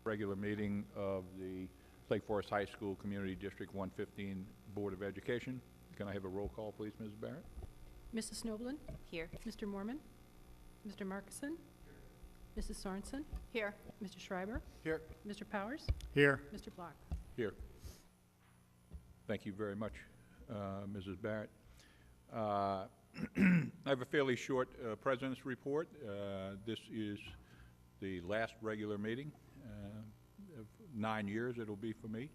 regular meeting of the Lake Forest High School Community District 115 Board of Education. Can I have a roll call, please, Ms. Barrett? Mrs. Snoblin? Here. Mr. Mormon? Mr. Markison? Mrs. Sorensen? Here. Mr. Schreiber? Here. Mr. Powers? Here. Mr. Block? Here. Thank you very much, Mrs. Barrett. I have a fairly short President's Report. This is the last regular meeting of 9 years it'll be for me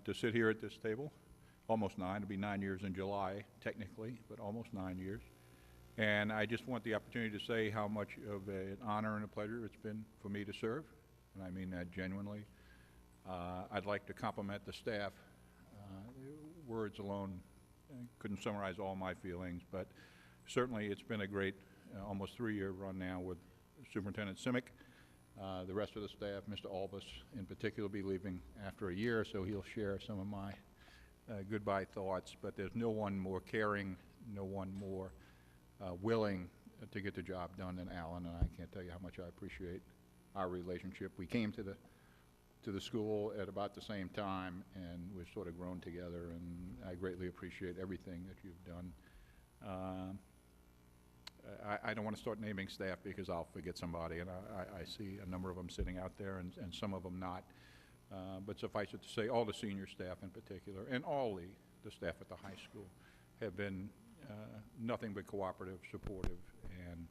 to sit here at this table. Almost 9. It'll be 9 years in July, technically, but almost 9 years. And I just want the opportunity to say how much of an honor and a pleasure it's been for me to serve, and I mean that genuinely. I'd like to compliment the staff. Words alone couldn't summarize all my feelings, but certainly it's been a great almost 3-year run now with Superintendent Simic. The rest of the staff, Mr. Albus in particular, will be leaving after a year, so he'll share some of my goodbye thoughts, but there's no one more caring, no one more willing to get the job done than Alan, and I can't tell you how much I appreciate our relationship. We came to the school at about the same time, and we've sort of grown together, and I greatly appreciate everything that you've done. I don't want to start naming staff because I'll forget somebody, and I see a number of them sitting out there and some of them not. But suffice it to say, all the senior staff in particular, and all the staff at the high school have been nothing but cooperative, supportive, and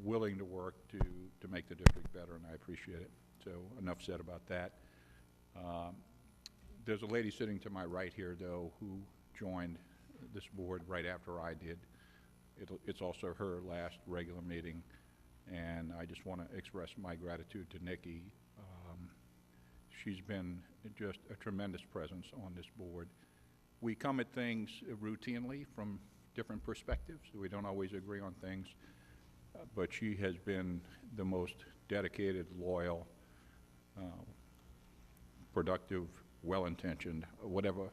willing to work to make the district better, and I appreciate it. So enough said about that. There's a lady sitting to my right here, though, who joined this board right after I did. It's also her last regular meeting, and I just want to express my gratitude to Nikki. She's been just a tremendous presence on this board. We come at things routinely from different perspectives. We don't always agree on things, but she has been the most dedicated, loyal, productive, well-intentioned, whatever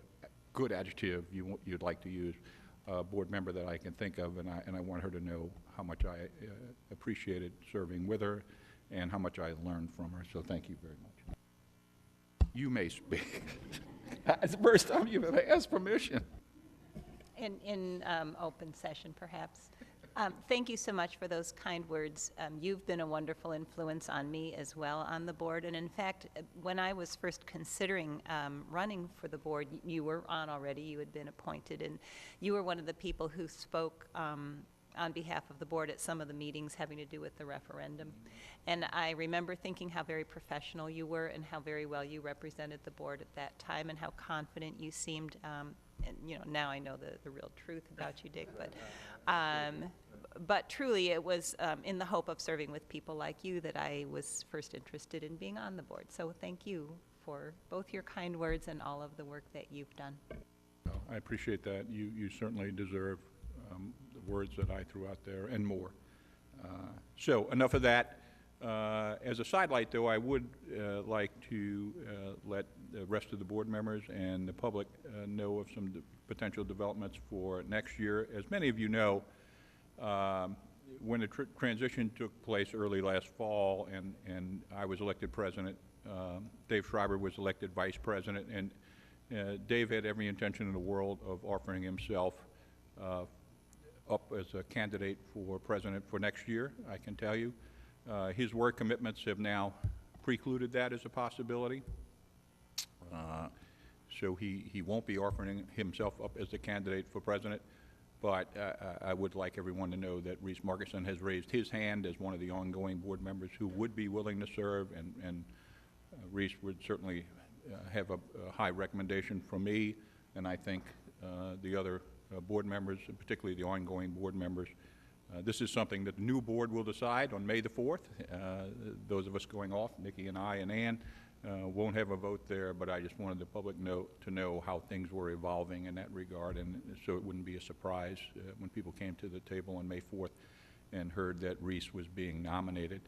good adjective you'd like to use, board member that I can think of, and I want her to know how much I appreciated serving with her and how much I learned from her, so thank you very much. You may speak. It's the first time you've ever asked permission. In open session, perhaps. Thank you so much for those kind words. You've been a wonderful influence on me as well on the board, and in fact, when I was first considering running for the board, you were on already, you had been appointed, and you were one of the people who spoke on behalf of the board at some of the meetings having to do with the referendum. And I remember thinking how very professional you were and how very well you represented the board at that time and how confident you seemed. And you know, now I know the real truth about you, Dick, but truly it was in the hope of serving with people like you that I was first interested in being on the board. So thank you for both your kind words and all of the work that you've done. Well, I appreciate that. You certainly deserve the words that I threw out there and more. So enough of that. As a sidelight, though, I would like to let the rest of the board members and the public know of some potential developments for next year. As many of you know, when the transition took place early last fall and I was elected president, Dave Schreiber was elected vice president, and Dave had every intention in the world of offering himself up as a candidate for president for next year, I can tell you. His work commitments have now precluded that as a possibility. So he won't be offering himself up as a candidate for president, but I would like everyone to know that Reese Markison has raised his hand as one of the ongoing board members who would be willing to serve, and Reese would certainly have a high recommendation from me, and I think the other board members, and particularly the ongoing board members. This is something that the new board will decide on May the 4th. Those of us going off, Nikki and I and Ann, won't have a vote there, but I just wanted the public to know how things were evolving in that regard, and so it wouldn't be a surprise when people came to the table on May 4th and heard that Reese was being nominated.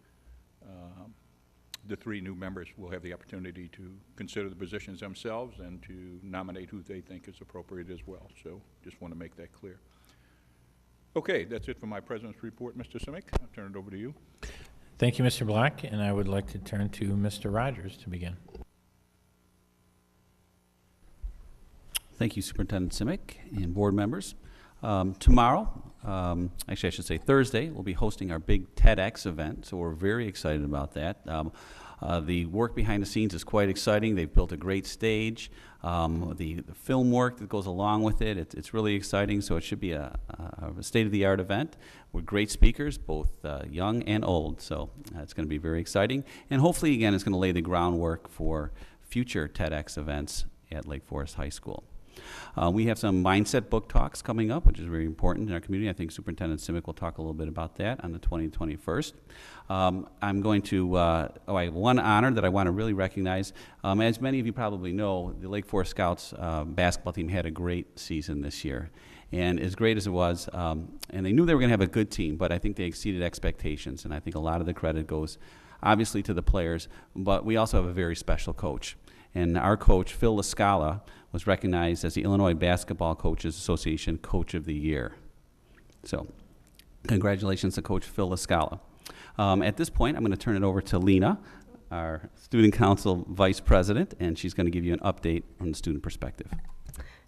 The 3 new members will have the opportunity to consider the positions themselves and to nominate who they think is appropriate as well. So just want to make that clear. Okay, that's it for my President's report, Mr. Simic. I'll turn it over to you. Thank you, Mr. Black, and I would like to turn to Mr. Rogers to begin. Thank you, Superintendent Simic and board members. Tomorrow, actually I should say Thursday, we'll be hosting our big TEDx event, so we're very excited about that. The work behind the scenes is quite exciting. They've built a great stage. The film work that goes along with it, it's really exciting, so it should be a state-of-the-art event with great speakers, both young and old, so it's going to be very exciting. And hopefully, again, it's going to lay the groundwork for future TEDx events at Lake Forest High School. We have some mindset book talks coming up, which is very important in our community. I think Superintendent Simic will talk a little bit about that on the 21st. I'm going to, I have one honor that I want to really recognize. As many of you probably know, the Lake Forest Scouts basketball team had a great season this year. And as great as it was, and they knew they were going to have a good team, but I think they exceeded expectations. And I think a lot of the credit goes obviously to the players, but we also have a very special coach. And our coach, Phil LaScala, was recognized as the Illinois Basketball Coaches Association Coach of the Year. So, congratulations to Coach Phil LaScala. At this point, I'm going to turn it over to Lena, our Student Council Vice President, and she's going to give you an update from the student perspective.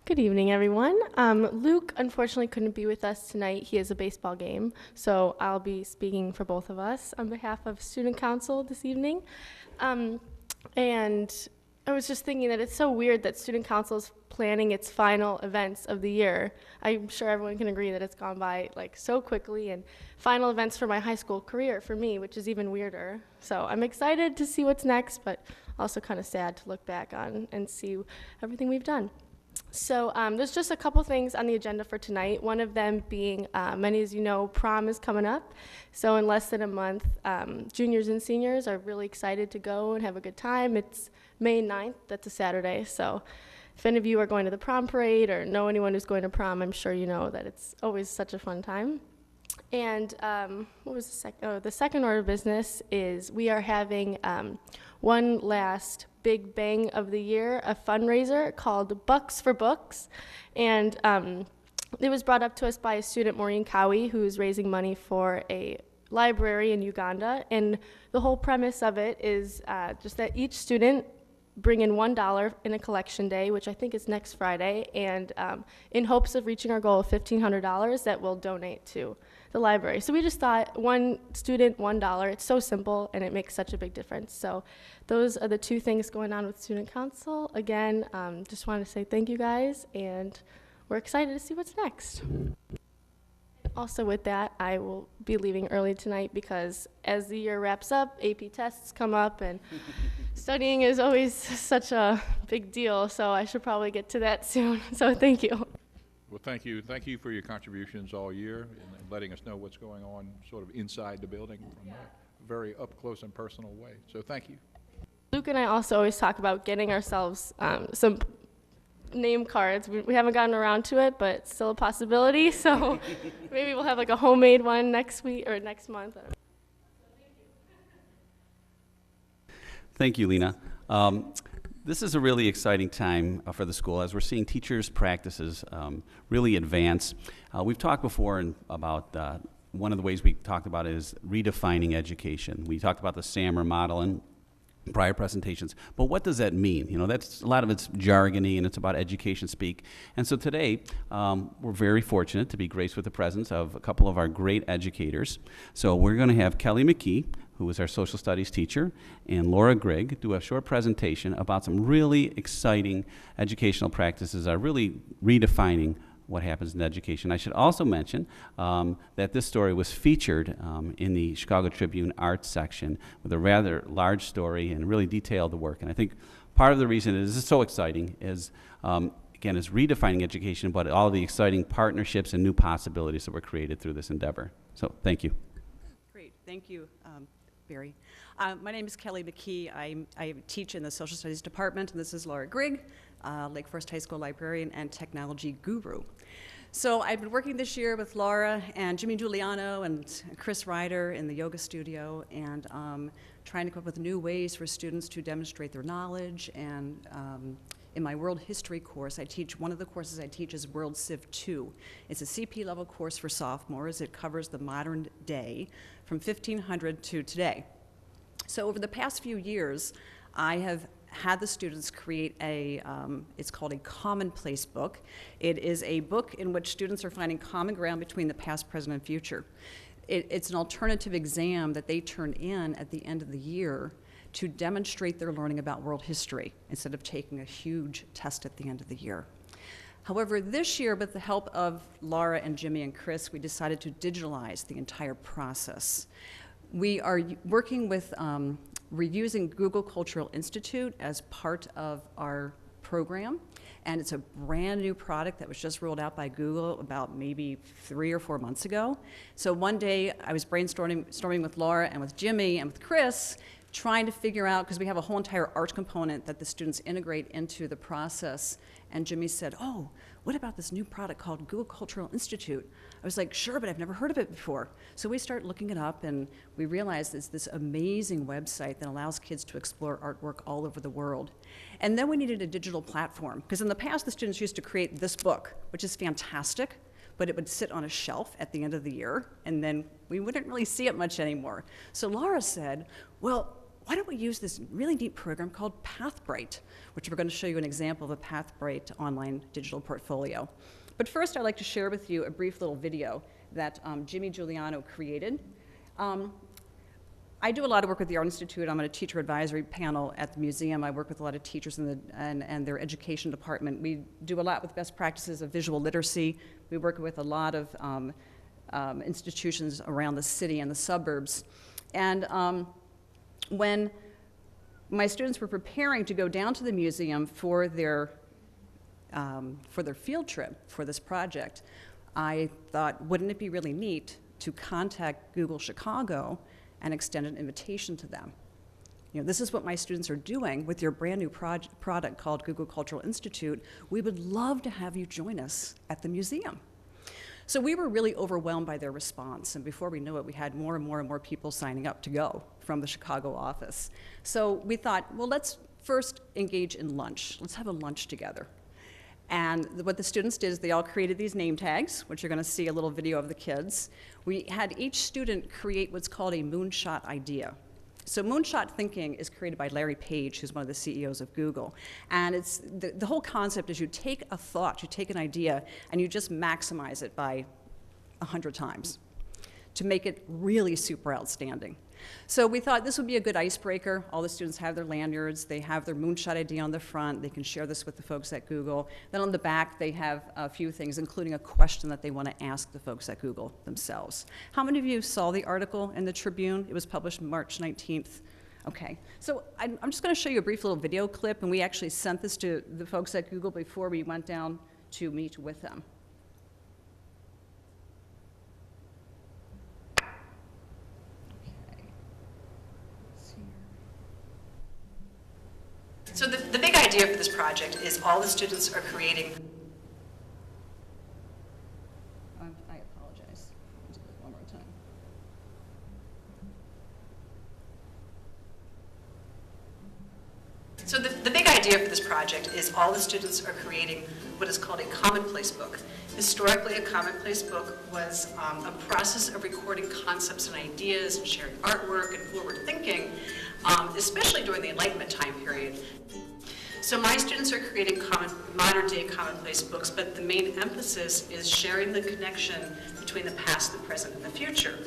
Good evening, everyone. Luke unfortunately couldn't be with us tonight. He has a baseball game, so I'll be speaking for both of us on behalf of Student Council this evening. And I was just thinking that it's so weird that Student Council is planning its final events of the year. I'm sure everyone can agree that it's gone by like so quickly, and final events for my high school career for me, which is even weirder. So I'm excited to see what's next, but also kind of sad to look back on and see everything we've done. So there's just a couple things on the agenda for tonight, one of them being, many as you know, prom is coming up. So in less than a month, juniors and seniors are really excited to go and have a good time. It's May 9th, that's a Saturday, so if any of you are going to the prom parade or know anyone who's going to prom, I'm sure you know that it's always such a fun time. And what was the second? Oh, the second order of business is we are having one last big bang of the year, a fundraiser called Bucks for Books. And it was brought up to us by a student, Maureen Cowie, who's raising money for a library in Uganda. And the whole premise of it is just that each student bring in $1 in a collection day, which I think is next Friday, and in hopes of reaching our goal of $1,500 that we'll donate to the library. So we just thought one student, $1. It's so simple and it makes such a big difference. So those are the two things going on with Student Council. Again, just wanted to say thank you guys, and we're excited to see what's next. Also with that, I will be leaving early tonight because as the year wraps up, AP tests come up, and studying is always such a big deal, so I should probably get to that soon. So thank you. Well, thank you. Thank you for your contributions all year and letting us know what's going on sort of inside the building from a very up close and personal way. So thank you. Luke and I also always talk about getting ourselves some name cards. We haven't gotten around to it, but it's still a possibility. So maybe we'll have like a homemade one next week or next month. Thank you, Lena. This is a really exciting time for the school as we're seeing teachers' practices really advance. We've talked before about one of the ways we talked about it is redefining education. We talked about the SAMR model in prior presentations, but what does that mean? You know, that's a lot of it's jargony and it's about education speak. And so today, we're very fortunate to be graced with the presence of a couple of our great educators. So we're going to have Kelly McKee, who is our social studies teacher, and Laura Grigg do a short presentation about some really exciting educational practices that are really redefining what happens in education. I should also mention that this story was featured in the Chicago Tribune Arts section with a rather large story and really detailed the work. And I think part of the reason it is so exciting is, again, is redefining education, but all the exciting partnerships and new possibilities that were created through this endeavor. So thank you. Great, thank you, Barry. My name is Kelly McKee. I teach in the Social Studies Department, and this is Laura Grigg, Lake Forest High School librarian and technology guru. So I've been working this year with Laura and Jimmy Giuliano and Chris Ryder in the yoga studio, and trying to come up with new ways for students to demonstrate their knowledge. And in my world history course, one of the courses I teach is World Civ 2. It's a CP level course for sophomores. It covers the modern day from 1500 to today. So over the past few years, I have had the students create it's called a commonplace book. It is a book in which students are finding common ground between the past, present, and future. It's an alternative exam that they turn in at the end of the year to demonstrate their learning about world history instead of taking a huge test at the end of the year. However, this year, with the help of Laura and Jimmy and Chris, we decided to digitalize the entire process. We are working with, we're using Google Cultural Institute as part of our program, and it's a brand new product that was just rolled out by Google about maybe 3 or 4 months ago. So one day I was brainstorming with Laura and with Jimmy and with Chris, trying to figure out, because we have a whole entire art component that the students integrate into the process, and Jimmy said, oh, what about this new product called Google Cultural Institute? I was like, sure, but I've never heard of it before. So we started looking it up, and we realized it's this amazing website that allows kids to explore artwork all over the world. And then we needed a digital platform, because in the past, the students used to create this book, which is fantastic, but it would sit on a shelf at the end of the year, and then we wouldn't really see it much anymore. So Laura said, well, why don't we use this really neat program called PathBright, which we're going to show you an example of a PathBright online digital portfolio. But first, I'd like to share with you a brief little video that Jimmy Giuliano created. I do a lot of work with the Art Institute. I'm on a teacher advisory panel at the museum. I work with a lot of teachers and their education department. We do a lot with best practices of visual literacy. We work with a lot of institutions around the city and the suburbs. And when my students were preparing to go down to the museum for their field trip for this project, I thought, wouldn't it be really neat to contact Google Chicago and extend an invitation to them? You know, this is what my students are doing with your brand new product called Google Cultural Institute. We would love to have you join us at the museum. So we were really overwhelmed by their response, and before we knew it, we had more and more and more people signing up to go from the Chicago office. So we thought, well, let's first engage in lunch. Let's have a lunch together. And what the students did is they all created these name tags, which you're going to see a little video of the kids. We had each student create what's called a moonshot idea. So moonshot thinking is created by Larry Page, who's one of the CEOs of Google. And it's the whole concept is you take a thought, you take an idea, and you just maximize it by 100 times to make it really super outstanding. So we thought this would be a good icebreaker. All the students have their lanyards. They have their moonshot idea on the front. They can share this with the folks at Google. Then on the back, they have a few things, including a question that they want to ask the folks at Google themselves. How many of you saw the article in the Tribune? It was published March 19th. Okay, so I'm just going to show you a brief little video clip, and we actually sent this to the folks at Google before we went down to meet with them. So the big idea for this project is all the students are creating. I apologize. Let's do it one more time. So the big idea for this project is all the students are creating what is called a commonplace book. Historically, a commonplace book was a process of recording concepts and ideas and sharing artwork and forward thinking, especially during the Enlightenment time period. So my students are creating modern-day commonplace books, but the main emphasis is sharing the connection between the past, the present, and the future.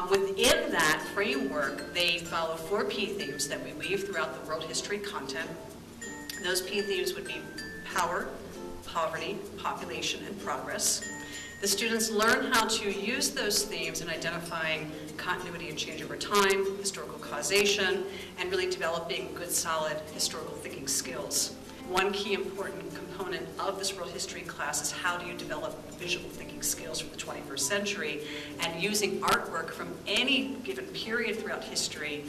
Within that framework, they follow 4 P themes that we weave throughout the world history content. Those P themes would be power, poverty, population, and progress. The students learn how to use those themes in identifying continuity and change over time, historical causation, and really developing good, solid historical thinking skills. One key important component of this world history class is how do you develop visual thinking skills for the 21st century, and using artwork from any given period throughout history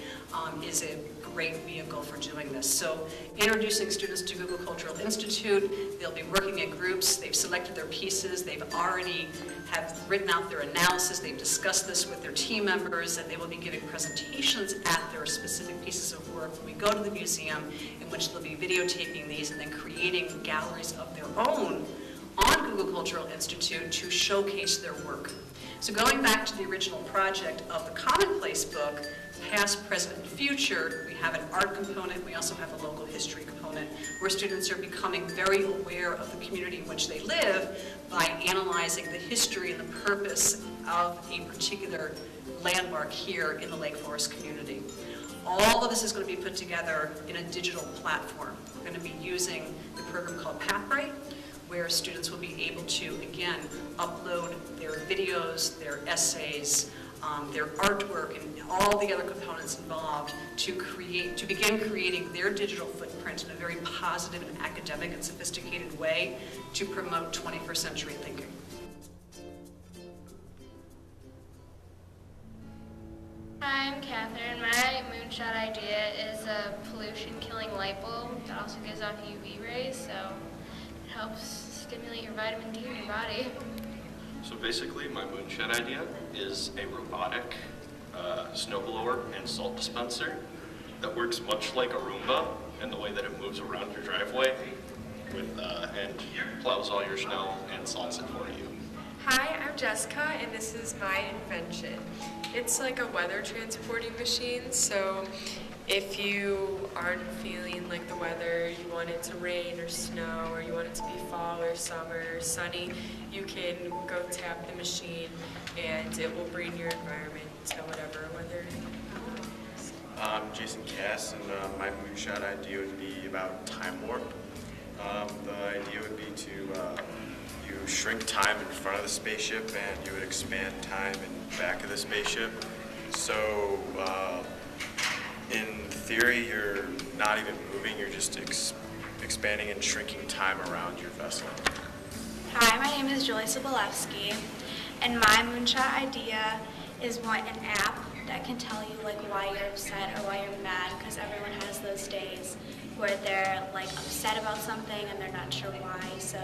is a great vehicle for doing this. So introducing students to Google Cultural Institute, they'll be working in groups, they've selected their pieces, they've already have written out their analysis, they've discussed this with their team members, and they will be giving presentations at their specific pieces of work when we go to the museum, in which they'll be videotaping these and then creating galleries of their own on Google Cultural Institute to showcase their work. So going back to the original project of the commonplace book, past, present, and future. We have an art component. We also have a local history component where students are becoming very aware of the community in which they live by analyzing the history and the purpose of a particular landmark here in the Lake Forest community. All of this is going to be put together in a digital platform. We're going to be using the program called PathBright, where students will be able to, again, upload their videos, their essays, their artwork, and all the other components involved to begin creating their digital footprint in a very positive and academic and sophisticated way to promote 21st century thinking. Hi, I'm Catherine. My moonshot idea is a pollution-killing light bulb that also gives off UV rays, so it helps stimulate your vitamin D in your body. So basically, my moonshot idea is a robotic snowblower and salt dispenser that works much like a Roomba in the way that it moves around your driveway and plows all your snow and salts it for you. Hi, I'm Jessica, and this is my invention. It's like a weather transporting machine, so if you aren't feeling like the weather, you want it to rain or snow, or you want it to be fall or summer or sunny, you can go tap the machine and it will bring your environment to whatever weather. I'm Jason Cass, and my moonshot idea would be about time warp. The idea would be to you shrink time in front of the spaceship and you would expand time in back of the spaceship. So in theory, you're not even moving, you're just expanding and shrinking time around your vessel. Hi, my name is Julie Sobolewski, and my moonshot idea is an app that can tell you like why you're upset or why you're mad, because everyone has those days where they're like upset about something and they're not sure why, so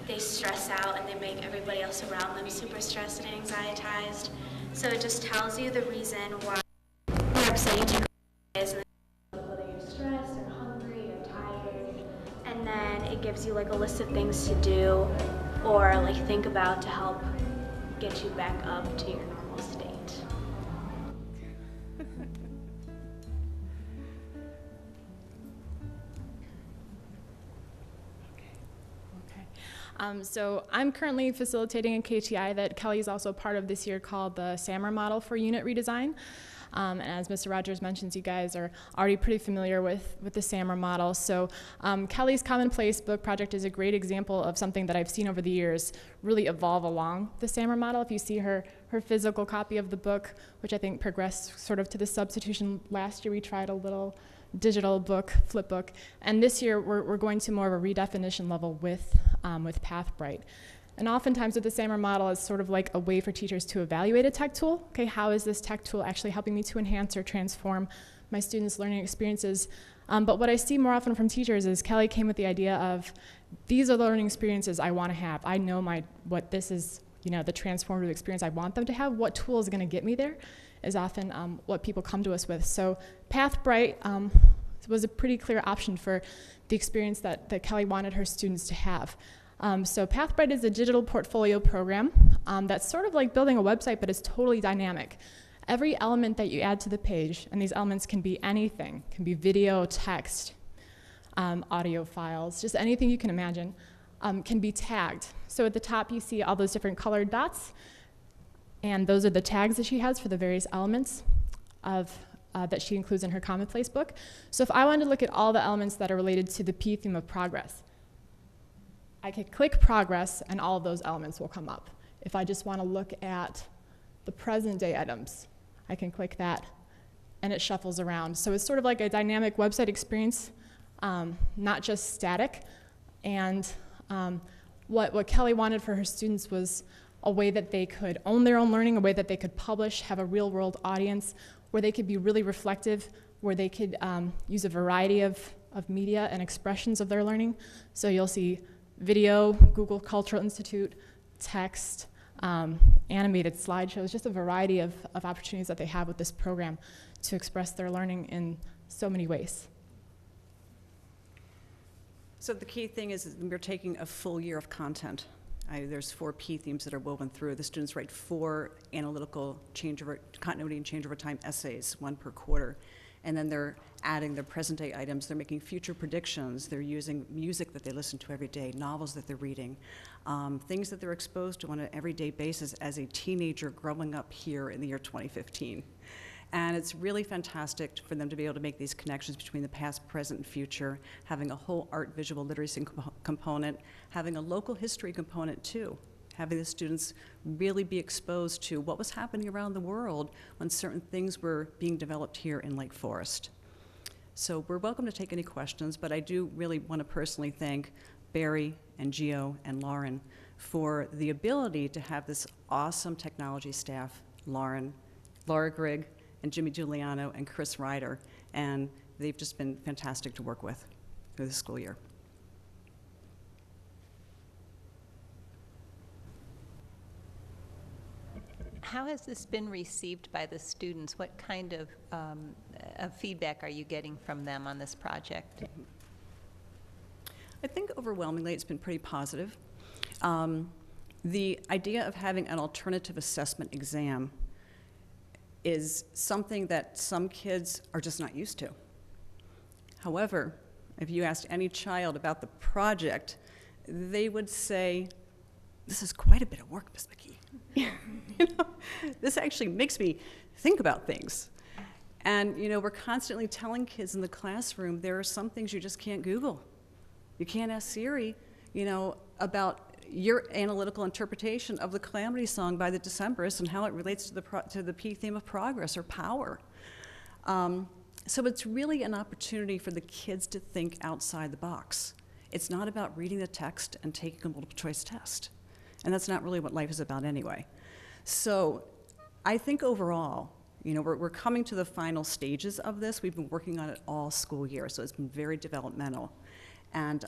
they stress out and they make everybody else around them super stressed and anxietized. So it just tells you the reason why you're upsetting to is, whether you're stressed or hungry or tired, and then it gives you like a list of things to do or like think about to help get you back up to your normal state. So I'm currently facilitating a KTI that Kelly is also part of this year called the SAMR model for unit redesign. And as Mr. Rogers mentions, you guys are already pretty familiar with the SAMR model. So Kelly's Commonplace book project is a great example of something that I've seen over the years really evolve along the SAMR model. If you see her physical copy of the book, which I think progressed sort of to the substitution. Last year we tried a little digital book, flip book, and this year we're going to more of a redefinition level with PathBright. And oftentimes with the SAMR model is sort of like a way for teachers to evaluate a tech tool. Okay, how is this tech tool actually helping me to enhance or transform my students' learning experiences? But what I see more often from teachers is Kelly came with the idea of, these are the learning experiences I want to have. I know what this is, the transformative experience I want them to have. What tool is going to get me there is often what people come to us with. So PathBright was a pretty clear option for the experience that Kelly wanted her students to have. So PathBright is a digital portfolio program that's sort of like building a website, but it's totally dynamic. Every element that you add to the page, and these elements can be anything, can be video, text, audio files, just anything you can imagine, can be tagged. So at the top you see all those different colored dots, and those are the tags that she has for the various elements that she includes in her Commonplace book. So if I wanted to look at all the elements that are related to the P theme of progress, I could click progress and all of those elements will come up. If I just want to look at the present day items, I can click that and it shuffles around. So it's sort of like a dynamic website experience, not just static. And what Kelly wanted for her students was a way that they could own their own learning, a way that they could publish, have a real world audience, where they could be really reflective, where they could use a variety of media and expressions of their learning. So you'll see video, Google Cultural Institute, text, animated slideshows, just a variety of opportunities that they have with this program to express their learning in so many ways. So the key thing is we're taking a full year of content There's 4 P themes that are woven through. The students write 4 analytical continuity and change over time essays, 1 per quarter. And then they're adding their present day items. They're making future predictions. They're using music that they listen to every day, novels that they're reading, things that they're exposed to on an everyday basis as a teenager growing up here in the year 2015. And it's really fantastic for them to be able to make these connections between the past, present, and future, having a whole art visual literacy component, having a local history component too, having the students really be exposed to what was happening around the world when certain things were being developed here in Lake Forest. So we're welcome to take any questions, but I do really want to personally thank Barry and Gio and Lauren for the ability to have this awesome technology staff, Laura Grigg, and Jimmy Giuliano and Chris Ryder, and they've just been fantastic to work with through the school year. How has this been received by the students? What kind of feedback are you getting from them on this project? I think overwhelmingly it's been pretty positive. The idea of having an alternative assessment exam is something that some kids are just not used to. However, if you asked any child about the project, they would say, "This is quite a bit of work, Ms. McKee." You know, this actually makes me think about things. And you know, we're constantly telling kids in the classroom there are some things you just can't Google. You can't ask Siri, you know, about your analytical interpretation of the Calamity Song by the Decemberists and how it relates to the P theme of progress or power. So it's really an opportunity for the kids to think outside the box. It's not about reading the text and taking a multiple choice test. And that's not really what life is about anyway. So I think overall, you know, we're coming to the final stages of this. We've been working on it all school year, so it's been very developmental. And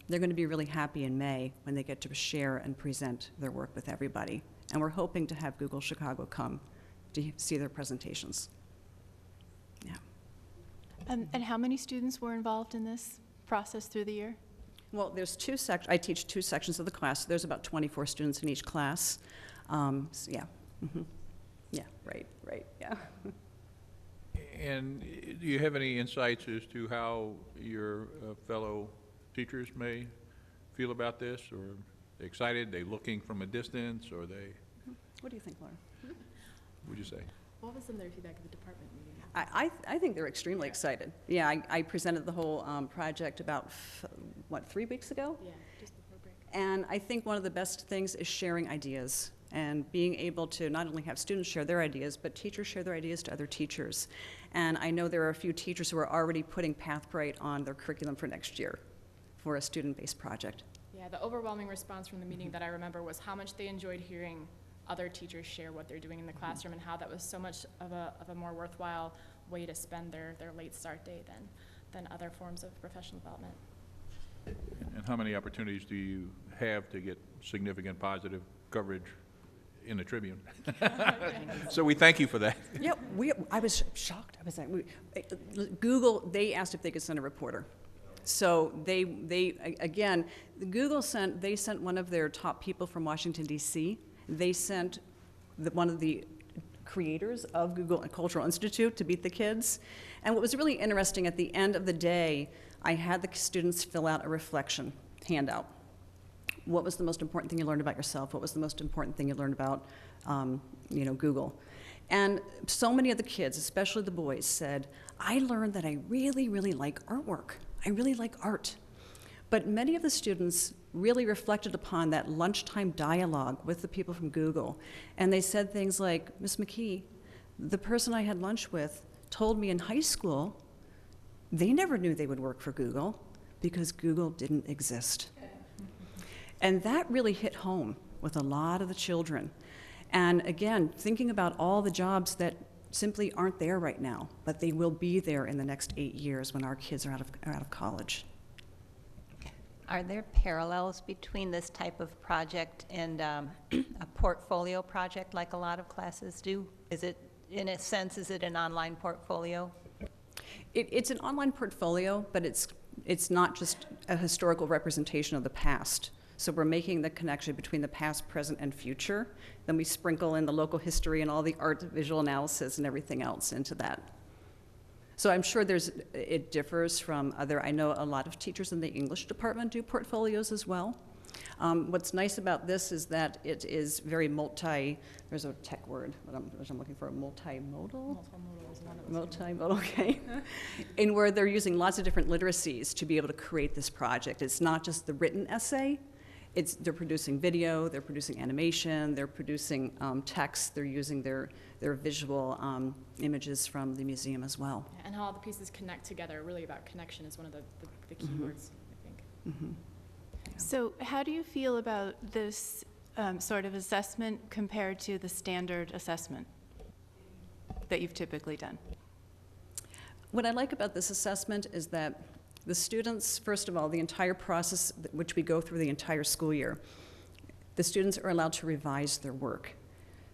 they're going to be really happy in May when they get to share and present their work with everybody. And we're hoping to have Google Chicago come to see their presentations. Yeah. And how many students were involved in this process through the year? Well, there's 2 sections. I teach 2 sections of the class. So there's about 24 students in each class. So yeah. Mm-hmm. Yeah, right, yeah. And do you have any insights as to how your fellow teachers may feel about this? Or are they excited? Are they looking from a distance? Or are they? What do you think, Laura? What would you say? What was some of their feedback at the department meeting? I think they're extremely excited. Yeah, I presented the whole project about, 3 weeks ago? Yeah, just before break. And I think one of the best things is sharing ideas and being able to not only have students share their ideas, but teachers share their ideas to other teachers. And I know there are a few teachers who are already putting PathBright on their curriculum for next year for a student-based project. Yeah, the overwhelming response from the meeting that I remember was how much they enjoyed hearing other teachers share what they're doing in the classroom and how that was so much of a more worthwhile way to spend their late start day than other forms of professional development. And how many opportunities do you have to get significant positive coverage in the Tribune? So we thank you for that. Yeah, I was shocked. I was like, Google, they asked if they could send a reporter. So they again, Google sent one of their top people from Washington, D.C. They sent one of the creators of Google Cultural Institute to meet the kids. And what was really interesting, at the end of the day, I had the students fill out a reflection handout. What was the most important thing you learned about yourself? What was the most important thing you learned about Google? And so many of the kids, especially the boys, said, I learned that I really, really like artwork. I really like art. But many of the students really reflected upon that lunchtime dialogue with the people from Google. And they said things like, Ms. McKee, the person I had lunch with told me in high school they never knew they would work for Google because Google didn't exist. And that really hit home with a lot of the children. And again, thinking about all the jobs that simply aren't there right now, but they will be there in the next 8 years when our kids are out of college. Are there parallels between this type of project and a portfolio project like a lot of classes do? Is it, in a sense, is it an online portfolio? It's an online portfolio, but it's not just a historical representation of the past. So we're making the connection between the past, present, and future. Then we sprinkle in the local history and all the art, visual analysis, and everything else into that. So I'm sure it differs from other, I know a lot of teachers in the English department do portfolios as well. What's nice about this is that it is very there's a tech word, what I'm looking for, multimodal? Multimodal is one of those. Multimodal, okay. And where they're using lots of different literacies to be able to create this project. It's not just the written essay, they're producing video, they're producing animation, they're producing text, they're using their visual images from the museum as well. And how all the pieces connect together, really about connection is one of the key words, I think. Mm-hmm. So how do you feel about this sort of assessment compared to the standard assessment that you've typically done? What I like about this assessment is that the students, first of all, the entire process which we go through the entire school year, the students are allowed to revise their work.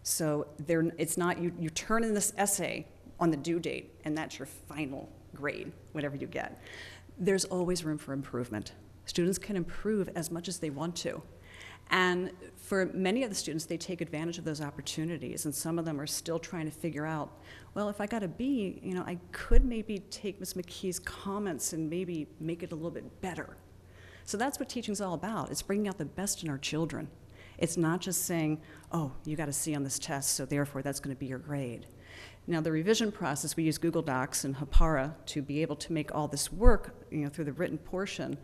So it's not, you turn in this essay on the due date, and that's your final grade, whatever you get. There's always room for improvement. Students can improve as much as they want to. And for many of the students, they take advantage of those opportunities, and some of them are still trying to figure out, well, if I got a B, I could maybe take Ms. McKee's comments and maybe make it a little bit better. So that's what teaching's all about. It's bringing out the best in our children. It's not just saying, oh, you got a C on this test, so therefore that's going to be your grade. Now, the revision process, we use Google Docs and Hapara to be able to make all this work, through the written portion.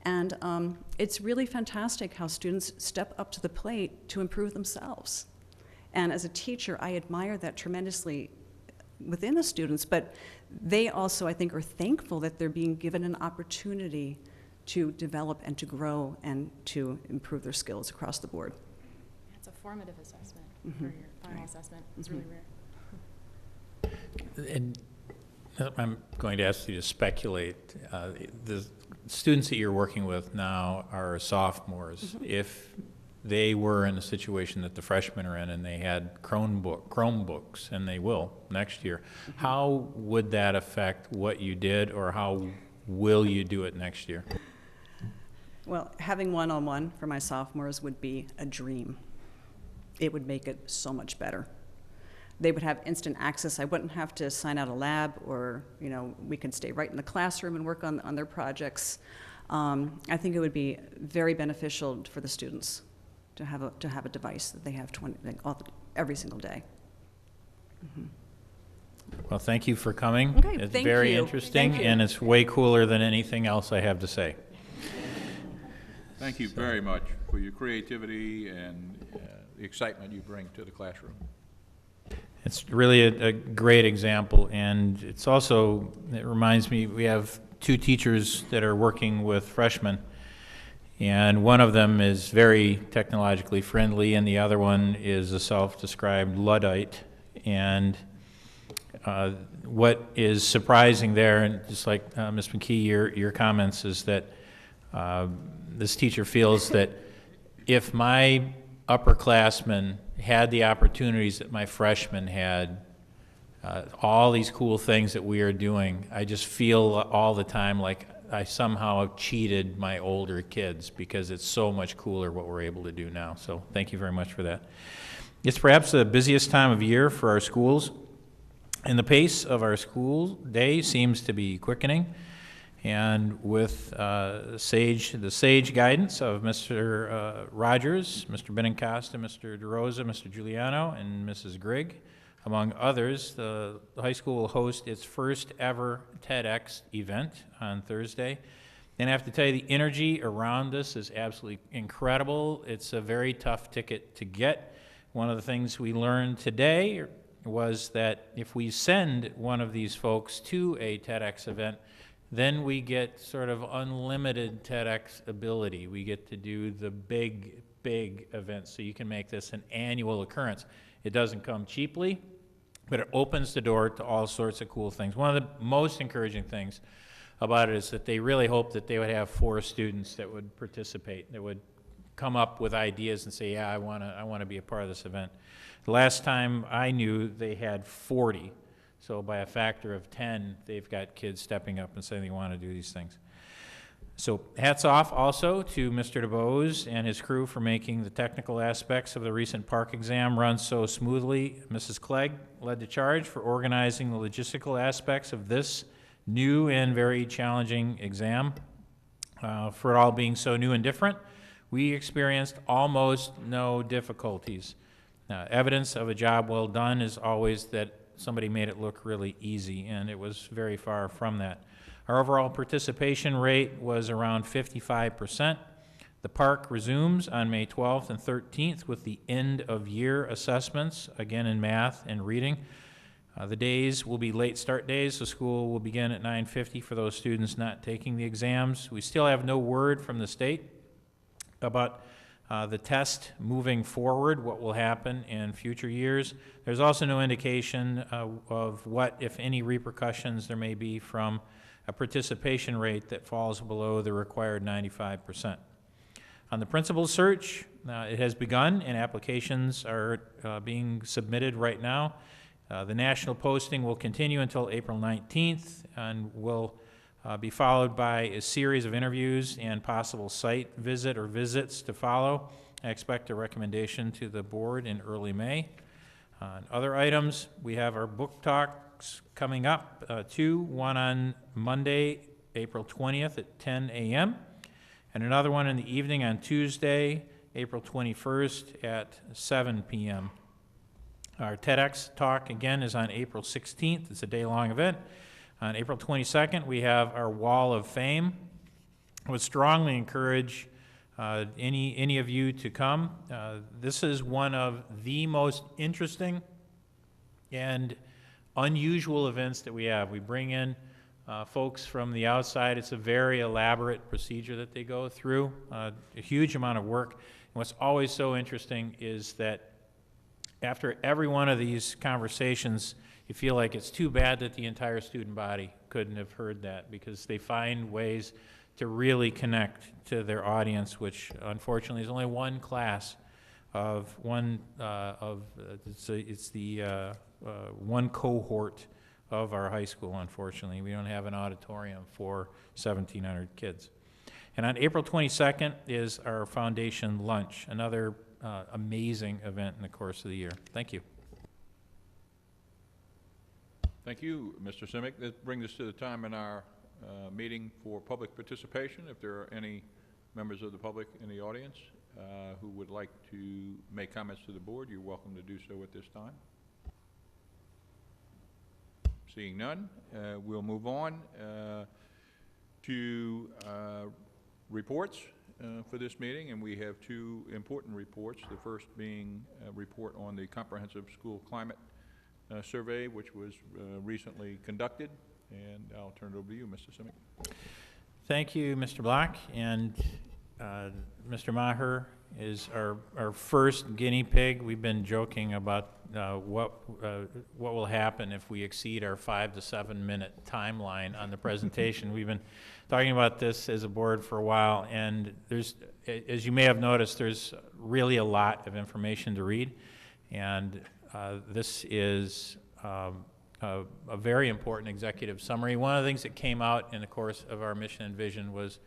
And it's really fantastic how students step up to the plate to improve themselves. And as a teacher, I admire that tremendously within the students, but they also, I think, are thankful that they're being given an opportunity to develop and to grow and to improve their skills across the board. It's a formative assessment for your final assessment. It's really rare. And I'm going to ask you to speculate. The students that you're working with now are sophomores. If they were in a situation that the freshmen are in and they had Chromebooks, and they will next year, how would that affect what you did, or how will you do it next year? Well, having one-on-one for my sophomores would be a dream. It would make it so much better. They would have instant access. I wouldn't have to sign out a lab, or we could stay right in the classroom and work on their projects. I think it would be very beneficial for the students to have a device that they have every single day. Well, thank you for coming. Okay, it's thank very you. interesting, Thank you. and it's way cooler than anything else I have to say. Thank you very much for your creativity and the excitement you bring to the classroom. It's really a great example, and it's also, it reminds me, we have two teachers that are working with freshmen, and one of them is very technologically friendly, and the other one is a self-described Luddite. And what is surprising there, and just like Ms. McKee, your comments, is that this teacher feels that if my upperclassmen had the opportunities that my freshmen had, all these cool things that we are doing, I just feel all the time like I somehow have cheated my older kids, because it's so much cooler what we're able to do now. So thank you very much for that. It's perhaps the busiest time of year for our schools, and the pace of our school day seems to be quickening. And with the sage guidance of Mr. Rogers, Mr. Benincasa, Mr. DeRosa, Mr. Giuliano, and Mrs. Grigg, among others, the high school will host its first ever TEDx event on Thursday. And I have to tell you, the energy around this is absolutely incredible. It's a very tough ticket to get. One of the things we learned today was that if we send one of these folks to a TEDx event, then we get sort of unlimited TEDx ability. We get to do the big events, so you can make this an annual occurrence. It doesn't come cheaply, but it opens the door to all sorts of cool things. One of the most encouraging things about it is that they really hope that they would have 4 students that would participate, that would come up with ideas and say, yeah, I want to be a part of this event. The last time I knew, they had 40. So by a factor of 10, they've got kids stepping up and saying they want to do these things. So hats off also to Mr. DeBose and his crew for making the technical aspects of the recent park exam run so smoothly. Mrs. Clegg led the charge for organizing the logistical aspects of this new and very challenging exam. For it all being so new and different, we experienced almost no difficulties. Evidence of a job well done is always that somebody made it look really easy, and it was very far from that. Our overall participation rate was around 55%. The park resumes on May 12th and 13th with the end-of-year assessments, again in math and reading. The days will be late start days, so school will begin at 9:50 for those students not taking the exams. We still have no word from the state about the test moving forward, what will happen in future years. There's also no indication of what, if any, repercussions there may be from a participation rate that falls below the required 95%. On the principal search, it has begun and applications are being submitted right now. The national posting will continue until April 19th and will be followed by a series of interviews and possible site visit or visits to follow. I expect a recommendation to the board in early May. On other items, we have our book talks coming up, one on Monday, April 20th at 10 a.m., and another one in the evening on Tuesday, April 21st at 7 p.m. Our TEDx talk, again, is on April 16th. It's a day-long event. On April 22nd, we have our Wall of Fame. I would strongly encourage any of you to come. This is one of the most interesting and unusual events that we have. We bring in folks from the outside. It's a very elaborate procedure that they go through, a huge amount of work. And what's always so interesting is that after every one of these conversations, you feel like it's too bad that the entire student body couldn't have heard that, because they find ways to really connect to their audience, which unfortunately is only one class of one it's the one cohort of our high school. Unfortunately, we don't have an auditorium for 1,700 kids. And on April 22nd is our foundation lunch, another amazing event in the course of the year. Thank you. Thank you, Mr. Simic. That brings us to the time in our meeting for public participation. If there are any members of the public in the audience who would like to make comments to the board, you're welcome to do so at this time. Seeing none, we'll move on to reports for this meeting, and we have two important reports. The first being a report on the Comprehensive School Climate Survey, which was recently conducted, and I'll turn it over to you, Mr. Simic. Thank you, Mr. Block, and Mr. Maher is our first guinea pig. We've been joking about what will happen if we exceed our 5 to 7 minute timeline on the presentation. We've been talking about this as a board for a while, and there's, as you may have noticed, there's really a lot of information to read, and this is a very important executive summary. One of the things that came out in the course of our mission and vision was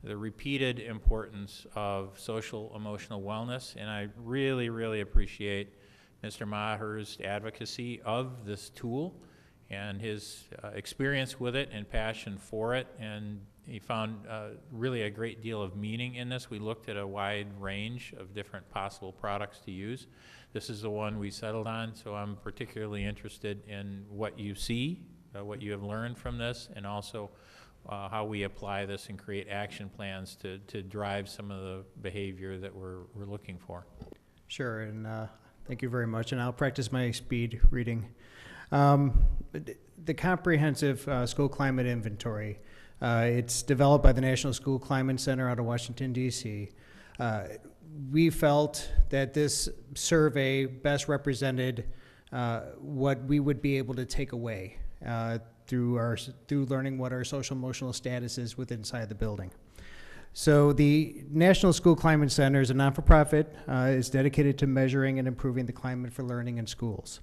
the repeated importance of social emotional wellness, and I really, really appreciate Mr. Maher's advocacy of this tool and his experience with it and passion for it, and he found really a great deal of meaning in this. We looked at a wide range of different possible products to use. This is the one we settled on, so I'm particularly interested in what you see, what you have learned from this, and also how we apply this and create action plans to drive some of the behavior that we're looking for. Sure, and thank you very much, and I'll practice my speed reading. The Comprehensive School Climate Inventory, it's developed by the National School Climate Center out of Washington, D.C. We felt that this survey best represented what we would be able to take away through learning what our social emotional status is within inside the building. So the National School Climate Center is a non-for-profit, is dedicated to measuring and improving the climate for learning in schools.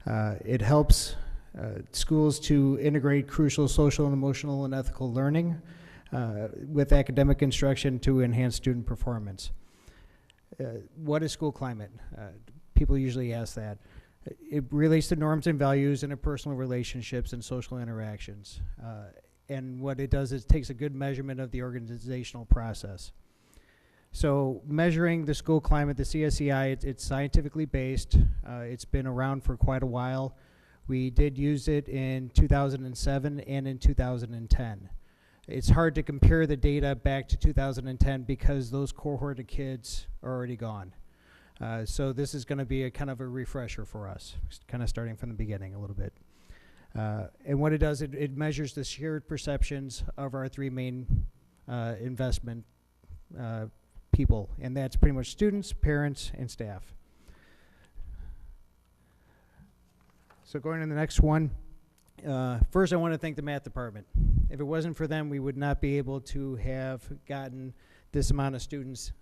It helps schools to integrate crucial social and emotional and ethical learning with academic instruction to enhance student performance. What is school climate? People usually ask that. It relates to norms and values, interpersonal relationships, and social interactions. And what it does is it takes a good measurement of the organizational process. So measuring the school climate, the CSEI, it's scientifically based. It's been around for quite a while. We did use it in 2007 and in 2010. It's hard to compare the data back to 2010 because those cohort of kids are already gone. So this is going to be a kind of a refresher for us, kind of starting from the beginning a little bit. And what it does, it measures the shared perceptions of our three main investment people, and that's pretty much students, parents, and staff. So going to the next one, first I want to thank the math department. If it wasn't for them, we would not be able to have gotten this amount of students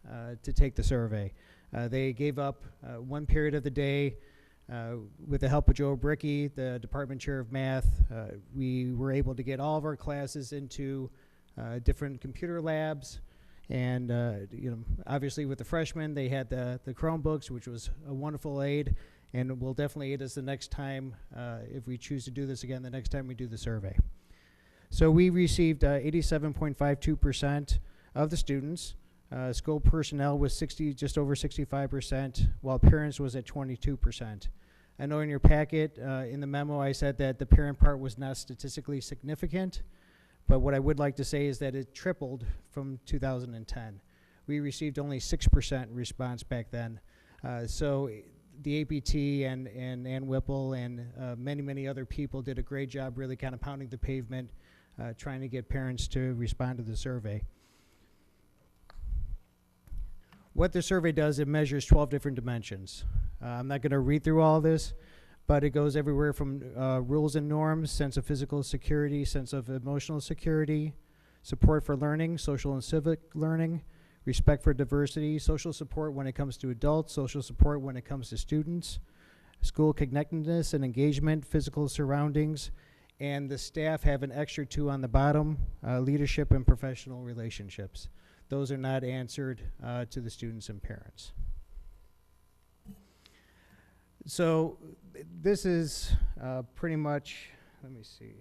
to take the survey. They gave up one period of the day with the help of Joe Bricky, the department chair of math. We were able to get all of our classes into different computer labs. And you know, obviously with the freshmen, they had the Chromebooks, which was a wonderful aid, and will definitely aid us the next time, if we choose to do this again, the next time we do the survey. So we received 87.52% of the students. School personnel was just over 65%, while parents was at 22%. I know in your packet, in the memo, I said that the parent part was not statistically significant. But what I would like to say is that it tripled from 2010. We received only 6% response back then. So the APT and Ann Whipple and many, many other people did a great job really kind of pounding the pavement, trying to get parents to respond to the survey. What the survey does, it measures 12 different dimensions. I'm not going to read through all of this, but it goes everywhere from rules and norms, sense of physical security, sense of emotional security, support for learning, social and civic learning, respect for diversity, social support when it comes to adults, social support when it comes to students, school connectedness and engagement, physical surroundings, and the staff have an extra 2 on the bottom, leadership and professional relationships. Those are not answered to the students and parents. So this is pretty much, let me see.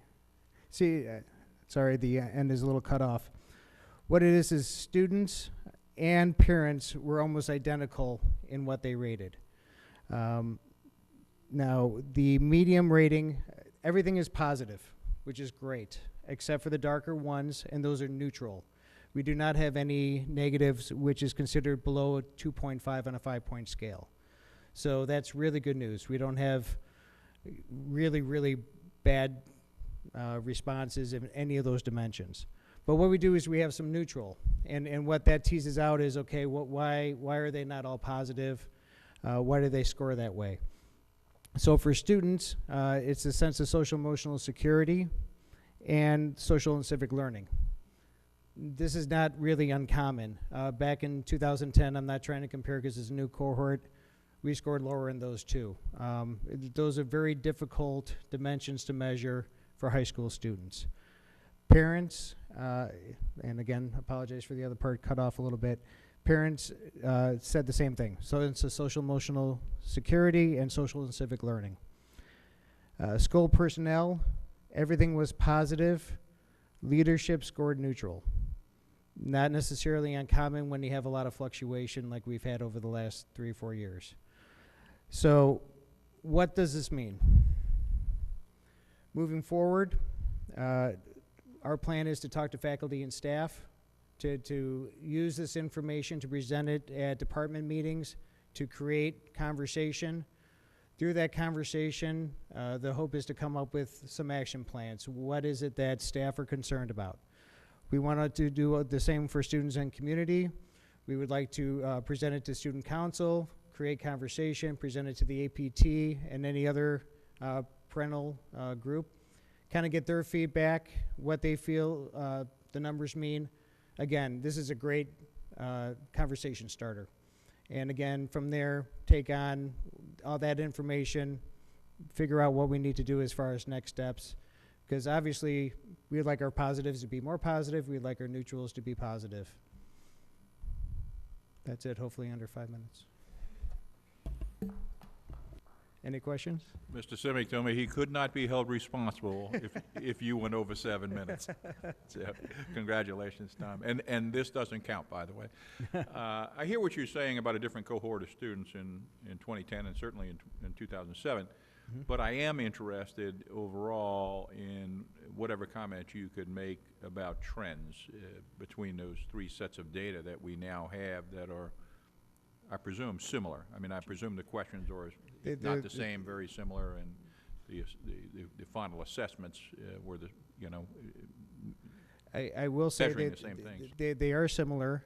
Sorry, the end is a little cut off. What it is students and parents were almost identical in what they rated. Now, the medium rating, everything is positive, which is great, except for the darker ones, and those are neutral. We do not have any negatives, which is considered below a 2.5 on a 5-point scale. So that's really good news. We don't have really, really bad responses in any of those dimensions. But what we do is we have some neutral. And what that teases out is, okay, why are they not all positive? Why do they score that way? So for students, it's a sense of social emotional security and social and civic learning. This is not really uncommon. Back in 2010, I'm not trying to compare because it's a new cohort, we scored lower in those too. Those are very difficult dimensions to measure for high school students. Parents, and again, apologize for the other part cut off a little bit. Parents said the same thing. So it's a social emotional security and social and civic learning. School personnel, everything was positive. Leadership scored neutral. Not necessarily uncommon when you have a lot of fluctuation like we've had over the last 3 or 4 years. So what does this mean? Moving forward, our plan is to talk to faculty and staff, to use this information to present it at department meetings, to create conversation. Through that conversation, the hope is to come up with some action plans. What is it that staff are concerned about? We wanted to do the same for students and community. We would like to present it to student council, create conversation, present it to the APT and any other parental group, kind of get their feedback, what they feel the numbers mean. Again, this is a great conversation starter. And again, from there, take on all that information, figure out what we need to do as far as next steps, Because obviously, we'd like our positives to be more positive. We'd like our neutrals to be positive. That's it, hopefully under 5 minutes. Any questions? Mr. Simic told me he could not be held responsible if you went over 7 minutes. So, congratulations, Tom. And this doesn't count, by the way. I hear what you're saying about a different cohort of students in 2010 and certainly in 2007. But I am interested overall in whatever comments you could make about trends between those three sets of data that we now have that are, I presume, similar. I mean, I presume the questions are not the same, very similar, and the final assessments were the, you know, I will say measuring that the same things. they are similar.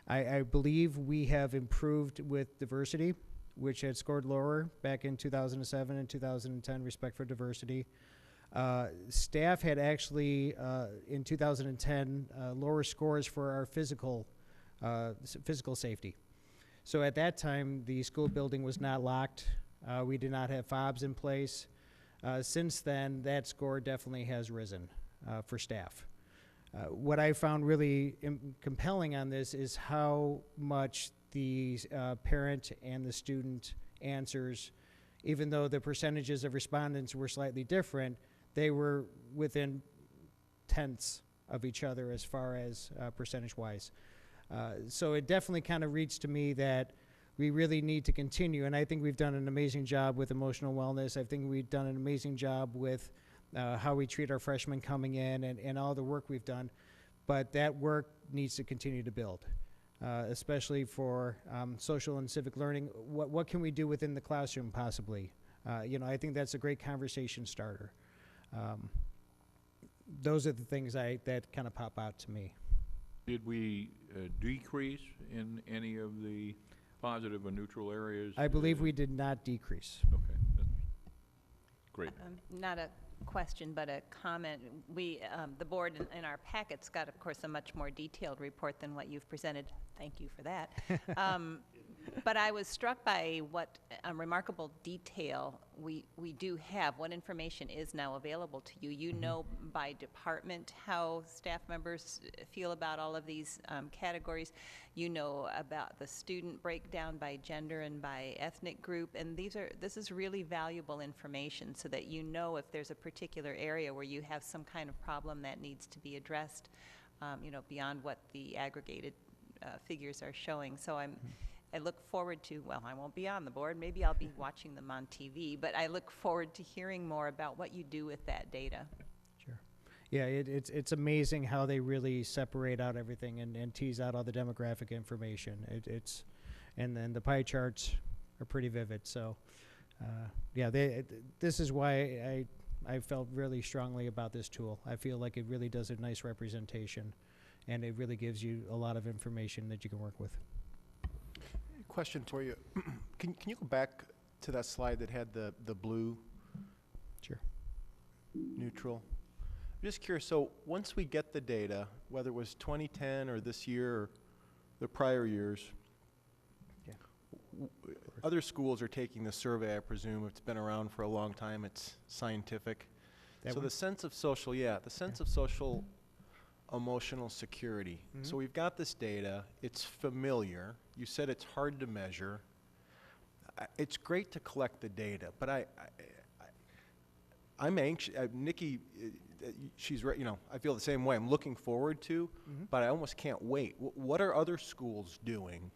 I believe we have improved with diversity, which had scored lower back in 2007 and 2010, respect for diversity. Staff had actually, in 2010, lower scores for our physical safety. So at that time, the school building was not locked. We did not have fobs in place. Since then, that score definitely has risen for staff. What I found really compelling on this is how much the parent and the student answers, even though the percentages of respondents were slightly different, they were within tenths of each other as far as percentage-wise. So it definitely kind of reads to me that we really need to continue, and I think we've done an amazing job with emotional wellness. I think we've done an amazing job with how we treat our freshmen coming in and all the work we've done, but that work needs to continue to build. Especially for social and civic learning. What can we do within the classroom possibly? You know, I think that's a great conversation starter. Those are the things that kind of pop out to me. Did we decrease in any of the positive or neutral areas? I believe we did not decrease. Okay, that's great. Not a question, but a comment. We, the board in our packets got, of course, a much more detailed report than what you've presented. Thank you for that. But I was struck by what remarkable detail we do have, what information is now available to you. You know by department how staff members feel about all of these categories. You know about the student breakdown by gender and by ethnic group, and this is really valuable information so that you know if there's a particular area where you have some kind of problem that needs to be addressed, you know, beyond what the aggregated figures are showing. So I look forward to, well, I won't be on the board, maybe I'll be watching them on TV, but I look forward to hearing more about what you do with that data. Sure. Yeah, it's amazing how they really separate out everything and tease out all the demographic information. And then the pie charts are pretty vivid. So, yeah, this is why I felt really strongly about this tool. I feel like it really does a nice representation, and it really gives you a lot of information that you can work with. Question for you. Can you go back to that slide that had the blue? Sure. Neutral. I'm just curious, so once we get the data, whether it was 2010 or this year or the prior years, other schools are taking the survey, I presume. It's been around for a long time. It's scientific. So the sense of social, of social emotional security. So we've got this data. It's familiar. You said it's hard to measure. It's great to collect the data, but I'm anxious. Nikki, she's right. You know, I feel the same way. I'm looking forward to, but I almost can't wait. What are other schools doing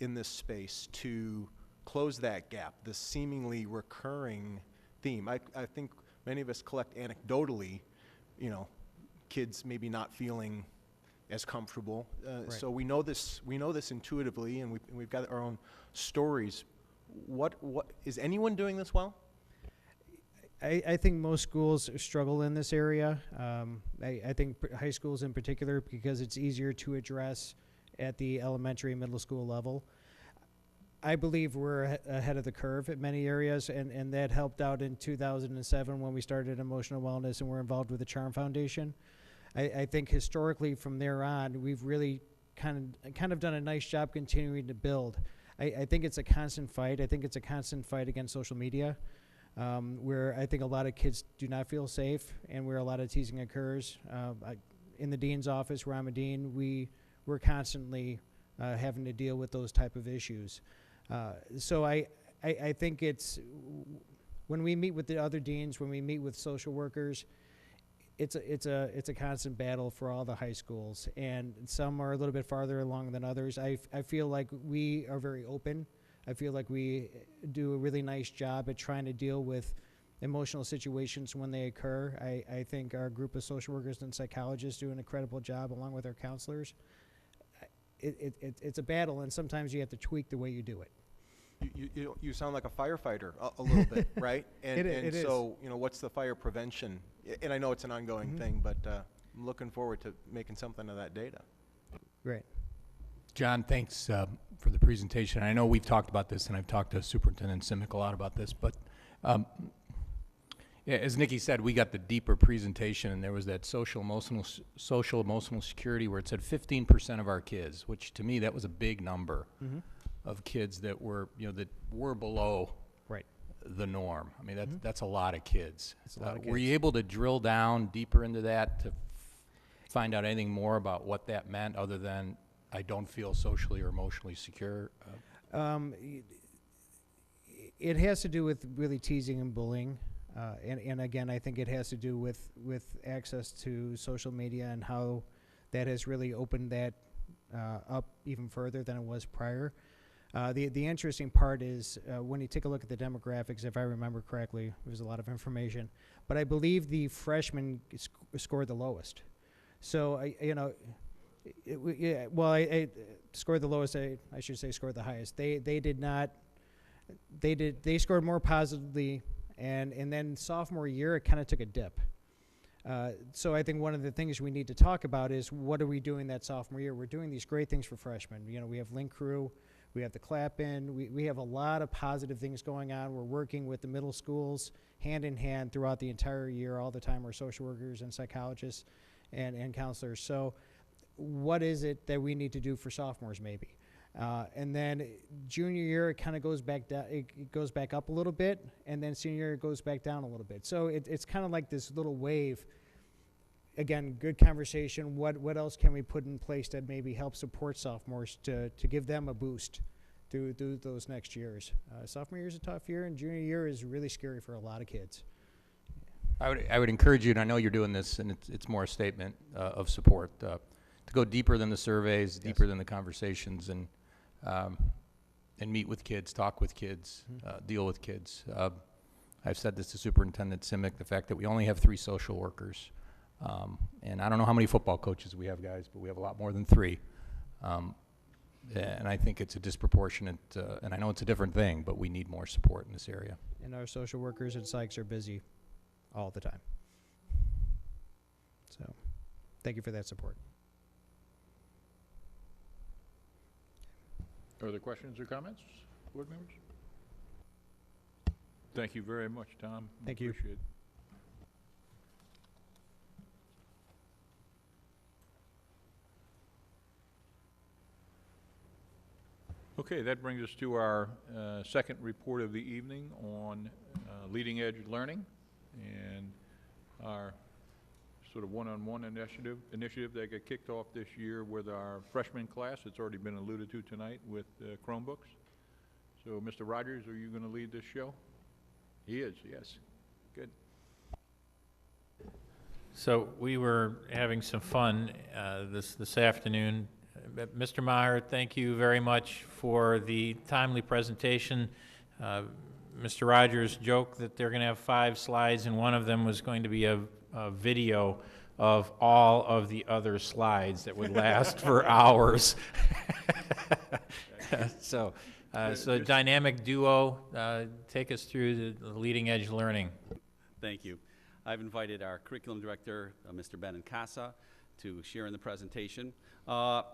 in this space to close that gap? This seemingly recurring theme. I think many of us collect anecdotally. You know, kids maybe not feeling as comfortable. Right. So we know this intuitively, and we've got our own stories. What is anyone doing this well? I think most schools struggle in this area. I think high schools in particular, because it's easier to address at the elementary and middle school level. I believe we're ahead of the curve at many areas, and that helped out in 2007 when we started emotional wellness and we're involved with the Charm Foundation. I think historically from there on, we've really kind of done a nice job continuing to build. I think it's a constant fight. I think it's a constant fight against social media. where I think a lot of kids do not feel safe and where a lot of teasing occurs. In the dean's office, where I'm a dean, we're constantly having to deal with those type of issues. So I think it's, when we meet with the other deans, when we meet with social workers, it's a constant battle for all the high schools, and some are a little bit farther along than others. I feel like we are very open. I feel like we do a really nice job at trying to deal with emotional situations when they occur. I think our group of social workers and psychologists do an incredible job along with our counselors. It's a battle, and sometimes you have to tweak the way you do it. You sound like a firefighter a little bit, right? And, It is. So, you know, what's the fire prevention? And I know it's an ongoing thing, but I'm looking forward to making something of that data. Great. John, thanks for the presentation. I know we've talked about this, and I've talked to Superintendent Simic a lot about this, but yeah, as Nikki said, we got the deeper presentation, and there was that social emotional security where it said 15% of our kids, which to me that was a big number of kids that were, you know, that were below the norm. I mean, that's a lot of kids. That's a lot of kids. Were you able to drill down deeper into that to find out anything more about what that meant, other than I don't feel socially or emotionally secure? It has to do with really teasing and bullying. And again, I think it has to do with access to social media and how that has really opened that up even further than it was prior. The interesting part is when you take a look at the demographics, if I remember correctly, there's a lot of information, but I believe the freshmen scored the lowest. So, I scored the lowest, I should say scored the highest. They scored more positively, and then sophomore year, it kind of took a dip. So I think one of the things we need to talk about is what are we doing that sophomore year? We're doing these great things for freshmen. You know, we have Link Crew, we have the clap in, we have a lot of positive things going on. We're working with the middle schools hand in hand throughout the entire year, all the time. We're social workers and psychologists and counselors. So what is it that we need to do for sophomores maybe? And then junior year, it kind of goes back down, it goes back up a little bit, and then senior year, it goes back down a little bit. So it's kind of like this little wave. Again, good conversation. What else can we put in place that maybe help support sophomores to give them a boost through those next years? Sophomore year is a tough year, and junior year is really scary for a lot of kids. I would encourage you, and I know you're doing this, and it's more a statement of support, to go deeper than the surveys, deeper than the conversations, and meet with kids, talk with kids, deal with kids. I've said this to Superintendent Simic, the fact that we only have 3 social workers. And I don't know how many football coaches we have, guys, but we have a lot more than 3. And I think it's a disproportionate, and I know it's a different thing, but we need more support in this area. And our social workers and psychs are busy all the time. So thank you for that support. Other questions or comments, board members? Thank you very much, Tom. Thank you. Appreciate it. Okay, that brings us to our second report of the evening on leading edge learning and our sort of one-on-one initiative that got kicked off this year with our freshman class. It's already been alluded to tonight with Chromebooks. So, Mr. Rogers, are you going to lead this show? He is, yes. Good. So we were having some fun this afternoon. Mr. Meyer, thank you very much for the timely presentation. Mr. Rogers joked that they're going to have 5 slides, and one of them was going to be a video of all of the other slides that would last for hours. So dynamic duo, take us through the leading edge learning. Thank you. I've invited our curriculum director, Mr. Ben Casa, to share in the presentation. A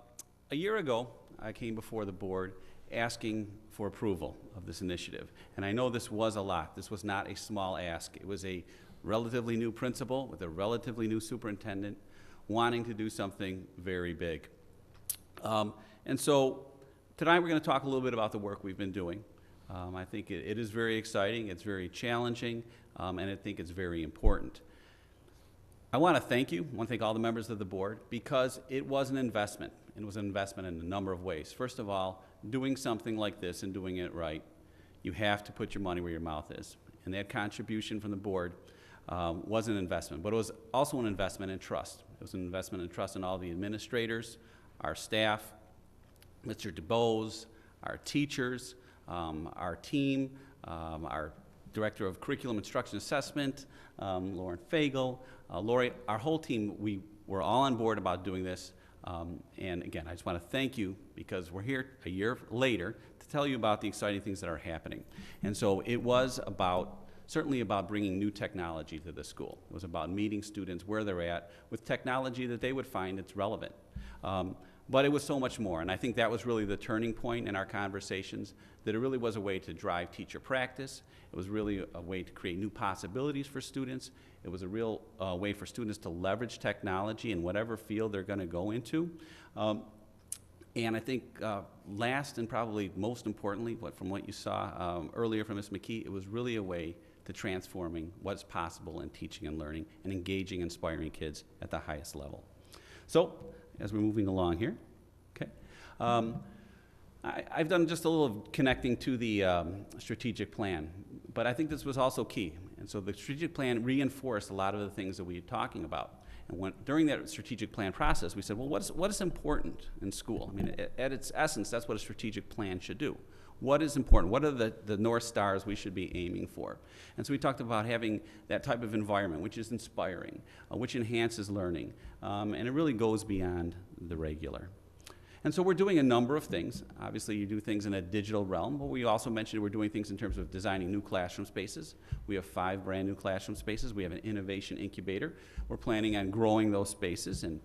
year ago, I came before the board asking for approval of this initiative. And I know this was a lot. This was not a small ask. It was a relatively new principal with a relatively new superintendent wanting to do something very big. And so tonight we're going to talk a little bit about the work we've been doing. I think it is very exciting, it's very challenging, and I think it's very important. I want to thank you. I want to thank all the members of the board because it was an investment. It was an investment in a number of ways. First of all, doing something like this and doing it right, you have to put your money where your mouth is. And that contribution from the board was an investment, but it was also an investment in trust. It was an investment in trust in all the administrators, our staff, Mr. DeBose, our teachers, our team, our Director of Curriculum Instruction Assessment, Lauren Fagel, Lori, our whole team, we were all on board about doing this. And again, I just want to thank you because we're here a year later to tell you about the exciting things that are happening. And so it was certainly about bringing new technology to the school. It was about meeting students where they're at with technology that they would find it's relevant. But it was so much more, and I think that was really the turning point in our conversations, that it really was a way to drive teacher practice. It was really a way to create new possibilities for students. It was a real way for students to leverage technology in whatever field they're going to go into. And I think last and probably most importantly, from what you saw earlier from Ms. McKee, it was really a way to transforming what's possible in teaching and learning and engaging, inspiring kids at the highest level. So, as we're moving along here, okay, I've done just a little connecting to the strategic plan, but I think this was also key. And so the strategic plan reinforced a lot of the things that we were talking about. And during that strategic plan process, we said, well, what is important in school? I mean, at its essence, that's what a strategic plan should do. What is important? What are the North Stars we should be aiming for? And so we talked about having that type of environment, which is inspiring, which enhances learning, and it really goes beyond the regular. And so we're doing a number of things. Obviously, you do things in a digital realm, but we also mentioned we're doing things in terms of designing new classroom spaces. We have 5 brand new classroom spaces. We have an innovation incubator. We're planning on growing those spaces and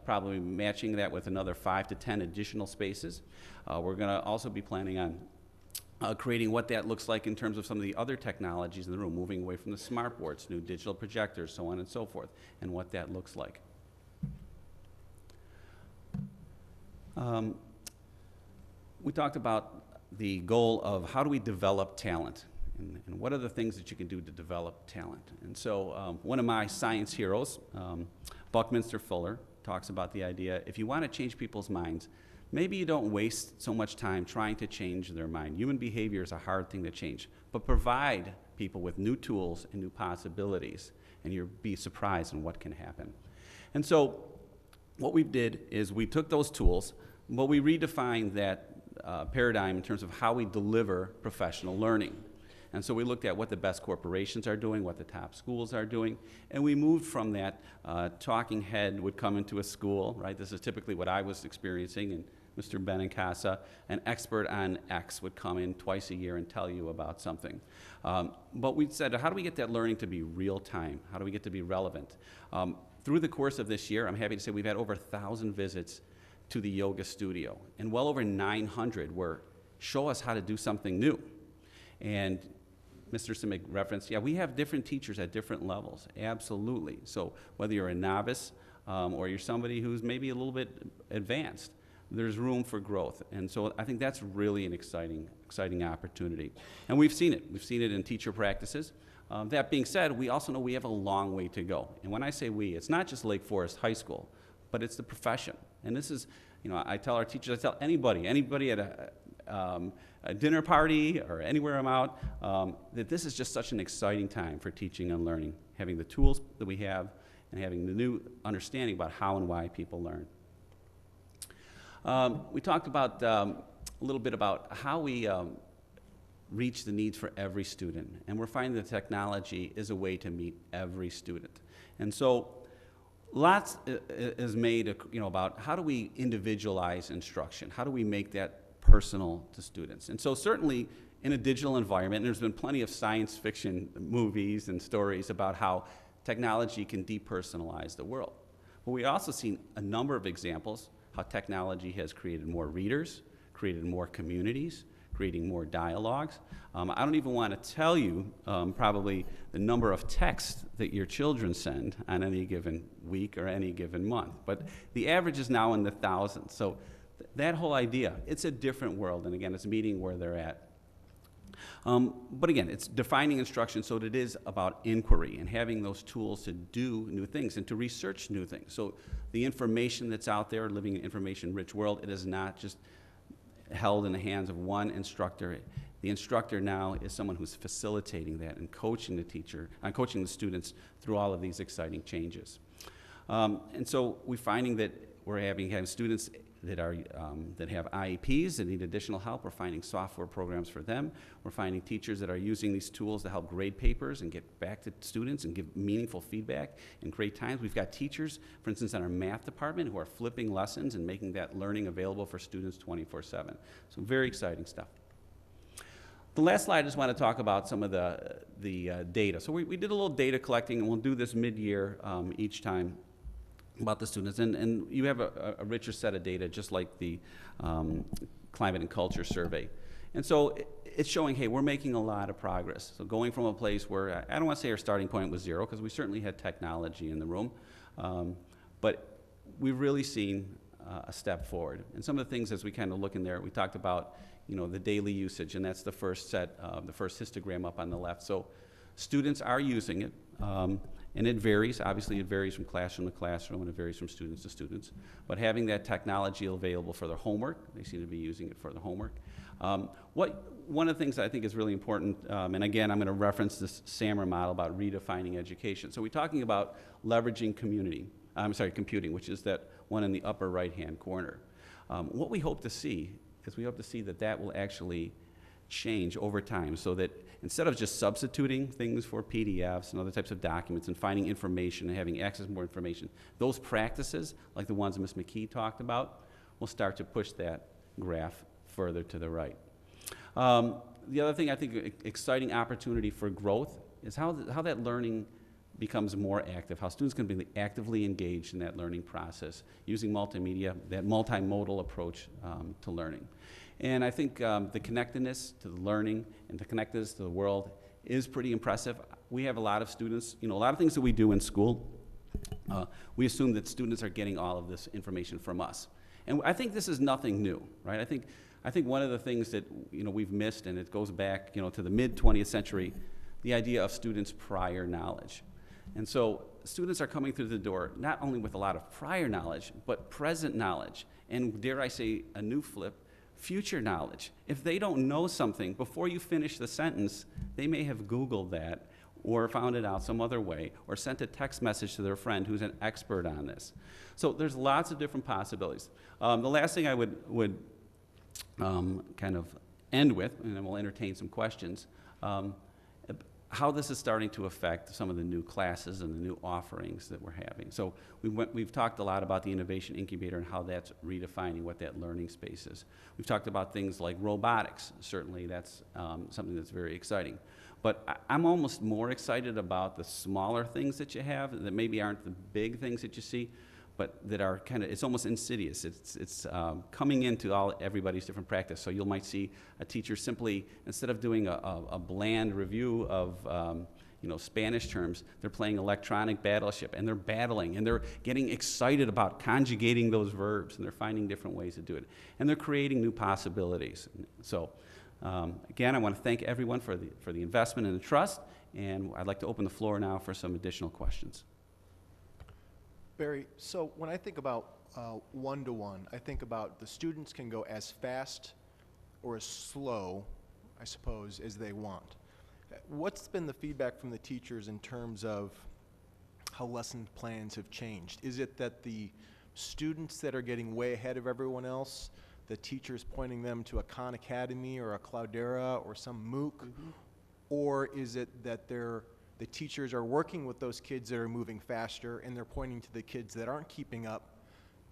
probably matching that with another 5 to 10 additional spaces. We're going to also be planning on creating what that looks like in terms of some of the other technologies in the room, moving away from the smart boards, new digital projectors, so on and so forth, and what that looks like. We talked about the goal of how do we develop talent, and what are the things that you can do to develop talent. And so one of my science heroes, Buckminster Fuller, talks about the idea, if you want to change people's minds, maybe you don't waste so much time trying to change their mind. Human behavior is a hard thing to change, but provide people with new tools and new possibilities, and you'll be surprised in what can happen. And so what we did is we took those tools, but we redefined that paradigm in terms of how we deliver professional learning. And so we looked at what the best corporations are doing, what the top schools are doing, and we moved from that talking head would come into a school, right? This is typically what I was experiencing, and Mr. Benincasa, an expert on X, would come in twice a year and tell you about something. But we said, how do we get that learning to be real time? How do we get to be relevant? Through the course of this year, I'm happy to say we've had over 1,000 visits to the yoga studio, and well over 900 were show us how to do something new. And Mr. Simic referenced, yeah, we have different teachers at different levels, absolutely. So whether you're a novice or you're somebody who's maybe a little bit advanced, there's room for growth. And so I think that's really an exciting opportunity. And we've seen it. We've seen it in teacher practices. That being said, we also know we have a long way to go. And when I say we, it's not just Lake Forest High School, but it's the profession. And this is, I tell our teachers, I tell anybody at a dinner party or anywhere I'm out, that this is just such an exciting time for teaching and learning, having the tools that we have and having the new understanding about how and why people learn. We talked about a little bit about how we reach the needs for every student, and we're finding that technology is a way to meet every student. And so lots is made about how do we individualize instruction, how do we make that personal to students. And so certainly in a digital environment, and there's been plenty of science fiction movies and stories about how technology can depersonalize the world. But we also seen a number of examples how technology has created more readers, created more communities, creating more dialogues. I don't even want to tell you probably the number of texts that your children send on any given week or any given month. But the average is now in the thousands. So that whole idea, it's a different world. And again, it's meeting where they're at. But again, it's defining instruction so that it is about inquiry and having those tools to do new things and to research new things. So the information that's out there, living in an information-rich world, it is not just held in the hands of one instructor. The instructor now is someone who's facilitating that and coaching the teacher, coaching the students through all of these exciting changes. And so we're finding that we're having students that are that have IEPs that need additional help. We're finding software programs for them. We're finding teachers that are using these tools to help grade papers and get back to students and give meaningful feedback in great times. We've got teachers, for instance, in our math department who are flipping lessons and making that learning available for students 24/7. So very exciting stuff. The last slide, I just want to talk about some of the data. So we did a little data collecting, and we'll do this mid-year each time about the students. And you have a richer set of data, just like the climate and culture survey. And so it's showing, hey, we're making a lot of progress. So going from a place where, I don't want to say our starting point was 0, because we certainly had technology in the room, but we've really seen a step forward. And some of the things as we kind of look in there, we talked about, you know, the daily usage, and that's the first set, the first histogram up on the left. So students are using it, and it varies. Obviously, it varies from classroom to classroom, and it varies from students to students. But having that technology available for their homework, they seem to be using it for their homework. One of the things I think is really important, and again, I'm going to reference this SAMR model about redefining education. So we're talking about leveraging computing, which is that one in the upper right-hand corner. What we hope to see is we hope to see that that will actually change over time, so that instead of just substituting things for PDFs and other types of documents and finding information and having access to more information, those practices, like the ones Ms. McKee talked about, will start to push that graph further to the right. The other thing I think exciting opportunity for growth is how that learning becomes more active, how students can be actively engaged in that learning process using multimedia, that multimodal approach to learning. And I think the connectedness to the learning and the connectedness to the world is pretty impressive. We have a lot of students, you know, a lot of things that we do in school, we assume that students are getting all of this information from us. And I think this is nothing new, right? I think one of the things that, you know, we've missed, and it goes back, you know, to the mid-20th century, the idea of students' prior knowledge. And so students are coming through the door not only with a lot of prior knowledge, but present knowledge, and dare I say a new flip, future knowledge. If they don't know something, before you finish the sentence, they may have Googled that or found it out some other way or sent a text message to their friend who's an expert on this. So there's lots of different possibilities. The last thing I would kind of end with, and then we'll entertain some questions, how this is starting to affect some of the new classes and the new offerings that we're having. So we've talked a lot about the Innovation Incubator and how that's redefining what that learning space is. We've talked about things like robotics. Certainly that's something that's very exciting. But I'm almost more excited about the smaller things that you have that maybe aren't the big things that you see, but that are kind of, it's almost insidious. It's coming into everybody's different practice. So you might see a teacher simply, instead of doing a bland review of you know, Spanish terms, they're playing electronic battleship, and they're battling, and they're getting excited about conjugating those verbs, and they're finding different ways to do it. And they're creating new possibilities. So again, I want to thank everyone for the investment and the trust, and I'd like to open the floor now for some additional questions. Barry, so when I think about one-to-one, I think about the students can go as fast or as slow, I suppose, as they want. What's been the feedback from the teachers in terms of how lesson plans have changed? Is it that the students that are getting way ahead of everyone else, the teachers pointing them to a Khan Academy or a Cloudera or some MOOC, or is it that the teachers are working with those kids that are moving faster and they're pointing to the kids that aren't keeping up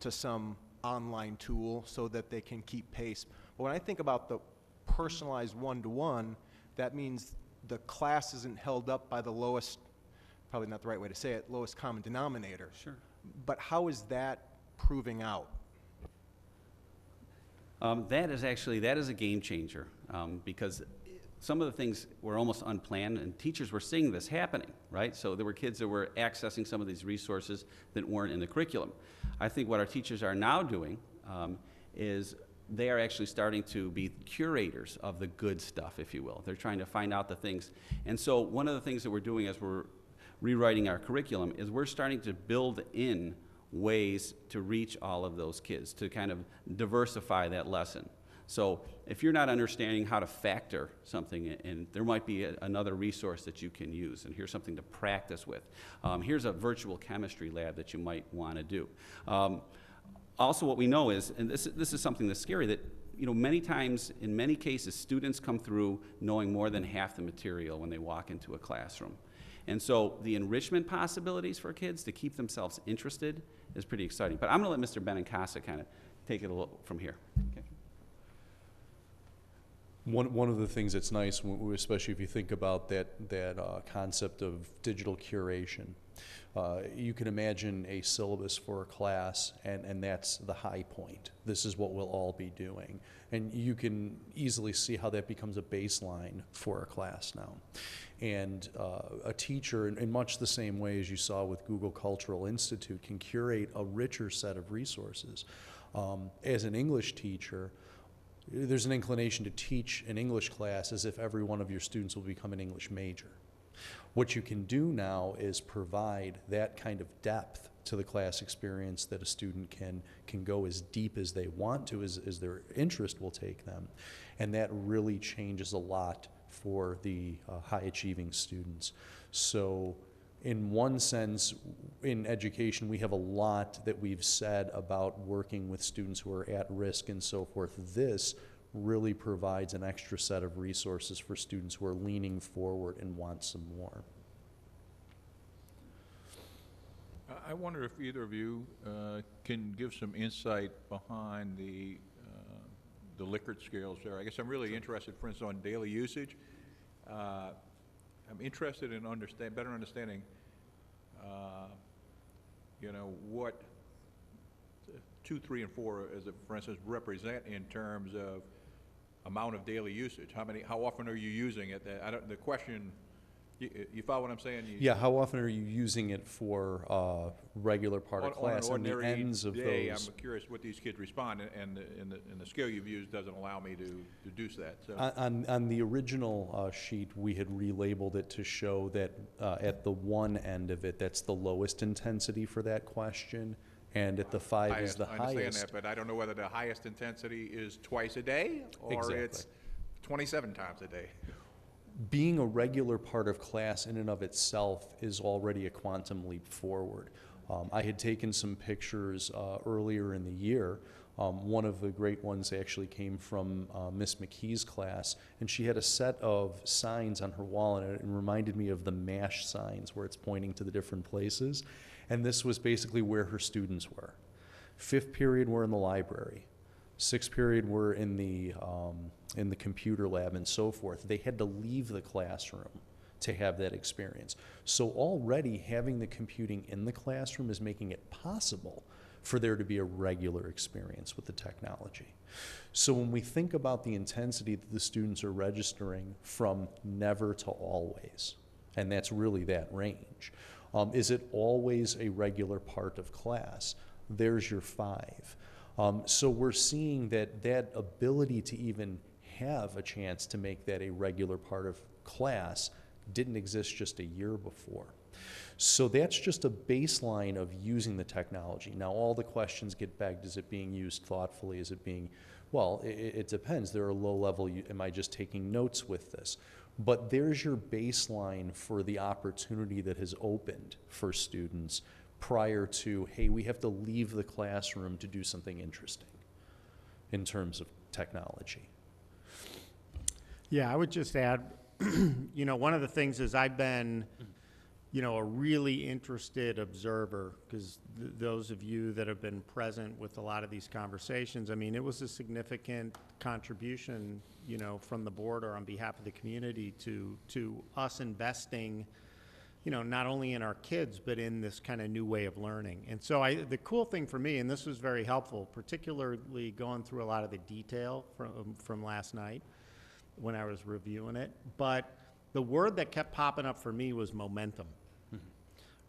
to some online tool so that they can keep pace? But when I think about the personalized one-to-one, that means the class isn't held up by the lowest, probably not the right way to say it, lowest common denominator. Sure. But how is that proving out? That is a game changer, because some of the things were almost unplanned, and teachers were seeing this happening, right? So there were kids that were accessing some of these resources that weren't in the curriculum. I think what our teachers are now doing is they are actually starting to be curators of the good stuff, if you will. They're trying to find out the things. And so one of the things that we're doing as we're rewriting our curriculum is we're starting to build in ways to reach all of those kids, to kind of diversify that lesson. So if you're not understanding how to factor something, and there might be another resource that you can use, and here's something to practice with. Here's a virtual chemistry lab that you might want to do. Also, what we know is, and this is something that's scary, that many times, in many cases, students come through knowing more than half the material when they walk into a classroom. And so the enrichment possibilities for kids to keep themselves interested is pretty exciting. But I'm going to let Mr. Benincasa kind of take it a little from here. Okay. One of the things that's nice, especially if you think about that concept of digital curation, you can imagine a syllabus for a class, and that's the high point. This is what we'll all be doing. And you can easily see how that becomes a baseline for a class now. And a teacher, in much the same way as you saw with Google Cultural Institute, can curate a richer set of resources. As an English teacher, there's an inclination to teach an English class as if every one of your students will become an English major. What you can do now is provide that kind of depth to the class experience that a student can go as deep as they want to, as their interest will take them. And that really changes a lot for the high-achieving students. So in one sense, in education, we have a lot that we've said about working with students who are at risk and so forth. This really provides an extra set of resources for students who are leaning forward and want some more. I wonder if either of you can give some insight behind the Likert scales there. I guess I'm really interested, for instance, on daily usage. I'm interested in better understanding, what 2, 3, and 4, for instance, represent in terms of amount of daily usage. How often are you using it? The question, you follow what I'm saying? Yeah, how often are you using it for regular part of class on an and the ends of day, those? I'm curious what these kids respond, and the scale you've used doesn't allow me to deduce that. So. On the original sheet, we had relabeled it to show that at the one end of it, that's the lowest intensity for that question, and at the 5 is the highest. I understand that, but I don't know whether the highest intensity is twice a day or Exactly. it's 27 times a day. Being a regular part of class in and of itself is already a quantum leap forward. I had taken some pictures earlier in the year. One of the great ones actually came from Miss McKee's class, and she had a set of signs on her wall, and it reminded me of the MASH signs where it's pointing to the different places. And this was basically where her students were. 5th period were in the library. 6th period were in the computer lab and so forth. They had to leave the classroom to have that experience. So already having the computing in the classroom is making it possible for there to be a regular experience with the technology. So when we think about the intensity that the students are registering from never to always, and that's really that range, is it always a regular part of class? There's your 5. So we're seeing that ability to even have a chance to make that a regular part of class didn't exist just a year before. So that's just a baseline of using the technology. Now all the questions get begged, is it being used thoughtfully? Is it being, well, it depends. There are low level, am I just taking notes with this? But there's your baseline for the opportunity that has opened for students prior to, hey, we have to leave the classroom to do something interesting in terms of technology. Yeah, I would just add, one of the things is I've been, a really interested observer, because those of you that have been present with a lot of these conversations, I mean, it was a significant contribution, from the board or on behalf of the community to us investing, not only in our kids, but in this kind of new way of learning. And so the cool thing for me, and this was very helpful, particularly going through a lot of the detail from last night when I was reviewing it, but the word that kept popping up for me was momentum.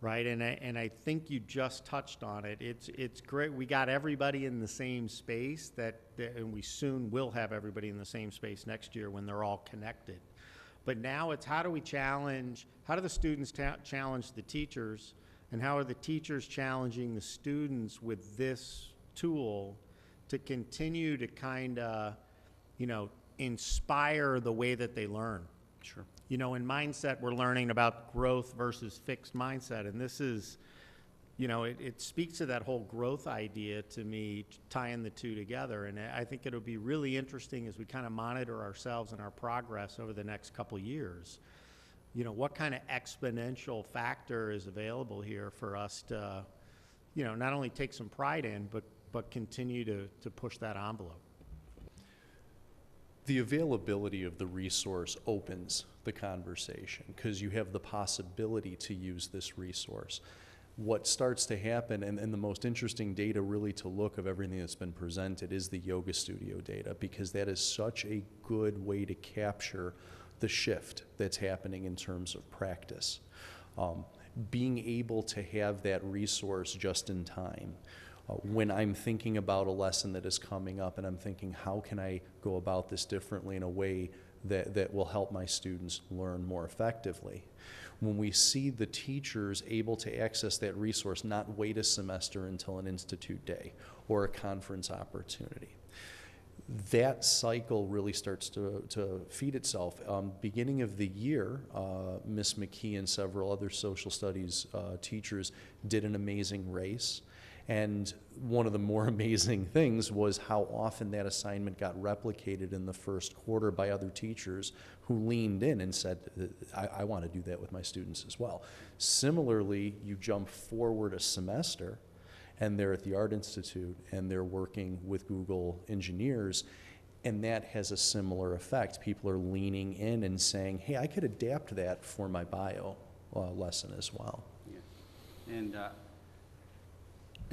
right? And I think you just touched on it. It's great. We got everybody in the same space and we soon will have everybody in the same space next year when they're all connected. But now it's how do the students challenge the teachers, and how are the teachers challenging the students with this tool to continue to kind of, inspire the way that they learn. Sure. In mindset, we're learning about growth versus fixed mindset, and this is, it speaks to that whole growth idea to me, tying the two together, and I think it'll be really interesting as we kind of monitor ourselves and our progress over the next couple years. What kind of exponential factor is available here for us to, not only take some pride in, but continue to push that envelope. The availability of the resource opens the conversation because you have the possibility to use this resource. What starts to happen, and the most interesting data really to look of everything that's been presented, is the yoga studio data, because that is such a good way to capture the shift that's happening in terms of practice. Being able to have that resource just in time. When I'm thinking about a lesson that is coming up and I'm thinking, how can I go about this differently in a way that will help my students learn more effectively? When we see the teachers able to access that resource, not wait a semester until an institute day or a conference opportunity, that cycle really starts to feed itself. Beginning of the year, Ms. McKee and several other social studies teachers did an amazing race. And one of the more amazing things was how often that assignment got replicated in the first quarter by other teachers who leaned in and said, I want to do that with my students as well. Similarly, you jump forward a semester, and they're at the Art Institute, and they're working with Google engineers, and that has a similar effect. People are leaning in and saying, hey, I could adapt that for my bio lesson as well. Yeah. And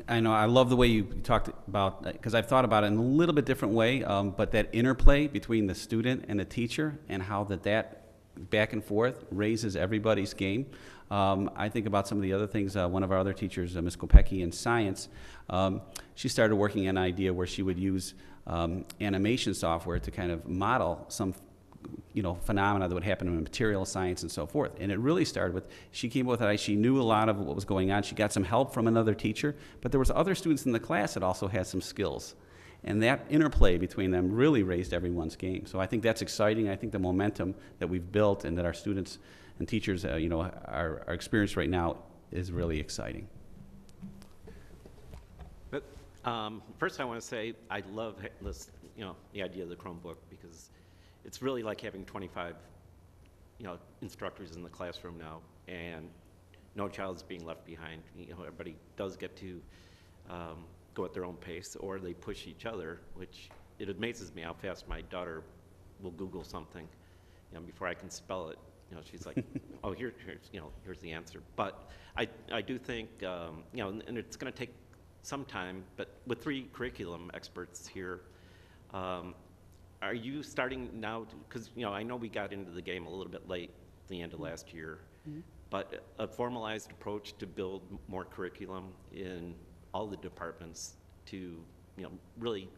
I know I love the way you talked about, because I've thought about it in a little bit different way, but that interplay between the student and the teacher and how that back and forth raises everybody's game. I think about some of the other things. One of our other teachers, Ms. Kopecki in science, she started working on an idea where she would use animation software to kind of model some phenomena that would happen in material science and so forth. And it really started with, she came up with it, she knew a lot of what was going on. She got some help from another teacher, but there was other students in the class that also had some skills. And that interplay between them really raised everyone's game. So I think that's exciting. I think the momentum that we've built and that our students and teachers are experiencing right now is really exciting. But first I want to say I love this, the idea of the Chromebook, because it's really like having 25, instructors in the classroom now, and no child is being left behind. Everybody does get to go at their own pace, or they push each other, which it amazes me how fast my daughter will Google something, before I can spell it. She's like, oh, here's the answer. But I do think, and it's going to take some time, but with 3 curriculum experts here, are you starting now, because I know we got into the game a little bit late at the end of last year, but a formalized approach to build more curriculum in all the departments to really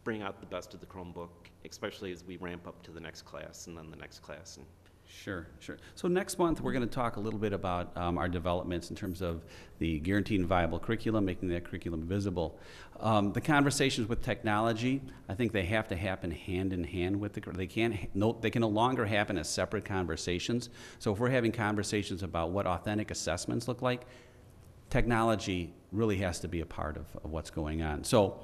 bring out the best of the Chromebook, especially as we ramp up to the next class and then the next class. And Sure. So next month, we're going to talk a little bit about our developments in terms of the guaranteed and viable curriculum, making that curriculum visible. The conversations with technology, I think they have to happen hand in hand with they can no longer happen as separate conversations. So if we're having conversations about what authentic assessments look like, technology really has to be a part of what's going on. So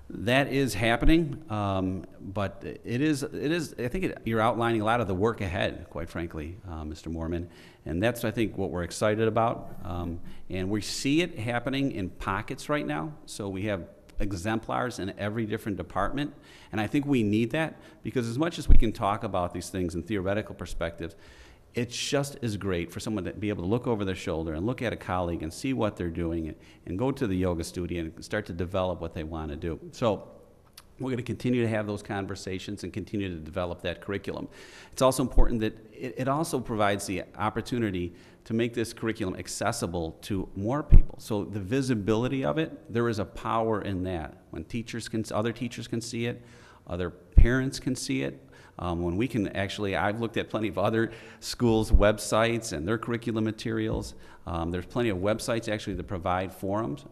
that is happening, but it is. I think you're outlining a lot of the work ahead, quite frankly, Mr. Moorman, and that's, I think, what we're excited about. And we see it happening in pockets right now. So we have exemplars in every different department, and I think we need that, because as much as we can talk about these things in theoretical perspectives, it's just as great for someone to be able to look over their shoulder and look at a colleague and see what they're doing and go to the yoga studio and start to develop what they want to do. So we're going to continue to have those conversations and continue to develop that curriculum. It's also important that it also provides the opportunity to make this curriculum accessible to more people. So the visibility of it, there is a power in that. When other teachers can see it, other parents can see it. When we can actually, I've looked at plenty of other schools' websites and their curriculum materials. There's plenty of websites actually that provide forums.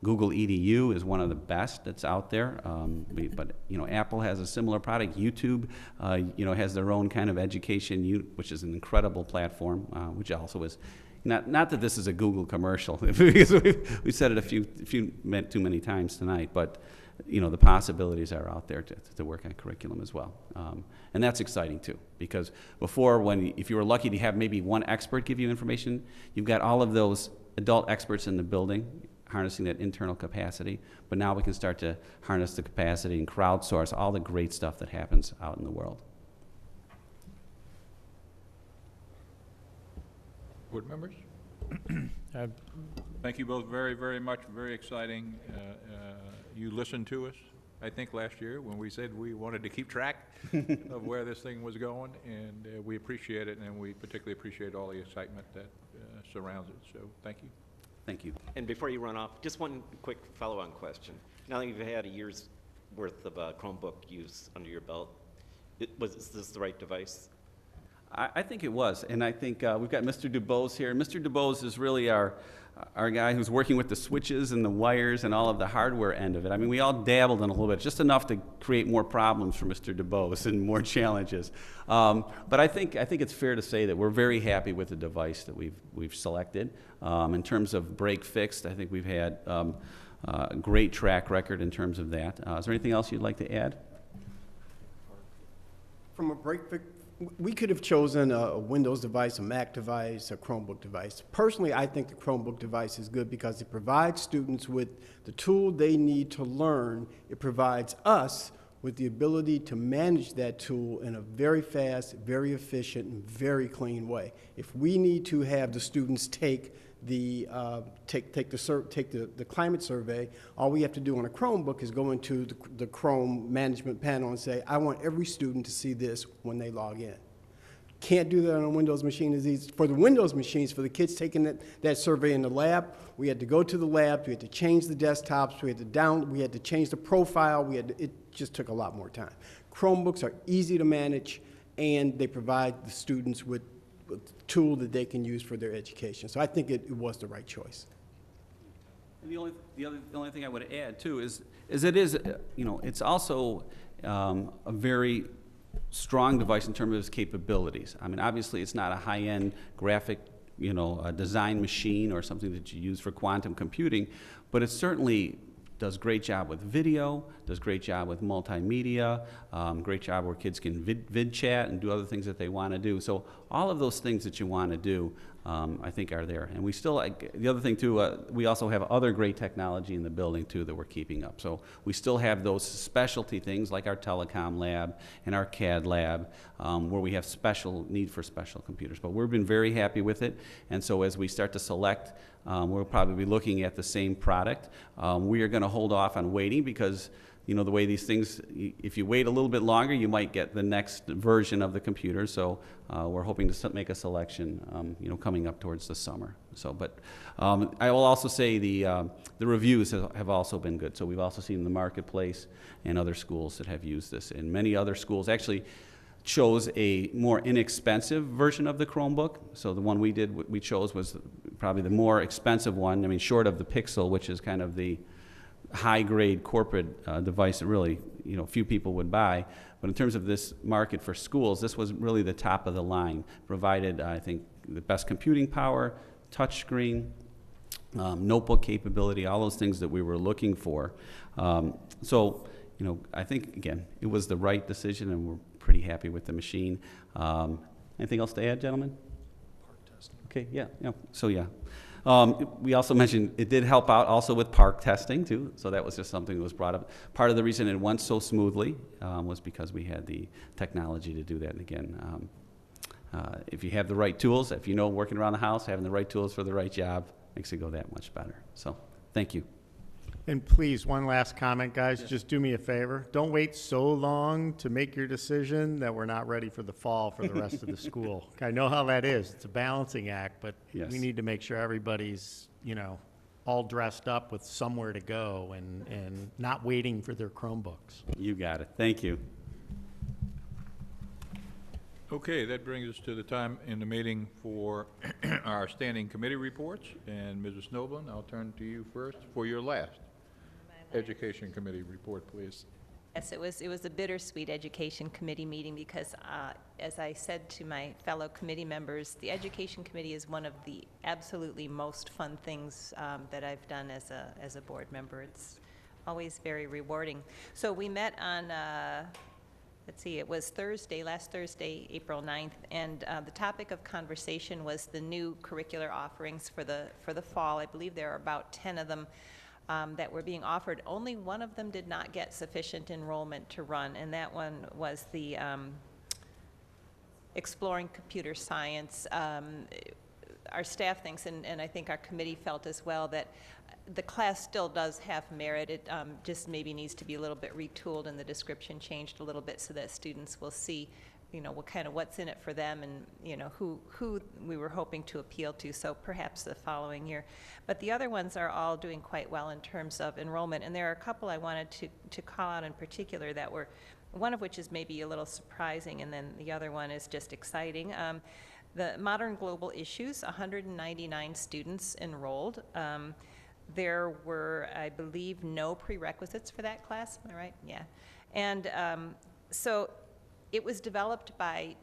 Google EDU is one of the best that's out there. But Apple has a similar product. YouTube, has their own kind of education, which is an incredible platform, which also is. Not that this is a Google commercial, because we've said it a few too many times tonight, but the possibilities are out there to work on curriculum as well. And that's exciting too, because before, if you were lucky to have maybe one expert give you information, you've got all of those adult experts in the building harnessing that internal capacity, but now we can start to harness the capacity and crowdsource all the great stuff that happens out in the world. Board members? Thank you both very, very much. Very exciting. You listened to us, I think, last year when we said we wanted to keep track of where this thing was going, and we appreciate it, and we particularly appreciate all the excitement that surrounds it. So thank you. Thank you. And before you run off, just one quick follow-on question. Now that you've had a year's worth of Chromebook use under your belt, is this the right device? I think it was, and I think we've got Mr. DuBose here. Mr. DuBose is really our guy who's working with the switches and the wires and all of the hardware end of it. I mean, we all dabbled in a little bit, just enough to create more problems for Mr. DuBose and more challenges. But I think it's fair to say that we're very happy with the device that we've selected. In terms of break fixed, I think we've had a great track record in terms of that. Is there anything else you'd like to add? From a break fix, we could have chosen a Windows device, a Mac device, a Chromebook device. Personally, I think the Chromebook device is good because it provides students with the tool they need to learn. It provides us with the ability to manage that tool in a very fast, very efficient, and very clean way. If we need to have the students take the climate survey, all we have to do on a Chromebook is go into the Chrome management panel and say, I want every student to see this when they log in. Can't do that on a Windows machine as easy. For the Windows machines, for the kids taking that survey in the lab, we had to go to the lab, we had to change the desktops, we had to change the profile, it just took a lot more time. Chromebooks are easy to manage, and they provide the students with a tool that they can use for their education. So I think it was the right choice. And the only thing I would add too is it is, it's also a very strong device in terms of its capabilities. I mean, obviously it's not a high-end graphic, a design machine or something that you use for quantum computing, but it certainly does great job with video, does great job with multimedia, great job where kids can vid chat and do other things that they want to do. So all of those things that you want to do, I think are there. And we still, the other thing too, we also have other great technology in the building too that we're keeping up. So we still have those specialty things like our telecom lab and our CAD lab where we have special need for special computers. But we've been very happy with it. And so as we start to select, we'll probably be looking at the same product. We are going to hold off on waiting because the way these things, if you wait a little bit longer, you might get the next version of the computer. So we're hoping to make a selection, coming up towards the summer. So, but I will also say the reviews have also been good. So we've also seen in the marketplace and other schools that have used this. And many other schools actually chose a more inexpensive version of the Chromebook. So the one we chose was probably the more expensive one. I mean, short of the Pixel, which is kind of the high-grade corporate device that really, few people would buy. But in terms of this market for schools, this was really the top of the line. Provided, I think, the best computing power, touchscreen, notebook capability, all those things that we were looking for. So, I think, again, it was the right decision, and we're pretty happy with the machine. Anything else to add, gentlemen? Park testing. Okay, yeah. So, yeah. We also mentioned it did help out also with park testing too, so that was just something that was brought up. Part of the reason it went so smoothly was because we had the technology to do that. And again, if you have the right tools, if working around the house, having the right tools for the right job makes it go that much better. So, thank you. And please, one last comment, guys, just do me a favor. Don't wait so long to make your decision that we're not ready for the fall for the rest of the school. I know how that is. It's a balancing act, but Yes. we need to make sure everybody's, you know, all dressed up with somewhere to go and not waiting for their Chromebooks. You got it. Thank you. Okay, that brings us to the time in the meeting for our standing committee reports. And Mrs. Snoblin, I'll turn to you first for your last Education Committee report, please. Yes, it was a bittersweet Education Committee meeting because, as I said to my fellow committee members, the Education Committee is one of the absolutely most fun things that I've done as a board member. It's always very rewarding. So we met on, let's see, it was last Thursday, April 9th, and the topic of conversation was the new curricular offerings for the fall. I believe there are about 10 of them that were being offered. Only one of them did not get sufficient enrollment to run, and that one was the Exploring Computer Science. Our staff thinks, and I think our committee felt as well, that the class still does have merit. It just maybe needs to be a little bit retooled and the description changed a little bit so that students will see, you know, what's in it for them, and you know who we were hoping to appeal to. So perhaps the following year, but the other ones are all doing quite well in terms of enrollment. And there are a couple I wanted to call out in particular that were, one of which is maybe a little surprising, and then the other one is just exciting. The Modern Global Issues, 199 students enrolled. There were, I believe, no prerequisites for that class. Am I right? Yeah. And so it was developed by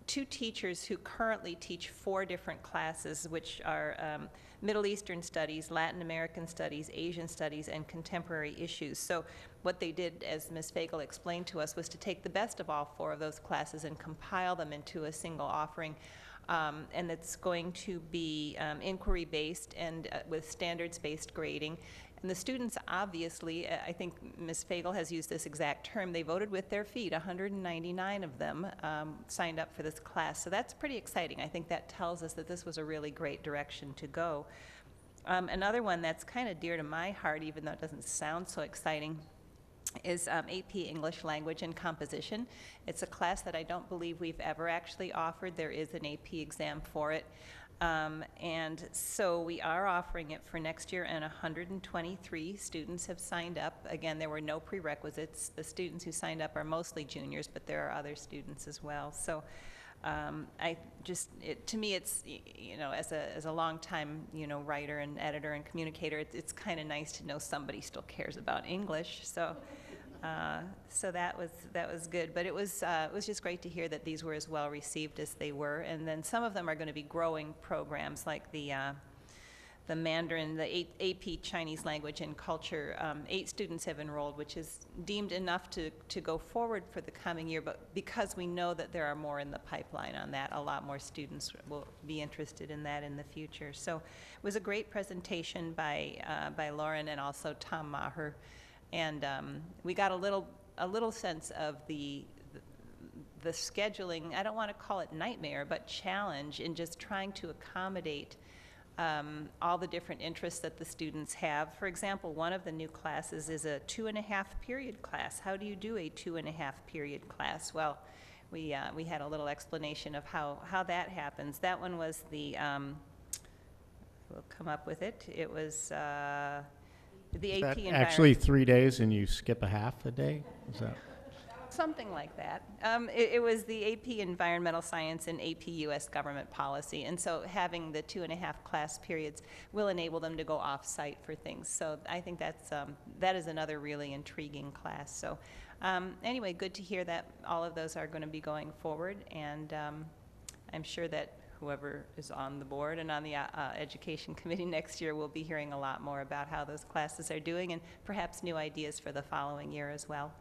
two teachers who currently teach 4 different classes, which are Middle Eastern Studies, Latin American Studies, Asian Studies, and Contemporary Issues. So what they did, as Ms. Fagel explained to us, was to take the best of all 4 of those classes and compile them into a single offering. And it's going to be inquiry-based and with standards-based grading. And the students, obviously, I think Ms. Fagel has used this exact term, they voted with their feet. 199 of them signed up for this class. So that's pretty exciting. I think that tells us that this was a really great direction to go. Another one that's kind of dear to my heart, even though it doesn't sound so exciting, is AP English Language and Composition. It's a class that I don't believe we've ever actually offered. There is an AP exam for it. And so we are offering it for next year, and 123 students have signed up. Again, there were no prerequisites. The students who signed up are mostly juniors, but there are other students as well. So to me, it's, you know, as a longtime, you know, writer and editor and communicator, it's kind of nice to know somebody still cares about English. So that was good. But it was just great to hear that these were as well received as they were. And then some of them are going to be growing programs, like the Mandarin, the AP Chinese Language and Culture. 8 students have enrolled, which is deemed enough to go forward for the coming year, but because we know that there are more in the pipeline on that, a lot more students will be interested in that in the future. So it was a great presentation by Lauren and also Tom Maher, and we got a little sense of the scheduling, I don't want to call it nightmare, but challenge in just trying to accommodate all the different interests that the students have. For example, one of the new classes is a 2.5 period class. How do you do a 2.5 period class? Well, we had a little explanation of how that happens. That one was the, we'll come up with it. It was the AP environment. Actually 3 days and you skip a half a day? Is that? Something like that. It was the AP Environmental Science and AP U.S. Government Policy, and so having the 2.5 class periods will enable them to go off-site for things. So I think that is another really intriguing class. So anyway, good to hear that all of those are going to be going forward, and I'm sure that whoever is on the board and on the Education Committee next year will be hearing a lot more about how those classes are doing and perhaps new ideas for the following year as well.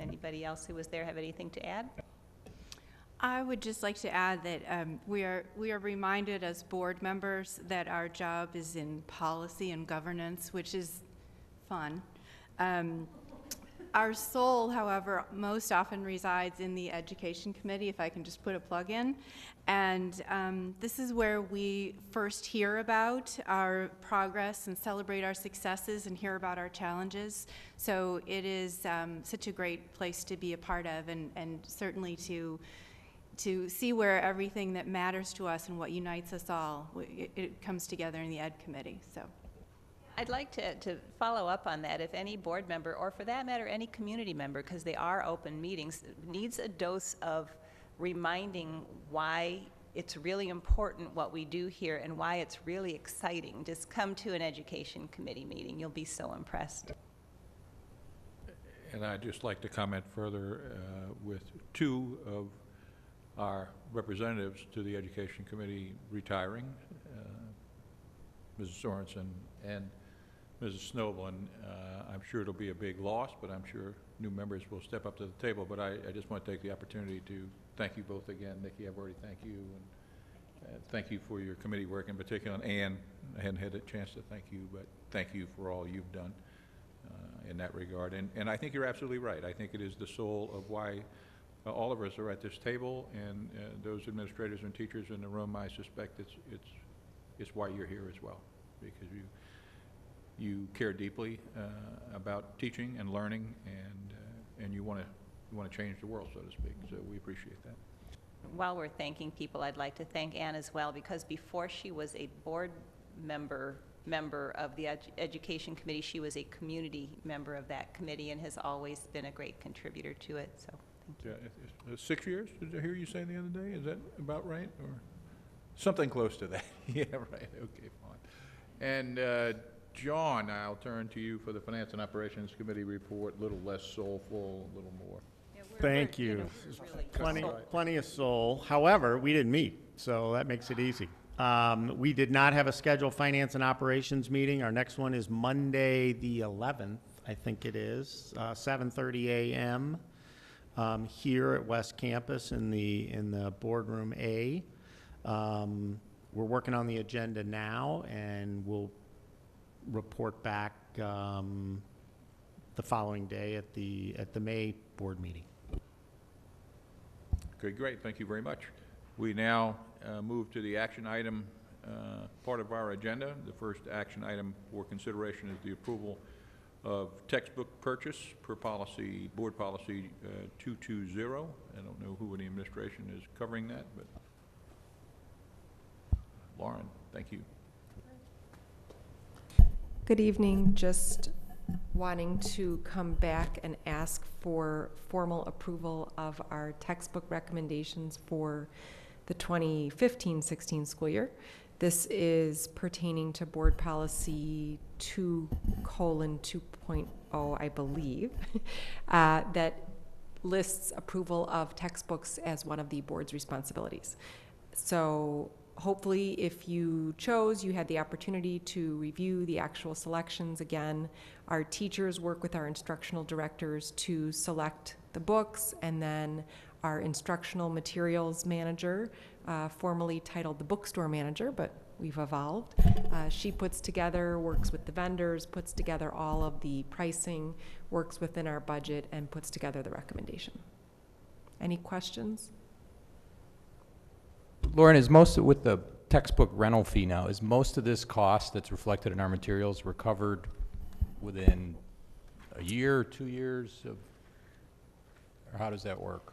Anybody else who was there have anything to add? I would just like to add that we are reminded as board members that our job is in policy and governance, which is fun. Our soul, however, most often resides in the Education Committee, if I can just put a plug in. And this is where we first hear about our progress and celebrate our successes and hear about our challenges. So it is such a great place to be a part of, and certainly to see where everything that matters to us and what unites us all, it comes together in the Ed Committee. So. I'd like to follow up on that. If any board member, or for that matter, any community member, because they are open meetings, needs a dose of reminding why it's really important what we do here and why it's really exciting, just come to an education committee meeting. You'll be so impressed. And I'd just like to comment further with two of our representatives to the Education Committee retiring, Mrs. Sorensen and Mrs. Snoblin. I'm sure it'll be a big loss, but I'm sure new members will step up to the table. But I just want to take the opportunity to thank you both again. Nikki, I've already thanked you, and thank you for your committee work in particular. And Ann, I hadn't had a chance to thank you, but thank you for all you've done in that regard. And I think you're absolutely right. I think it is the soul of why all of us are at this table, and those administrators and teachers in the room, I suspect it's why you're here as well, because you care deeply about teaching and learning, and you want to change the world, so to speak. So we appreciate that. While we're thanking people, I'd like to thank Ann as well, because before she was a board member of the Education Committee, she was a community member of that committee and has always been a great contributor to it. So thank you. Yeah, 6 years, did I hear you say the other day? Is that about right? Or something close to that? Yeah, right. Okay, fine. And John, I'll turn to you for the Finance and Operations Committee report. A little less soulful, a little more. Yeah, Thank you. Really plenty of soul. However, we didn't meet, so that makes it easy. We did not have a scheduled Finance and Operations meeting. Our next one is Monday, the 11th, I think it is, 7:30 a.m. Here at West Campus in the boardroom A. We're working on the agenda now, and we'll report back the following day at the May board meeting. Okay, great. Thank you very much. We now move to the action item part of our agenda. The first action item for consideration is the approval of textbook purchase per policy, board policy 220. I don't know who in the administration is covering that, but Lauren, thank you. Good evening. Just wanting to come back and ask for formal approval of our textbook recommendations for the 2015-16 school year. This is pertaining to board policy 2:2.0, I believe, that lists approval of textbooks as one of the board's responsibilities. So hopefully, if you chose, you had the opportunity to review the actual selections. Again, our teachers work with our instructional directors to select the books, and then our instructional materials manager, formerly titled the bookstore manager, but we've evolved. She puts together, works with the vendors, puts together all of the pricing, works within our budget, and puts together the recommendation. Any questions? Lauren, is most of, with the textbook rental fee now, is most of this cost that's reflected in our materials recovered within a year, 2 years of, or how does that work?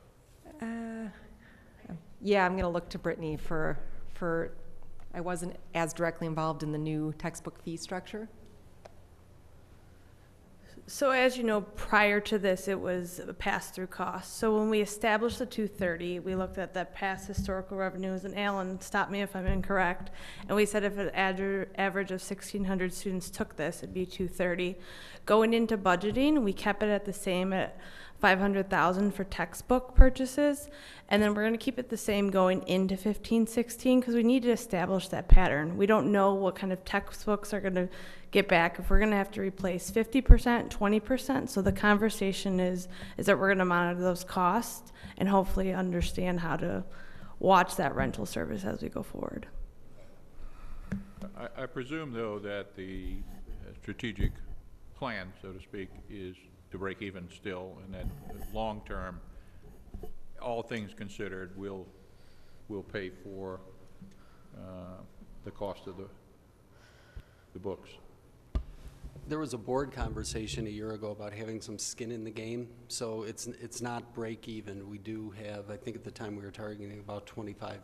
Yeah, I'm going to look to Brittany for I wasn't as directly involved in the new textbook fee structure. So as you know, prior to this, it was a pass-through cost. So when we established the 230, we looked at that past historical revenues, and Alan, stop me if I'm incorrect, and we said if an average of 1,600 students took this, it'd be 230. Going into budgeting, we kept it at the same at 500,000 for textbook purchases, and then we're going to keep it the same going into 15-16 because we need to establish that pattern. We don't know what kind of textbooks are going to get back, if we're going to have to replace 50%, 20%. So the conversation is that we're going to monitor those costs and hopefully understand how to watch that rental service as we go forward. I presume, though, that the strategic plan, so to speak, is to break even still, and that long-term, all things considered, we'll pay for the cost of the books. There was a board conversation a year ago about having some skin in the game, so it's not break even. We do have, I think at the time we were targeting about 25%,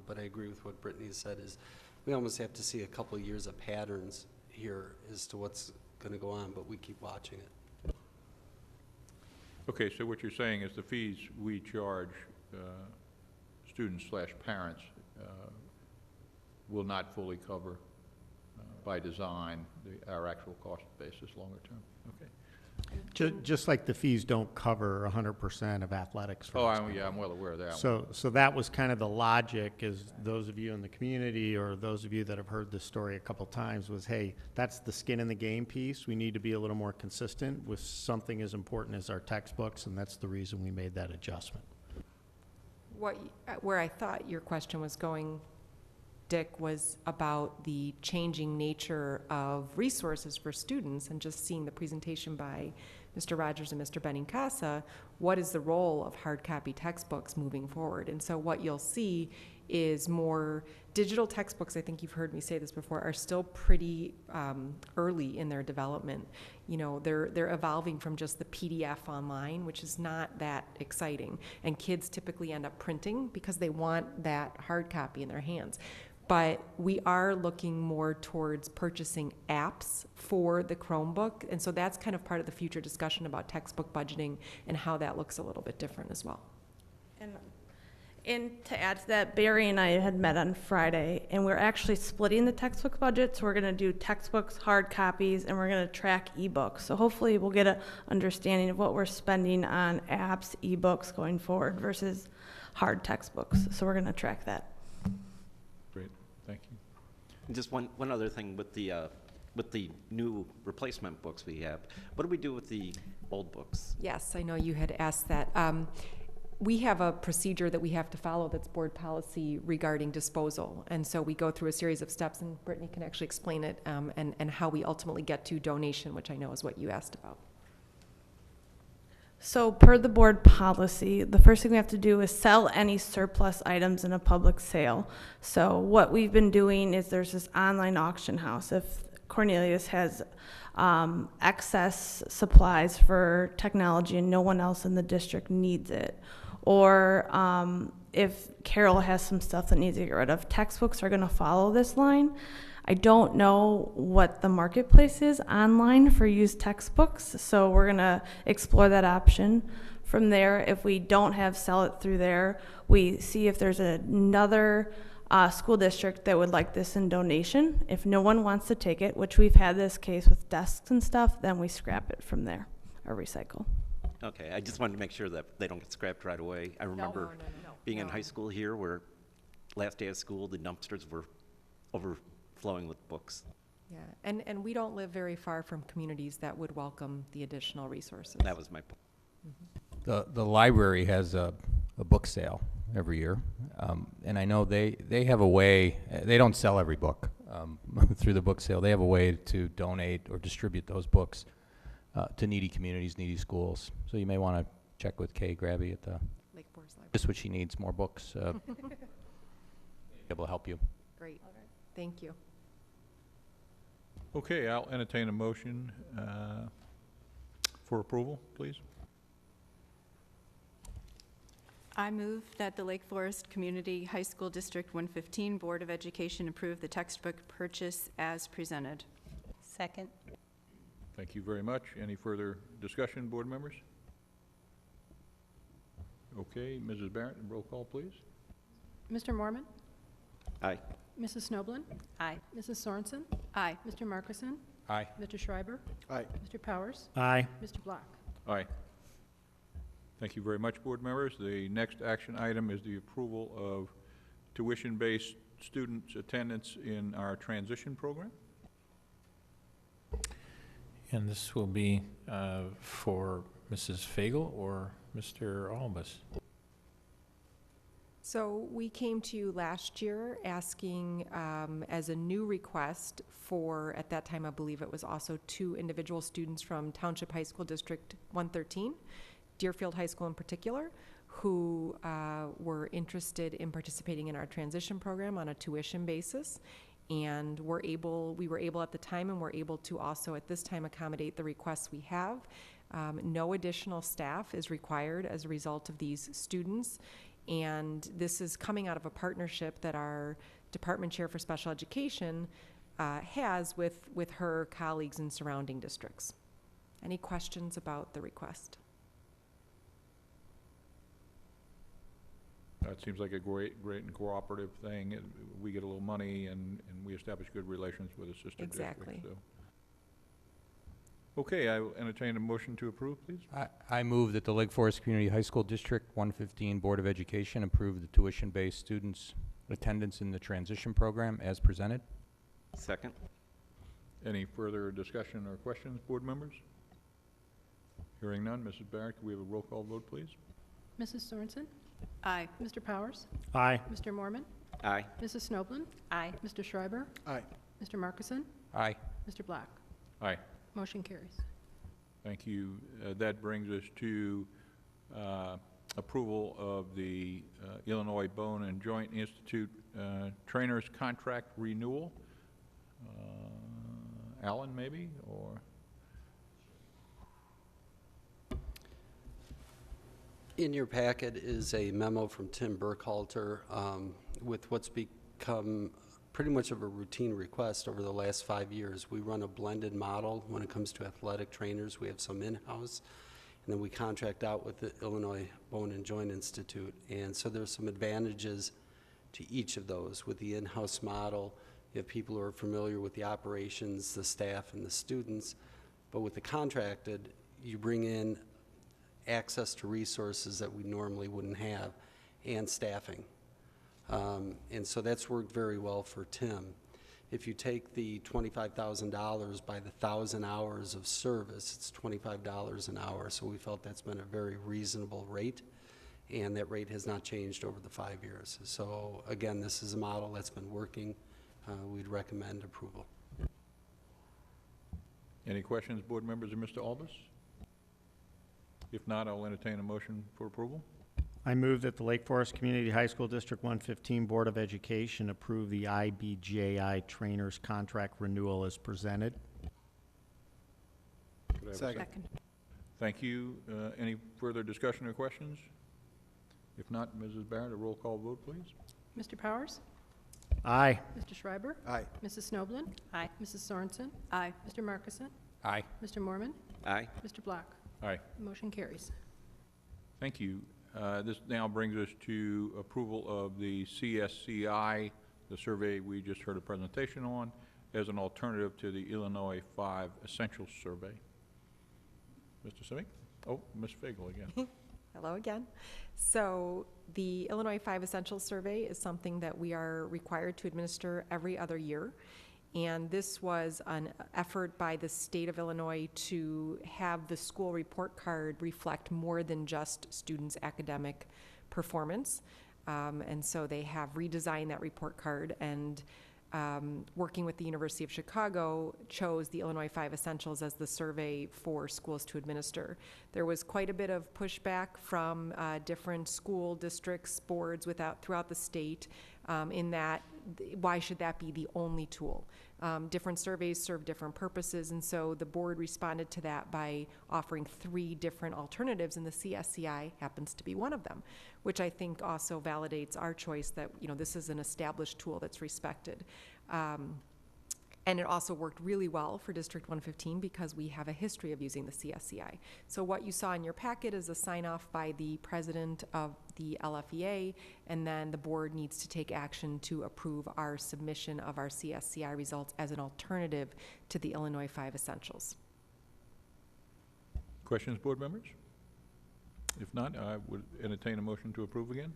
but I agree with what Brittany said, is we almost have to see a couple of years of patterns here as to what's going to go on, but we keep watching it. Okay, so what you're saying is the fees we charge students/parents will not fully cover, by design, our actual cost basis longer term. Okay. Just like the fees don't cover 100% of athletics. For example. Yeah, I'm well aware of that. So that was kind of the logic, is those of you in the community or those of you that have heard this story a couple times was, hey, that's the skin in the game piece. We need to be a little more consistent with something as important as our textbooks, and that's the reason we made that adjustment. Where I thought your question was going, Dick, was about the changing nature of resources for students, and just seeing the presentation by Mr. Rogers and Mr. Benincasa, what is the role of hard copy textbooks moving forward? And so what you'll see is more digital textbooks. I think you've heard me say this before, are still pretty early in their development. You know, they're evolving from just the PDF online, which is not that exciting, and kids typically end up printing because they want that hard copy in their hands. But we are looking more towards purchasing apps for the Chromebook, and so that's kind of part of the future discussion about textbook budgeting and how that looks a little bit different as well. And to add to that, Barry and I had met on Friday, and we're actually splitting the textbook budget, so we're going to do textbooks, hard copies, and we're going to track ebooks. So hopefully we'll get an understanding of what we're spending on apps, ebooks going forward versus hard textbooks. So we're going to track that. Great, thank you. And just one other thing with the new replacement books we have. What do we do with the old books? Yes, I know you had asked that. We have a procedure that we have to follow that's board policy regarding disposal. And so we go through a series of steps, and Brittany can actually explain it, and how we ultimately get to donation, which I know is what you asked about. So per the board policy, the first thing we have to do is sell any surplus items in a public sale. So what we've been doing is there's this online auction house. If Cornelius has excess supplies for technology and no one else in the district needs it, or if Carol has some stuff that needs to get rid of, textbooks are going to follow this line. I don't know what the marketplace is online for used textbooks, so we're going to explore that option. From there, if we don't have sell it through there, we see if there's another school district that would like this in donation. If no one wants to take it, which we've had this case with desks and stuff, then we scrap it from there or recycle. Okay, I just wanted to make sure that they don't get scrapped right away. I remember being in high school here, where last day of school, the dumpsters were overflowing with books. Yeah, and we don't live very far from communities that would welcome the additional resources. That was my point. Mm-hmm. The library has a book sale every year, and I know they have a way. They don't sell every book through the book sale. They have a way to donate or distribute those books to needy communities, needy schools. So you may want to check with Kay Grabby at the Lake Forest Library. Just what she needs, more books. Able to help you. Great, thank you. Okay, I'll entertain a motion for approval, please. I move that the Lake Forest Community High School District 115 Board of Education approve the textbook purchase as presented. Second. Thank you very much. Any further discussion, board members? Okay, Mrs. Barrett, roll call, please. Mr. Mormon? Aye. Mrs. Snoblin? Aye. Mrs. Sorensen? Aye. Mr. Markison? Aye. Mr. Schreiber? Aye. Mr. Powers? Aye. Mr. Black? Aye. Thank you very much, board members. The next action item is the approval of tuition-based students' attendance in our transition program. And this will be for Mrs. Fagel or Mr. Albus? So we came to you last year asking as a new request for, at that time I believe it was also 2 individual students from Township High School District 113, Deerfield High School in particular, who were interested in participating in our transition program on a tuition basis. And we were able at the time, and we're able to also at this time accommodate the requests we have. No additional staff is required as a result of these students. And this is coming out of a partnership that our Department Chair for Special Education has with her colleagues in surrounding districts. Any questions about the request? It seems like a great and cooperative thing. We get a little money, and we establish good relations with the sister Exactly. districts. So. Okay, I will entertain a motion to approve, please. I move that the Lake Forest Community High School District 115 Board of Education approve the tuition-based students' attendance in the transition program as presented. Second. Any further discussion or questions, board members? Hearing none, Mrs. Barrett, can we have a roll call vote, please? Mrs. Sorensen? Aye. Mr. Powers? Aye. Mr. Mormon? Aye. Mrs. Snoblin? Aye. Mr. Schreiber? Aye. Mr. Markison? Aye. Mr. Black? Aye. Motion carries. Thank you. That brings us to approval of the Illinois Bone and Joint Institute Trainers Contract Renewal. Alan, maybe, or? In your packet is a memo from Tim Burkhalter with what's become pretty much of a routine request over the last 5 years. We run a blended model when it comes to athletic trainers. We have some in-house, and then we contract out with the Illinois Bone and Joint Institute. And so there's some advantages to each of those. With the in-house model, you have people who are familiar with the operations, the staff, and the students. But with the contracted, you bring in access to resources that we normally wouldn't have, and staffing. And so that's worked very well for Tim. If you take the $25,000 by the 1,000 hours of service, it's $25 an hour. So we felt that's been a very reasonable rate, and that rate has not changed over the 5 years. So again, this is a model that's been working. We'd recommend approval. Any questions, board members, of Mr. Albus? If not, I'll entertain a motion for approval. I move that the Lake Forest Community High School District 115 Board of Education approve the IBJI Trainers Contract Renewal as presented. Could I have a second? Thank you. Any further discussion or questions? If not, Mrs. Barrett, a roll call vote, please. Mr. Powers? Aye. Mr. Schreiber? Aye. Mrs. Snoblin? Aye. Mrs. Sorensen? Aye. Mr. Markison? Aye. Mr. Mormon? Aye. Mr. Black? Aye. Motion carries. Thank you. This now brings us to approval of the CSCI, the survey we just heard a presentation on, as an alternative to the Illinois 5 Essentials Survey. Mr. Simic? Oh, Ms. Fagel again. Hello again. So the Illinois 5 Essentials Survey is something that we are required to administer every other year. And this was an effort by the state of Illinois to have the school report card reflect more than just students' academic performance. And so they have redesigned that report card, and working with the University of Chicago, chose the Illinois 5 Essentials as the survey for schools to administer. There was quite a bit of pushback from different school districts, boards throughout the state, in that why should that be the only tool? Different surveys serve different purposes, and so the board responded to that by offering 3 different alternatives, and the CSCI happens to be one of them, which I think also validates our choice that, you know, this is an established tool that's respected. And it also worked really well for District 115 because we have a history of using the CSCI. So what you saw in your packet is a sign-off by the president of the LFEA, and then the board needs to take action to approve our submission of our CSCI results as an alternative to the Illinois 5 Essentials. Questions, board members? If not, I would entertain a motion to approve again.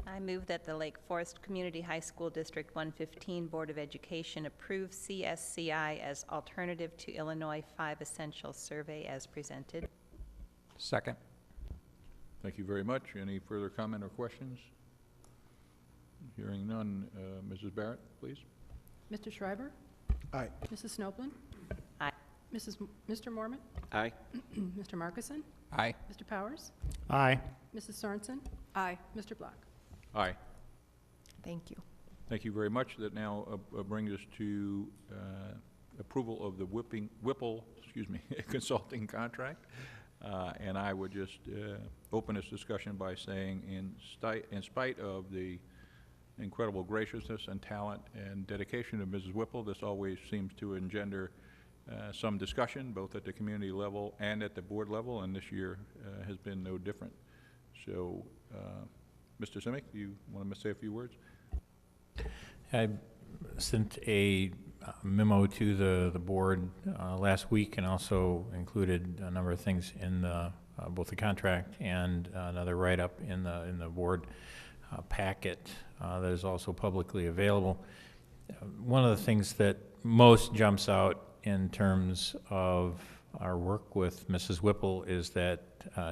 I move that the Lake Forest Community High School District 115 Board of Education approve CSCI as alternative to Illinois 5 Essentials Survey as presented. Second. Thank you very much. Any further comment or questions? Hearing none, Mrs. Barrett, please. Mr. Schreiber? Aye. Mrs. Snoblin? Aye. Mr. Mormon? Aye. Mr. Markison? Aye. Mr. Powers? Aye. Mrs. Sorensen? Aye. Mr. Block? Aye. Thank you. Thank you very much. That now brings us to approval of the Whipple consulting contract. And I would just open this discussion by saying, in spite of the incredible graciousness and talent and dedication of Mrs. Whipple, this always seems to engender some discussion, both at the community level and at the board level, and this year has been no different. So, Mr. Simic, do you want to say a few words? I sent a memo to the board last week, and also included a number of things in both the contract and another write-up in the board packet that is also publicly available. One of the things that most jumps out in terms of our work with Mrs. Whipple is that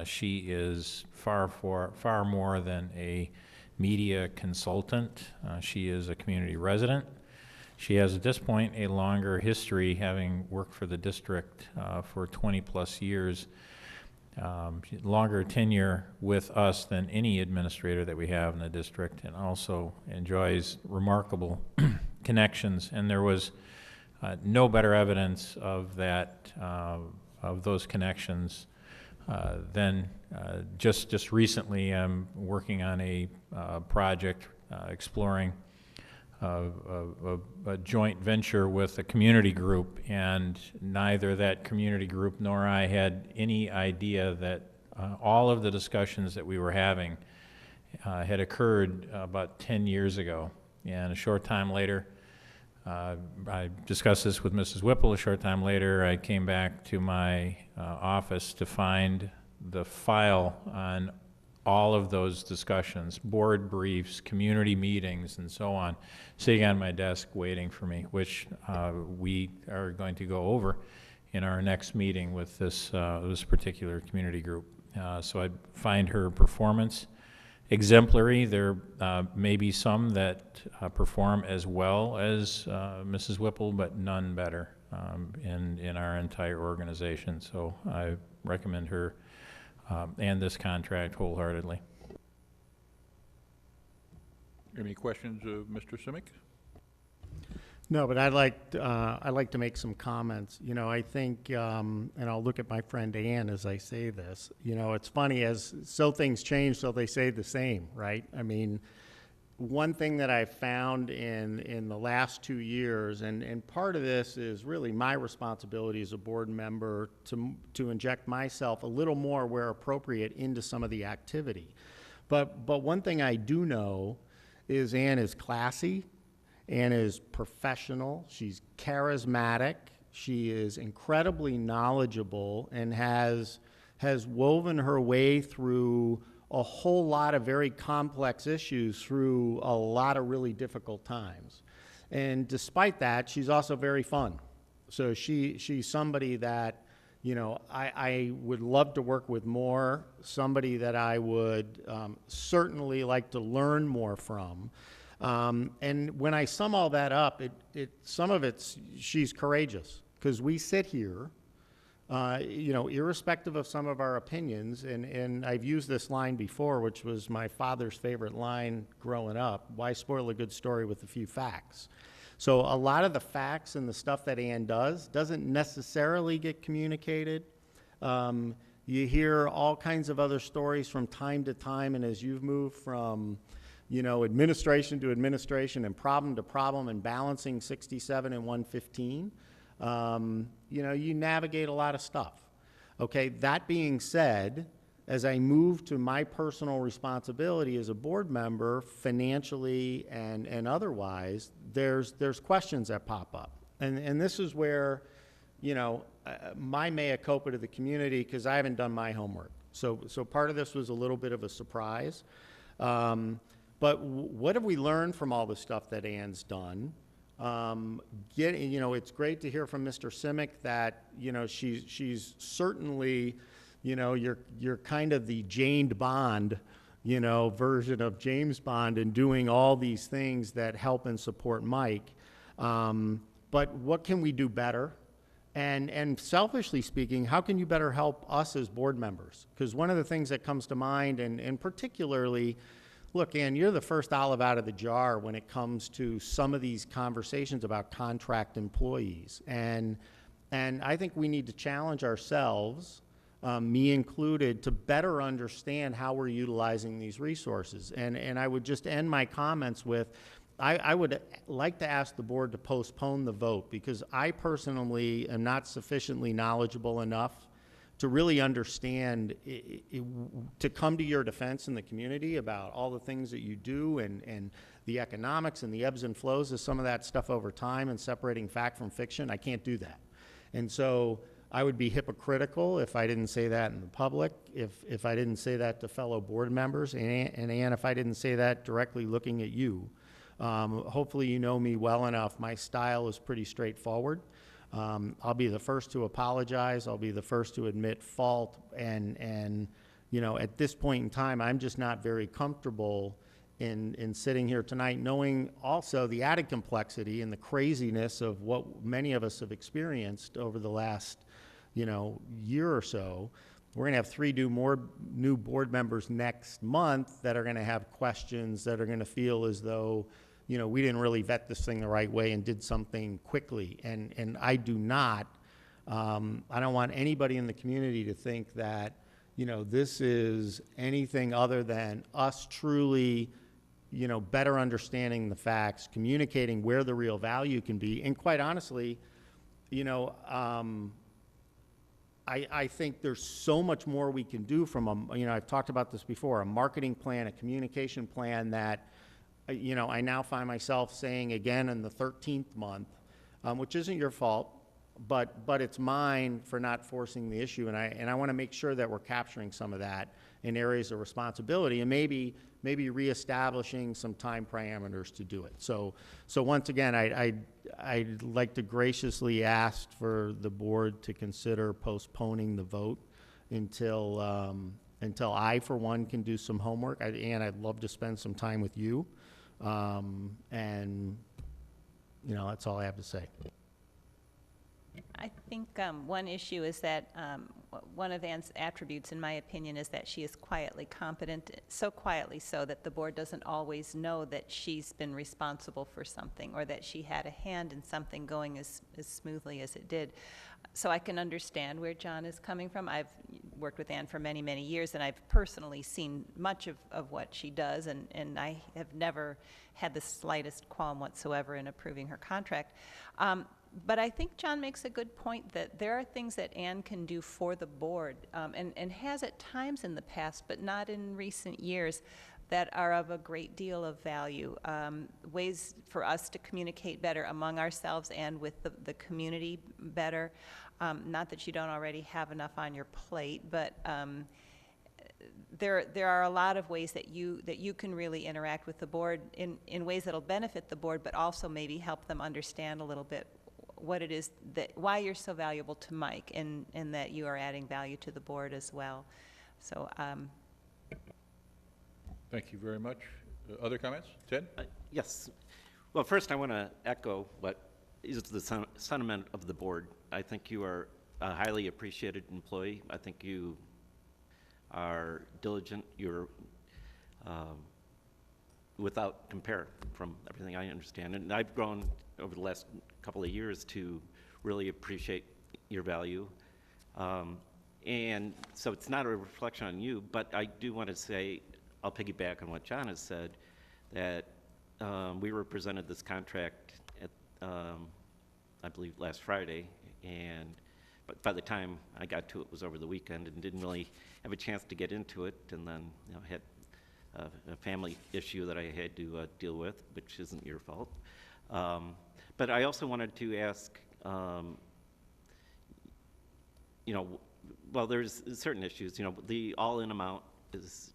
she is far more than a media consultant. She is a community resident. She has, at this point, a longer history, having worked for the district for 20-plus years, longer tenure with us than any administrator that we have in the district, and also enjoys remarkable connections. And there was no better evidence of that, of those connections than just recently. I'm working on a project exploring a joint venture with a community group, and neither that community group nor I had any idea that all of the discussions that we were having had occurred about 10 years ago. And a short time later, I discussed this with Mrs. Whipple. A short time later, I came back to my office to find the file on all of those discussions, board briefs, community meetings, and so on, sitting on my desk waiting for me, which we are going to go over in our next meeting with this particular community group. So I find her performance exemplary. There may be some that perform as well as Mrs. Whipple, but none better in our entire organization. So I recommend her and this contract wholeheartedly. Any questions of Mr. Simic? No, but I'd like to make some comments. You know, I think, and I'll look at my friend Ann as I say this. You know, it's funny, as so things change, so they say the same, right? I mean, one thing that I've found in the last 2 years, and part of this is really my responsibility as a board member to inject myself a little more where appropriate into some of the activity. But one thing I do know is Ann is classy. Ann is professional. She's charismatic. She is incredibly knowledgeable and has woven her way through a whole lot of very complex issues through a lot of really difficult times. And despite that, she's also very fun. So she's somebody that, you know, I would love to work with more, somebody that I would certainly like to learn more from. And when I sum all that up, some of it's, she's courageous, because we sit here, you know, irrespective of some of our opinions, and I've used this line before, which was my father's favorite line growing up: why spoil a good story with a few facts? So a lot of the facts and the stuff that Ann doesn't necessarily get communicated. You hear all kinds of other stories from time to time, and as you've moved from, you know, administration to administration and problem to problem and balancing 67 and 115, you know, you navigate a lot of stuff. Okay, that being said, as I move to my personal responsibility as a board member, financially and otherwise, there's questions that pop up. And this is where, you know, my mea culpa to the community, because I haven't done my homework. So part of this was a little bit of a surprise. But what have we learned from all the stuff that Ann's done? You know, it's great to hear from Mr. Simic that, you know, she's certainly, you know, you're kind of the Jane Bond, you know, version of James Bond and doing all these things that help and support Mike. But what can we do better? And selfishly speaking, how can you better help us as board members? Because one of the things that comes to mind, and particularly, look, Ann, you're the first olive out of the jar when it comes to some of these conversations about contract employees. And I think we need to challenge ourselves, me included, to better understand how we're utilizing these resources. And I would just end my comments with, I would like to ask the board to postpone the vote, because I personally am not sufficiently knowledgeable enough to really understand, to come to your defense in the community about all the things that you do and the economics and the ebbs and flows of some of that stuff over time and separating fact from fiction. I can't do that. And so I would be hypocritical if I didn't say that in the public, if I didn't say that to fellow board members, and Ann, if I didn't say that directly looking at you. Hopefully you know me well enough. My style is pretty straightforward. I'll be the first to apologize. I'll be the first to admit fault. And you know, at this point in time, I'm just not very comfortable in sitting here tonight, knowing also the added complexity and the craziness of what many of us have experienced over the last, you know, year or so. We're going to have 3 new board members next month that are going to have questions, that are going to feel as though, you know, we didn't really vet this thing the right way and did something quickly. And I do not. I don't want anybody in the community to think that, you know, this is anything other than us truly, you know, better understanding the facts, communicating where the real value can be. And quite honestly, you know, I think there's so much more we can do from a, you know, I've talked about this before, a marketing plan, a communication plan that, you know, I now find myself saying again in the 13th month, which isn't your fault, but it's mine for not forcing the issue. And I want to make sure that we're capturing some of that in areas of responsibility, and maybe reestablishing some time parameters to do it. So once again, I'd like to graciously ask for the board to consider postponing the vote until I, for one, can do some homework. And I'd love to spend some time with you. And, you know, that's all I have to say. I think one issue is that one of Ann's attributes, in my opinion, is that she is quietly competent, so quietly so that the board doesn't always know that she's been responsible for something or that she had a hand in something going as smoothly as it did. So I can understand where John is coming from. I've worked with Ann for many, many years, and I've personally seen much of what she does, and I have never had the slightest qualm whatsoever in approving her contract. But I think John makes a good point that there are things that Ann can do for the board, and has at times in the past, but not in recent years, that are of a great deal of value. Ways for us to communicate better among ourselves and with the community better. Not that you don't already have enough on your plate, but there are a lot of ways that you can really interact with the board in ways that'll benefit the board, but also maybe help them understand a little bit what it is why you're so valuable to Mike, and that you are adding value to the board as well. So. Thank you very much. Other comments? Ted? Yes. Well, first I want to echo what is the sentiment of the board. I think you are a highly appreciated employee. I think you are diligent. You're without compare from everything I understand. And I've grown over the last couple of years to really appreciate your value. And so it's not a reflection on you, but I do want to say, I'll piggyback on what John has said, that we were presented this contract at, I believe, last Friday, but by the time I got to it was over the weekend and didn't really have a chance to get into it, and then had a family issue that I had to deal with, which isn't your fault. But I also wanted to ask, well, there's certain issues. The all-in amount is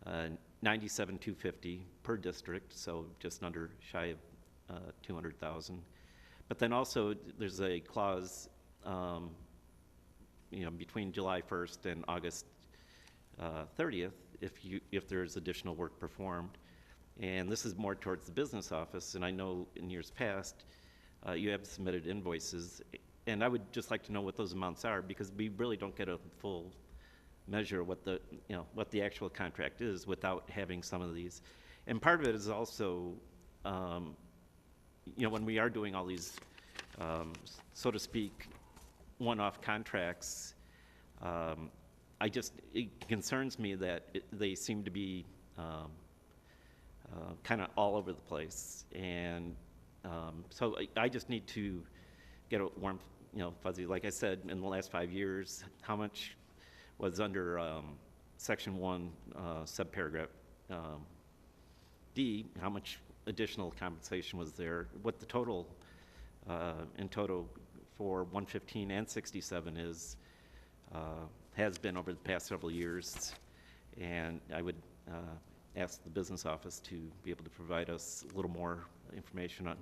$97,250 per district, so just under shy of $200,000. But then also there's a clause, between July 1st and August 30th, if there's additional work performed. And this is more towards the business office, and I know in years past, you have submitted invoices, and I would just like to know what those amounts are, because we really don't get a full measure of what the actual contract is without having some of these. And part of it is also, when we are doing all these, so to speak, one-off contracts, it concerns me that they seem to be kind of all over the place. And so I just need to get a warm, fuzzy, like I said, in the last 5 years, how much was under Section 1, subparagraph D, how much additional compensation was there, what the total, in total for 115 and 67 is, has been over the past several years. And I would ask the business office to be able to provide us a little more information on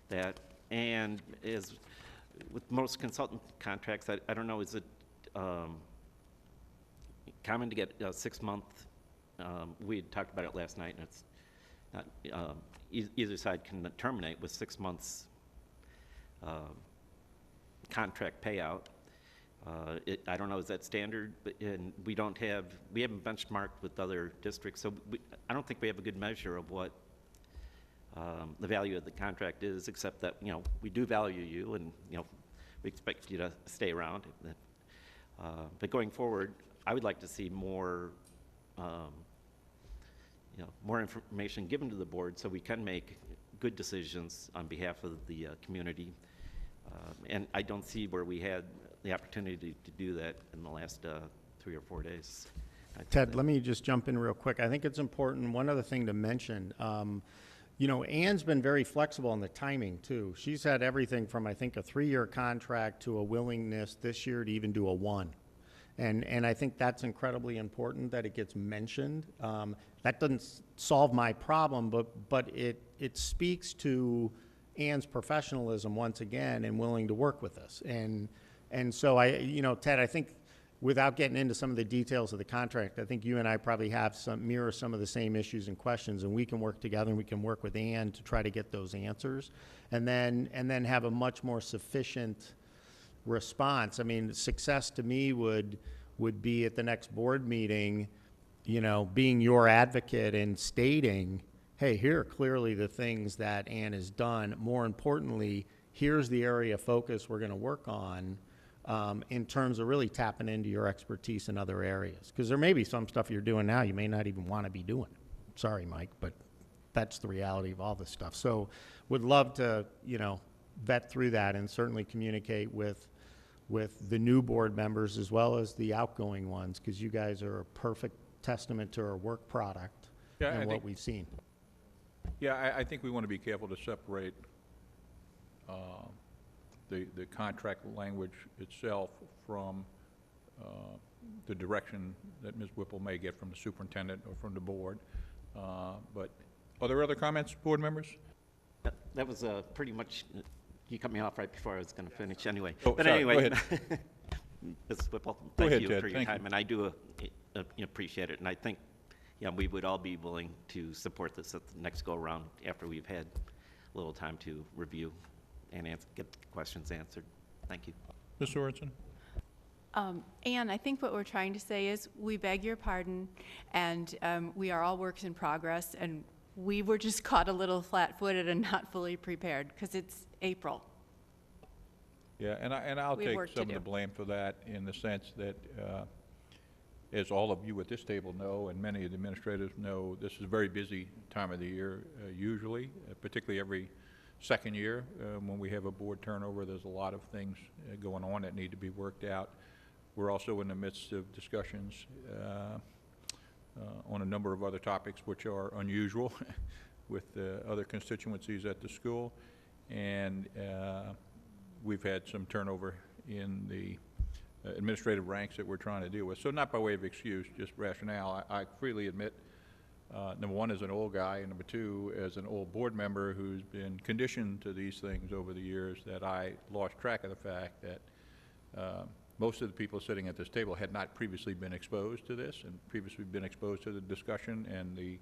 that. And as with most consultant contracts, I don't know, is it common to get a 6-month, we had talked about it last night, and it's not, either side can terminate with 6 months contract payout. I don't know, is that standard? And we haven't benchmarked with other districts, so I don't think we have a good measure of what the value of the contract is, except that, we do value you, and, we expect you to stay around. But going forward, I would like to see more, more information given to the board so we can make good decisions on behalf of the community. And I don't see where we had the opportunity to do that in the last 3 or 4 days. Ted, let me just jump in real quick. I think it's important, one other thing to mention, Ann's been very flexible on the timing too. She's had everything from, I think, a 3-year contract to a willingness this year to even do a 1. And I think that's incredibly important that it gets mentioned. That doesn't solve my problem, but it speaks to Ann's professionalism once again and willing to work with us. And so Ted, I think without getting into some of the details of the contract, I think you and I probably have mirror some of the same issues and questions, and we can work together and we can work with Ann to try to get those answers, and then have a much more sufficient response. I mean, success to me would be at the next board meeting, being your advocate and stating, hey, here are clearly the things that Ann has done. More importantly, here's the area of focus we're going to work on in terms of really tapping into your expertise in other areas. Because there may be some stuff you're doing now you may not even want to be doing. Sorry, Mike, but that's the reality of all this stuff. So would love to, vet through that and certainly communicate with the new board members as well as the outgoing ones, because you guys are a perfect testament to our work product and what we've seen. Yeah, I think we want to be careful to separate the contract language itself from the direction that Ms. Whipple may get from the superintendent or from the board. But are there other comments, board members? That was pretty much, you cut me off right before I was going to finish anyway. Oh, but sorry, anyway, go ahead. Ms. Whipple, Go thank ahead, you Ted. for your Thank time, you. and I do appreciate it. And I think we would all be willing to support this at the next go-around after we've had a little time to review and get questions answered. Thank you. Ms. Sorensen? Ann, I think what we're trying to say is we beg your pardon, and we are all works in progress, and we were just caught a little flat-footed and not fully prepared because it's April. Yeah, and I'll We have take work to some of do. the blame for that in the sense that, as all of you at this table know, and many of the administrators know, this is a very busy time of the year usually, particularly every second year when we have a board turnover. There's a lot of things going on that need to be worked out. We're also in the midst of discussions on a number of other topics which are unusual with other constituencies at the school, and we've had some turnover in the administrative ranks that we're trying to deal with. So not by way of excuse, just rationale. I freely admit, number one, as an old guy, and number two, as an old board member who's been conditioned to these things over the years, that I lost track of the fact that most of the people sitting at this table had not previously been exposed to this and previously been exposed to the discussion and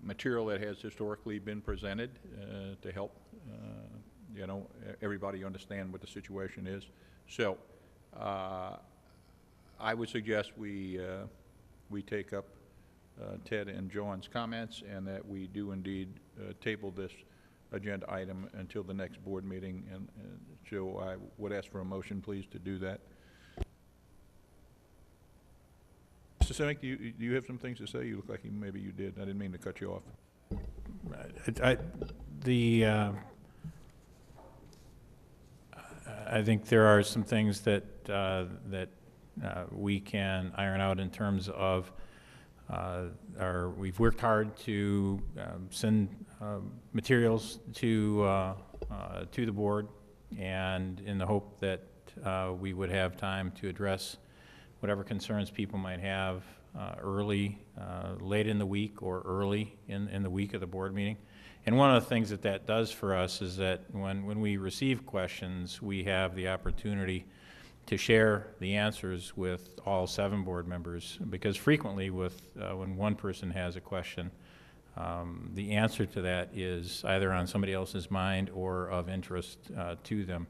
material that has historically been presented to help you know, everybody understand what the situation is. So I would suggest we take up Ted and John's comments, and that we do indeed table this agenda item until the next board meeting. And so I would ask for a motion, please, to do that. Mr. Simic, do you have some things to say? You look like maybe you did. I didn't mean to cut you off. I think there are some things that we can iron out in terms of we've worked hard to send materials to the board, and in the hope that we would have time to address whatever concerns people might have early, late in the week or early in the week of the board meeting. And one of the things that does for us is that when we receive questions, we have the opportunity to share the answers with all 7 board members, because frequently when one person has a question, the answer to that is either on somebody else's mind or of interest to them.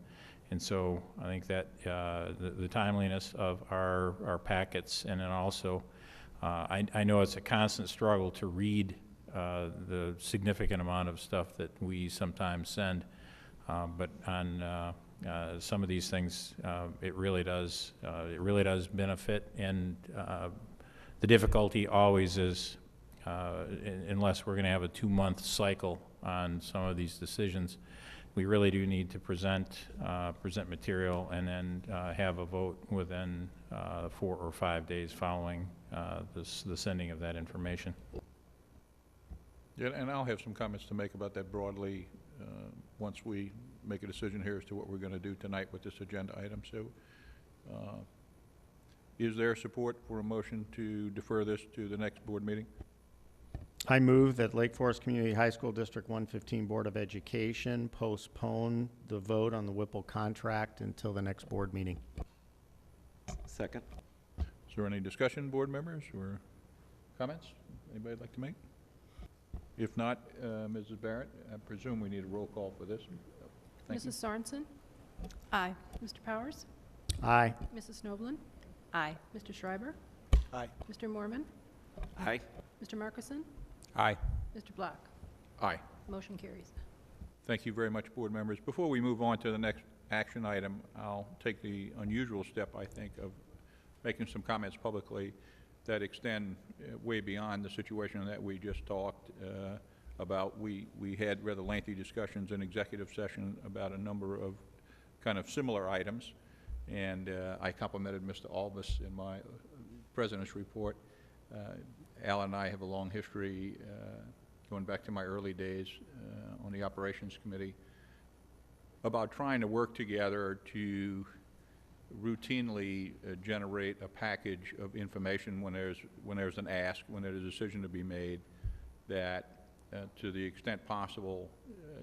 And so I think that the timeliness of our packets, and then also I know it's a constant struggle to read the significant amount of stuff that we sometimes send, but on some of these things, it really does benefit. And the difficulty always is, unless we're going to have a 2-month cycle on some of these decisions, we really do need to present material and then have a vote within 4 or 5 days following the sending of that information. Yeah, and I'll have some comments to make about that broadly once we make a decision here as to what we're going to do tonight with this agenda item. So is there support for a motion to defer this to the next board meeting? I move that Lake Forest Community High School District 115 Board of Education postpone the vote on the Whipple contract until the next board meeting. Second. Is there any discussion, board members, or comments anybody would like to make? If not, Mrs. Barrett, I presume we need a roll call for this. Thank you. Mrs. Sorensen? Aye. Mr. Powers? Aye. Mrs. Snoblin? Aye. Mr. Schreiber? Aye. Mr. Mormon? Aye. Mr. Markison? Aye. Mr. Black? Aye. Motion carries. Thank you very much, board members. Before we move on to the next action item, I'll take the unusual step, I think, of making some comments publicly that extend way beyond the situation that we just talked about. We had rather lengthy discussions in executive session about a number of kind of similar items, and I complimented Mr. Albus in my president's report. Al and I have a long history, going back to my early days on the operations committee, about trying to work together to routinely generate a package of information when there's an ask, when there's a decision to be made, that to the extent possible,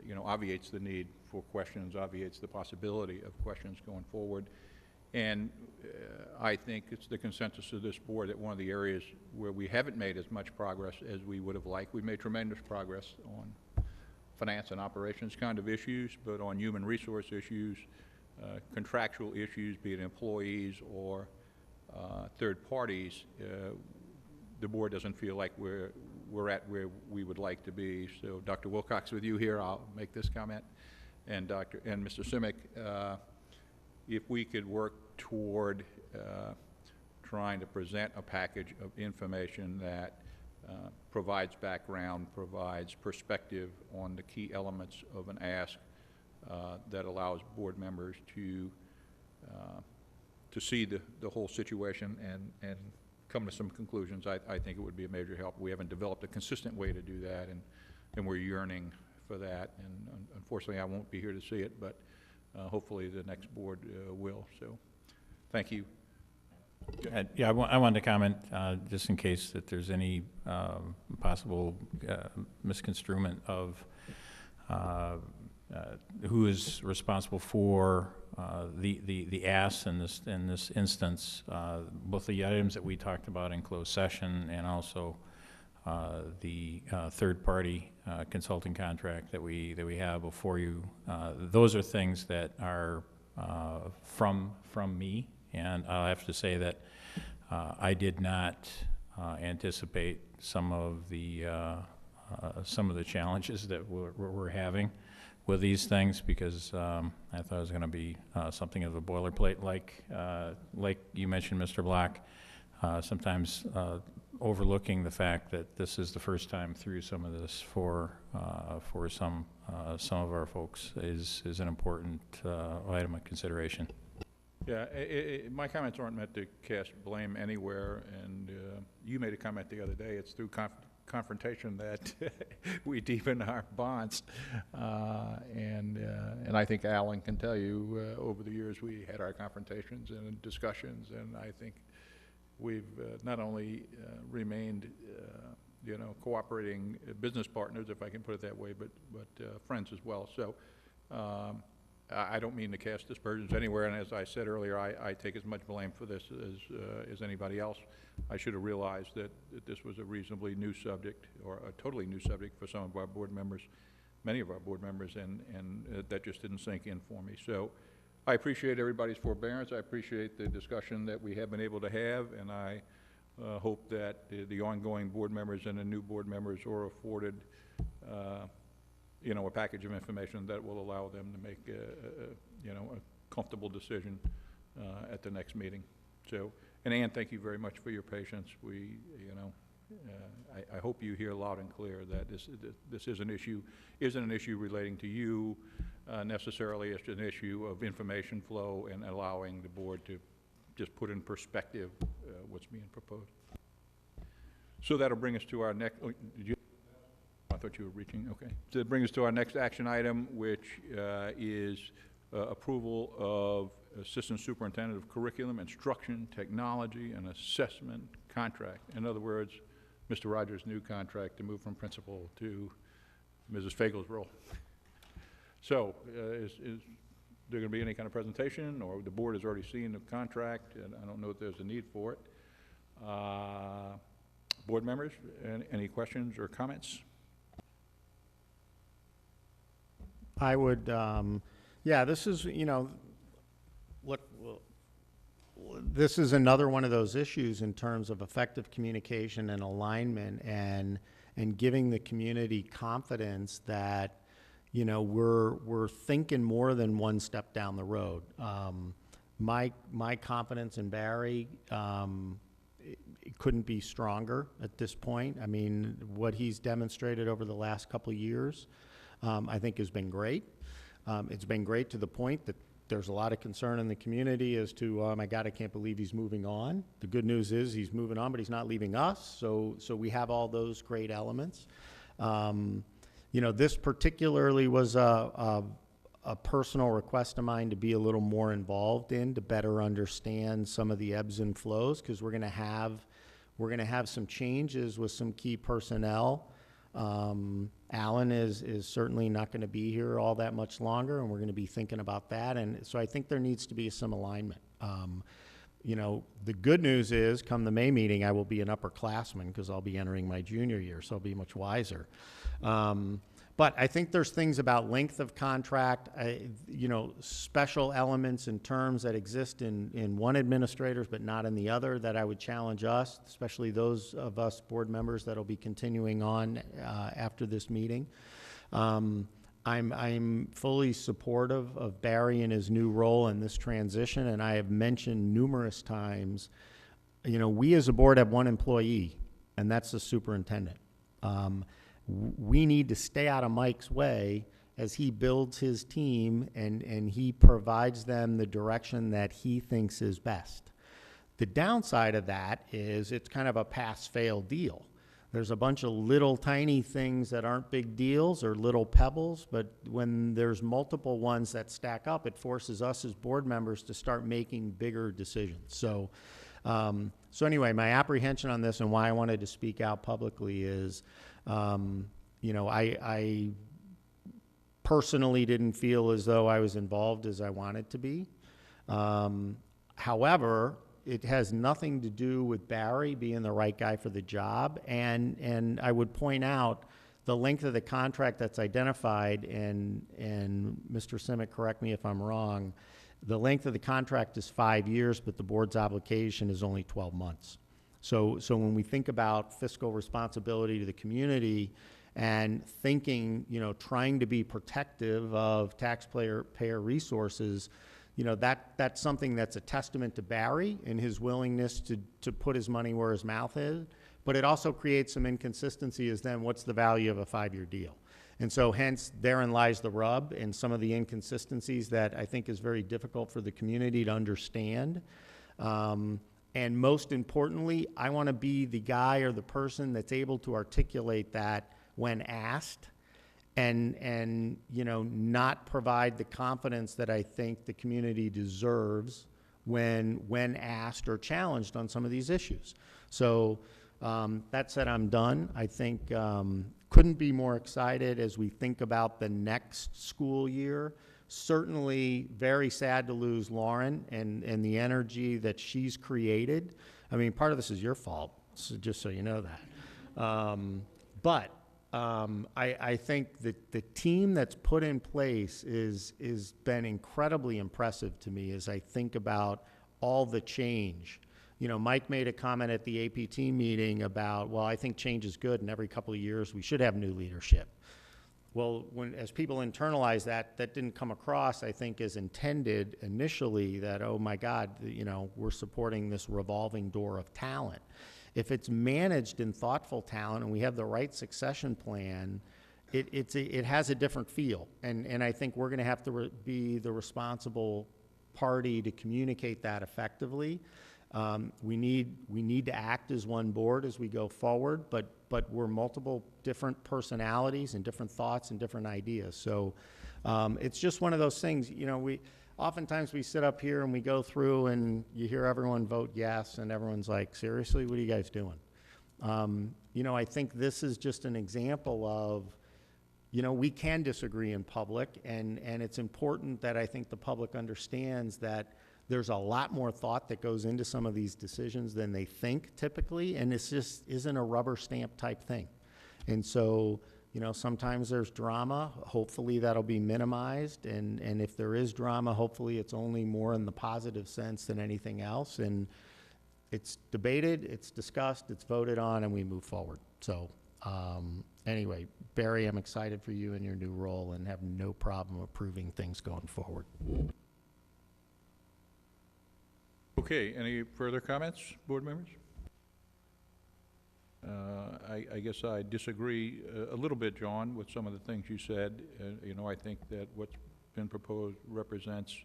you know, obviates the need for questions, obviates the possibility of questions going forward. And I think it's the consensus of this board that one of the areas where we haven't made as much progress as we would have liked, we've made tremendous progress on finance and operations kind of issues, but on human resource issues, contractual issues, be it employees or third parties, the board doesn't feel like we're at where we would like to be. So, Dr. Wilcox, with you here, I'll make this comment, and Mr. Simic, if we could work toward trying to present a package of information that provides background, provides perspective on the key elements of an ask, that allows board members to see the whole situation and come to some conclusions, I think it would be a major help. We haven't developed a consistent way to do that, and we're yearning for that. And unfortunately, I won't be here to see it, but hopefully the next board will. So, thank you. Yeah, I wanted to comment just in case that there's any possible misconstruement of who is responsible for the ask in this instance, both the items that we talked about in closed session and also the third-party consulting contract that we have before you, those are things that are from me, and I'll have to say that I did not anticipate some of the challenges that we're having with these things, because I thought it was going to be something of a boilerplate, like you mentioned, Mr. Block, sometimes overlooking the fact that this is the first time through some of this for some of our folks is an important item of consideration. Yeah, my comments aren't meant to cast blame anywhere, and you made a comment the other day. It's through confrontation that we deepen our bonds, and I think Alan can tell you over the years we had our confrontations and discussions, and I think we've not only remained cooperating business partners, if I can put it that way, but friends as well. So I don't mean to cast dispersions anywhere, and as I said earlier, I take as much blame for this as anybody else. I should have realized that this was a reasonably new subject, or a totally new subject for some of our board members, many of our board members, and that just didn't sink in for me. So I appreciate everybody's forbearance. I appreciate the discussion that we have been able to have, and I hope that the ongoing board members and the new board members are afforded a package of information that will allow them to make a comfortable decision at the next meeting. So, and Ann, thank you very much for your patience. I hope you hear loud and clear that this is an issue, isn't an issue relating to you necessarily. It's an issue of information flow and allowing the board to just put in perspective what's being proposed. So that'll bring us to our next. I thought you were reaching. Okay. So that brings us to our next action item, which is approval of Assistant Superintendent of Curriculum, Instruction, Technology, and Assessment contract. In other words, Mr. Rogers' new contract to move from principal to Mrs. Fagel's role. So is there going to be any kind of presentation, or the board has already seen the contract, and I don't know if there's a need for it. Board members, any questions or comments? I would, yeah, this is, this is another one of those issues in terms of effective communication and alignment, and giving the community confidence that, we're thinking more than one step down the road. My confidence in Barry, it couldn't be stronger at this point. I mean, what he's demonstrated over the last couple of years, I think has been great. It's been great to the point that there's a lot of concern in the community as to, oh my God, I can't believe he's moving on. The good news is he's moving on, but he's not leaving us. So we have all those great elements. This particularly was a personal request of mine to be a little more involved in, to better understand some of the ebbs and flows, because we're going to have some changes with some key personnel. Alan is certainly not going to be here all that much longer, and we're going to be thinking about that. And so I think there needs to be some alignment. The good news is, come the May meeting, I will be an upperclassman because I'll be entering my junior year, so I'll be much wiser. But I think there's things about length of contract, special elements and terms that exist in one administrator but not in the other, that I would challenge us, especially those of us board members that will be continuing on after this meeting. I'm fully supportive of Barry in his new role in this transition, and I have mentioned numerous times, we as a board have one employee, and that's the superintendent. We need to stay out of Mike's way as he builds his team and he provides them the direction that he thinks is best. The downside of that is it's kind of a pass-fail deal. There's a bunch of little tiny things that aren't big deals or little pebbles, but when there's multiple ones that stack up, it forces us as board members to start making bigger decisions. So anyway, my apprehension on this and why I wanted to speak out publicly is, I personally didn't feel as though I was involved as I wanted to be. However, it has nothing to do with Barry being the right guy for the job. And I would point out the length of the contract that's identified, and Mr. Simic, correct me if I'm wrong, the length of the contract is 5 years, but the board's obligation is only 12 months. So when we think about fiscal responsibility to the community and thinking, trying to be protective of taxpayer resources, that's something that's a testament to Barry and his willingness to put his money where his mouth is. But it also creates some inconsistency as then what's the value of a 5-year deal? And so hence therein lies the rub and some of the inconsistencies that I think is very difficult for the community to understand. And most importantly, I want to be the guy or the person that's able to articulate that when asked and not provide the confidence that I think the community deserves when asked or challenged on some of these issues. So that said, I'm done. I think couldn't be more excited as we think about the next school year. Certainly very sad to lose Lauren and the energy that she's created. I mean, part of this is your fault, so just so you know that. But I think that the team that's put in place is been incredibly impressive to me as I think about all the change. Mike made a comment at the APT meeting about, well, I think change is good, and every couple of years we should have new leadership. Well, as people internalize that didn't come across, I think, as intended initially, that, oh my God, we're supporting this revolving door of talent. If it's managed in thoughtful talent and we have the right succession plan, it has a different feel. And I think we're going to have to be the responsible party to communicate that effectively. We need to act as one board as we go forward, but we're multiple different personalities and different thoughts and different ideas. So it's just one of those things. Oftentimes we sit up here and we go through and you hear everyone vote yes, and everyone's like, seriously, what are you guys doing? I think this is just an example of, we can disagree in public, and it's important that I think the public understands that there's a lot more thought that goes into some of these decisions than they think typically, and this just isn't a rubber stamp type thing. And so, sometimes there's drama. Hopefully that'll be minimized, and if there is drama, hopefully it's only more in the positive sense than anything else. And it's debated, it's discussed, it's voted on, and we move forward. So anyway, Barry, I'm excited for you in your new role and have no problem approving things going forward. Okay, any further comments, board members? I guess I disagree a little bit, John, with some of the things you said. I think that what's been proposed represents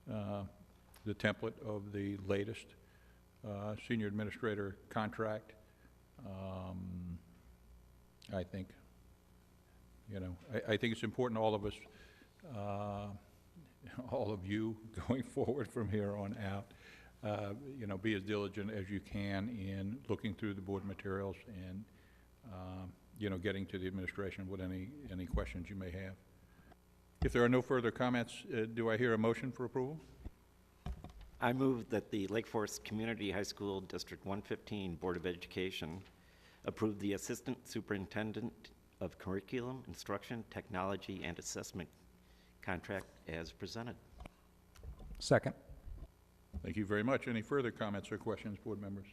the template of the latest senior administrator contract. I think, I think it's important all of us, all of you going forward from here on out, be as diligent as you can in looking through the board materials and, getting to the administration with any questions you may have. If there are no further comments, do I hear a motion for approval? I move that the Lake Forest Community High School District 115 Board of Education approve the Assistant Superintendent of Curriculum, Instruction, Technology, and Assessment contract as presented. Second. Thank you very much. Any further comments or questions, board members?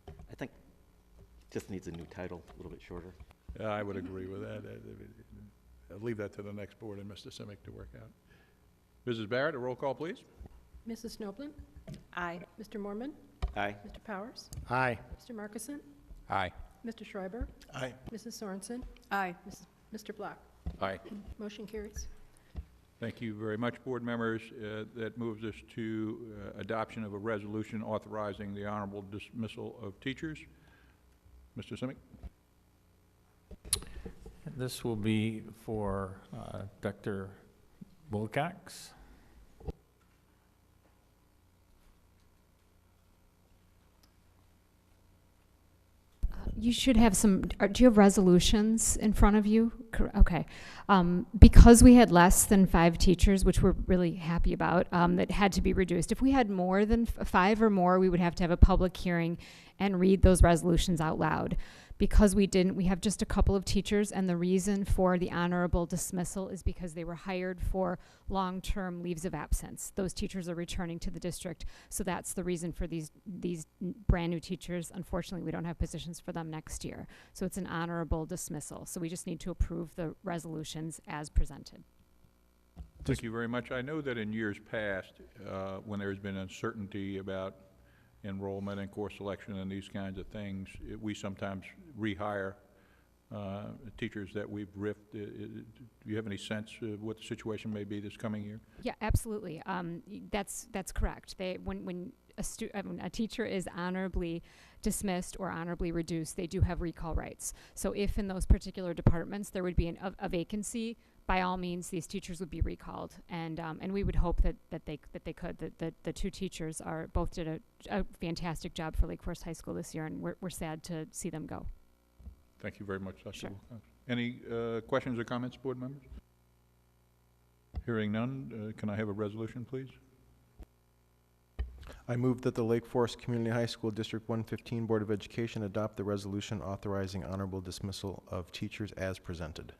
I think it just needs a new title, a little bit shorter. I would agree with that. I'll leave that to the next board and Mr. Simic to work out. Mrs. Barrett, a roll call, please. Mrs. Snoblin? Aye. Mr. Mormon? Aye. Mr. Powers? Aye. Mr. Markison? Aye. Mr. Schreiber? Aye. Mrs. Sorensen? Aye. Mr. Black? Aye. Motion carries. Thank you very much, board members. That moves us to adoption of a resolution authorizing the honorable dismissal of teachers. Mr. Simic. This will be for Dr. Wilcox. You should have some, do you have resolutions in front of you? Okay. Because we had less than 5 teachers, which we're really happy about, that had to be reduced. If we had more than 5 or more, we would have to have a public hearing and read those resolutions out loud. Because we didn't, we have just a couple of teachers, and the reason for the honorable dismissal is because they were hired for long-term leaves of absence. Those teachers are returning to the district, so that's the reason for these brand new teachers. Unfortunately, we don't have positions for them next year. So it's an honorable dismissal. So we just need to approve the resolutions as presented. Thank you very much. I know that in years past, when there's been uncertainty about enrollment and course selection and these kinds of things, we sometimes rehire teachers that we've ripped. Do you have any sense of what the situation may be this coming year? Yeah, absolutely. That's correct. When a teacher is honorably dismissed or honorably reduced, they do have recall rights. So if in those particular departments there would be a vacancy, by all means, these teachers would be recalled, and we would hope that they could. That the 2 teachers both did a fantastic job for Lake Forest High School this year, and we're sad to see them go. Thank you very much, Dr. Sure. Any questions or comments, board members? Hearing none, can I have a resolution, please? I move that the Lake Forest Community High School District 115 Board of Education adopt the resolution authorizing honorable dismissal of teachers as presented.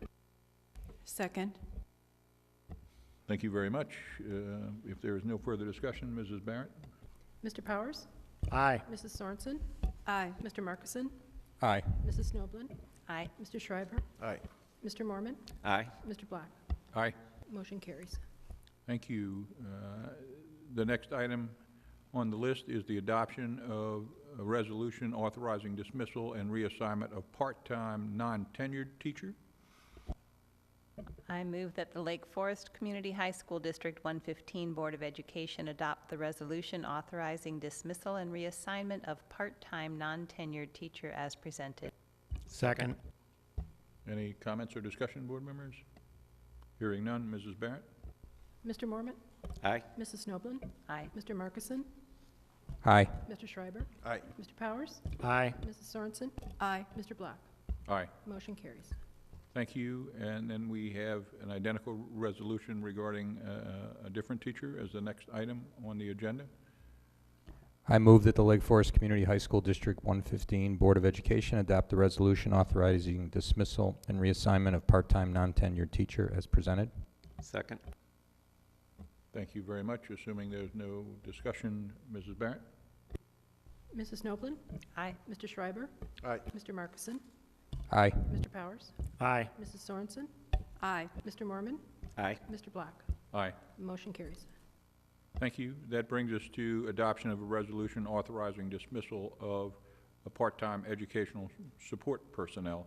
Second. Thank you very much. If there is no further discussion, Mrs. Barrett? Mr. Powers? Aye. Mrs. Sorensen? Aye. Mr. Markison? Aye. Mrs. Snoblin? Aye. Mr. Schreiber? Aye. Mr. Mormon? Aye. Mr. Black? Aye. Motion carries. Thank you. The next item on the list is the adoption of a resolution authorizing dismissal and reassignment of part-time, non-tenured teacher. I move that the Lake Forest Community High School District 115 Board of Education adopt the resolution authorizing dismissal and reassignment of part-time, non-tenured teacher as presented. Second. Any comments or discussion, board members? Hearing none, Mrs. Barrett? Mr. Mormon? Aye. Mrs. Snoblin? Aye. Mr. Markison? Aye. Mr. Schreiber? Aye. Mr. Powers? Aye. Mrs. Sorensen? Aye. Mr. Black? Aye. Motion carries. Thank you. And then we have an identical resolution regarding a different teacher as the next item on the agenda. I move that the Lake Forest Community High School District 115 Board of Education adopt the resolution authorizing dismissal and reassignment of part-time, non-tenured teacher as presented. Second. Thank you very much. Assuming there's no discussion, Mrs. Barrett? Mrs. Snoblin? Aye. Mr. Schreiber? Aye. Mr. Markison? Aye. Mr. Powers? Aye. Mrs. Sorensen? Aye. Mr. Mormon? Aye. Mr. Black? Aye. Motion carries. Thank you. That brings us to adoption of a resolution authorizing dismissal of a part-time educational support personnel.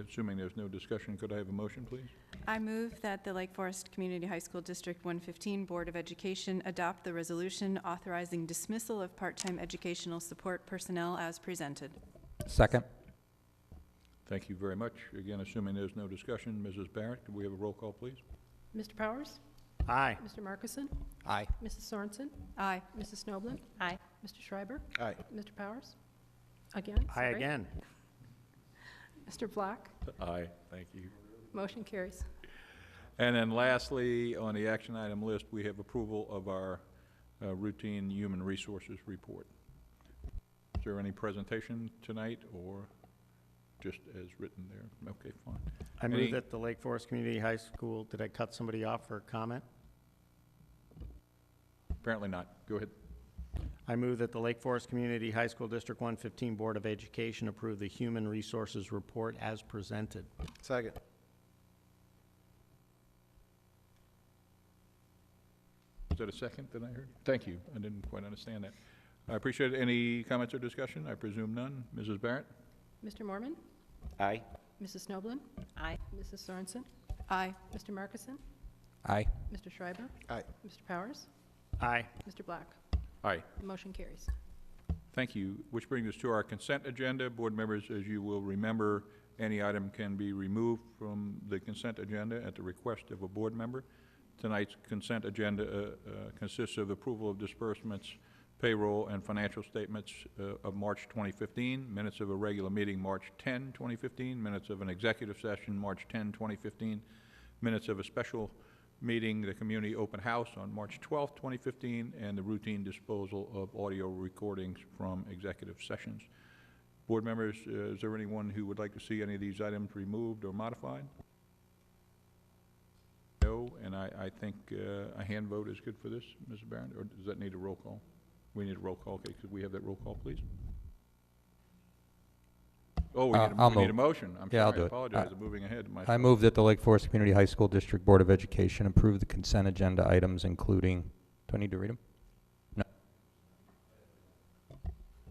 Assuming there's no discussion, could I have a motion, please? I move that the Lake Forest Community High School District 115 Board of Education adopt the resolution authorizing dismissal of part-time educational support personnel as presented. Second. Thank you very much. Again, assuming there's no discussion, Mrs. Barrett, could we have a roll call, please? Mr. Powers? Aye. Mr. Markison? Aye. Mrs. Sorensen? Aye. Mrs. Snoblin? Aye. Mr. Schreiber? Aye. Mr. Powers? Again? Aye sorry. again. Mr. Black? Aye. Thank you. Motion carries. And then lastly, on the action item list, we have approval of our routine human resources report. Is there any presentation tonight or just as written there? Okay, fine. I move that the Lake Forest Community High School, did I cut somebody off for a comment? Apparently not. Go ahead. I move that the Lake Forest Community High School District 115 Board of Education approve the Human Resources Report as presented. Second. Is that a second that I heard? Thank you. I didn't quite understand that. I appreciate it. Any comments or discussion? I presume none. Mrs. Barrett? Mr. Mormon? Aye. Mrs. Snoblin? Aye. Mrs. Sorensen? Aye. Mr. Markison? Aye. Mr. Schreiber? Aye. Mr. Powers? Aye. Mr. Black? Aye. Motion carries. Thank you. Which brings us to our consent agenda. Board members, as you will remember, any item can be removed from the consent agenda at the request of a board member. Tonight's consent agenda consists of approval of disbursements payroll and financial statements of March 2015, minutes of a regular meeting March 10, 2015, minutes of an executive session March 10, 2015, minutes of a special meeting, the community open house on March 12, 2015, and the routine disposal of audio recordings from executive sessions. Board members, is there anyone who would like to see any of these items removed or modified? No, and I think a hand vote is good for this, Mrs. Barron, or does that need a roll call? We need a roll call. Okay, could we have that roll call, please? Oh, we need a motion. I'm sorry, I'll do I it. apologize. I'm moving ahead. I move that the Lake Forest Community High School District Board of Education approve the consent agenda items, including, do I need to read them? No.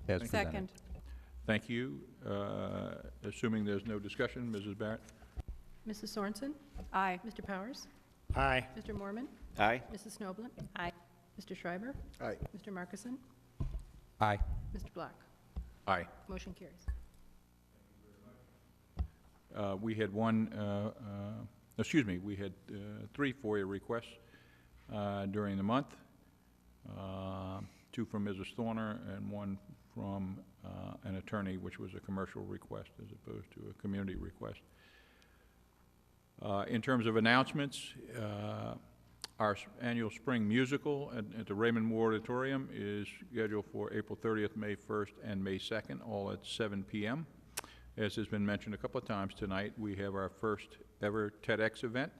As presented. Second. Thank you. Assuming there's no discussion, Mrs. Barrett? Mrs. Sorensen? Aye. Mr. Powers? Aye. Mr. Mormon? Aye. Mrs. Snoblin? Aye. Mr. Schreiber? Aye. Mr. Markison? Aye. Mr. Black? Aye. Motion carries. We had we had 3 FOIA requests during the month, 2 from Mrs. Thorner and 1 from an attorney, which was a commercial request as opposed to a community request. In terms of announcements, our annual spring musical at the Raymond Moore Auditorium is scheduled for April 30th, May 1st, and May 2nd, all at 7 p.m. As has been mentioned a couple of times tonight, we have our first ever TEDx event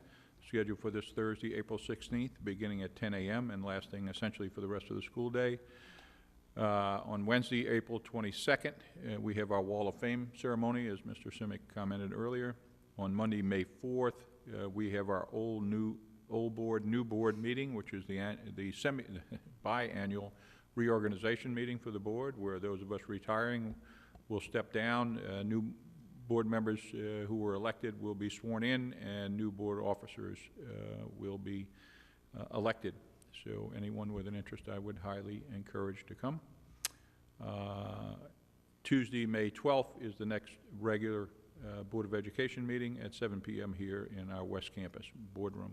scheduled for this Thursday, April 16th, beginning at 10 a.m. and lasting essentially for the rest of the school day. On Wednesday, April 22nd, we have our Wall of Fame ceremony, as Mr. Simic commented earlier. On Monday, May 4th, we have our old board, new board meeting, which is the biannual reorganization meeting for the board, where those of us retiring will step down. New board members who were elected will be sworn in, and new board officers will be elected. So anyone with an interest, I would highly encourage to come. Tuesday, May 12th is the next regular Board of Education meeting at 7 p.m. here in our West Campus boardroom.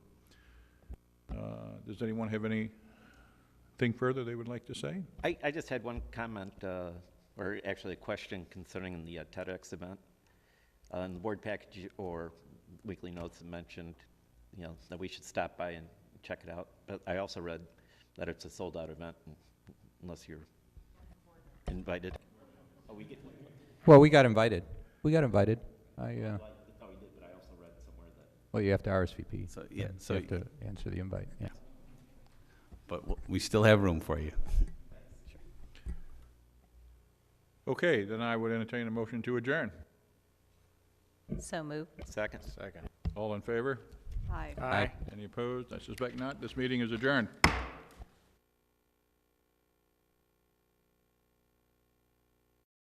Does anyone have anything further they would like to say? I just had one comment, or actually a question concerning the TEDx event. In the board package or weekly notes it mentioned, that we should stop by and check it out. But I also read that it's a sold-out event, unless you're invited. Oh, Well, we got invited. We got invited. I thought we did, but I also read somewhere that. Well, you have to RSVP. So, yeah, So you have to answer the invite, yeah. But we still have room for you. Okay, then I would entertain a motion to adjourn. So moved. Second. All in favor? Aye. Aye. Any opposed? I suspect not. This meeting is adjourned.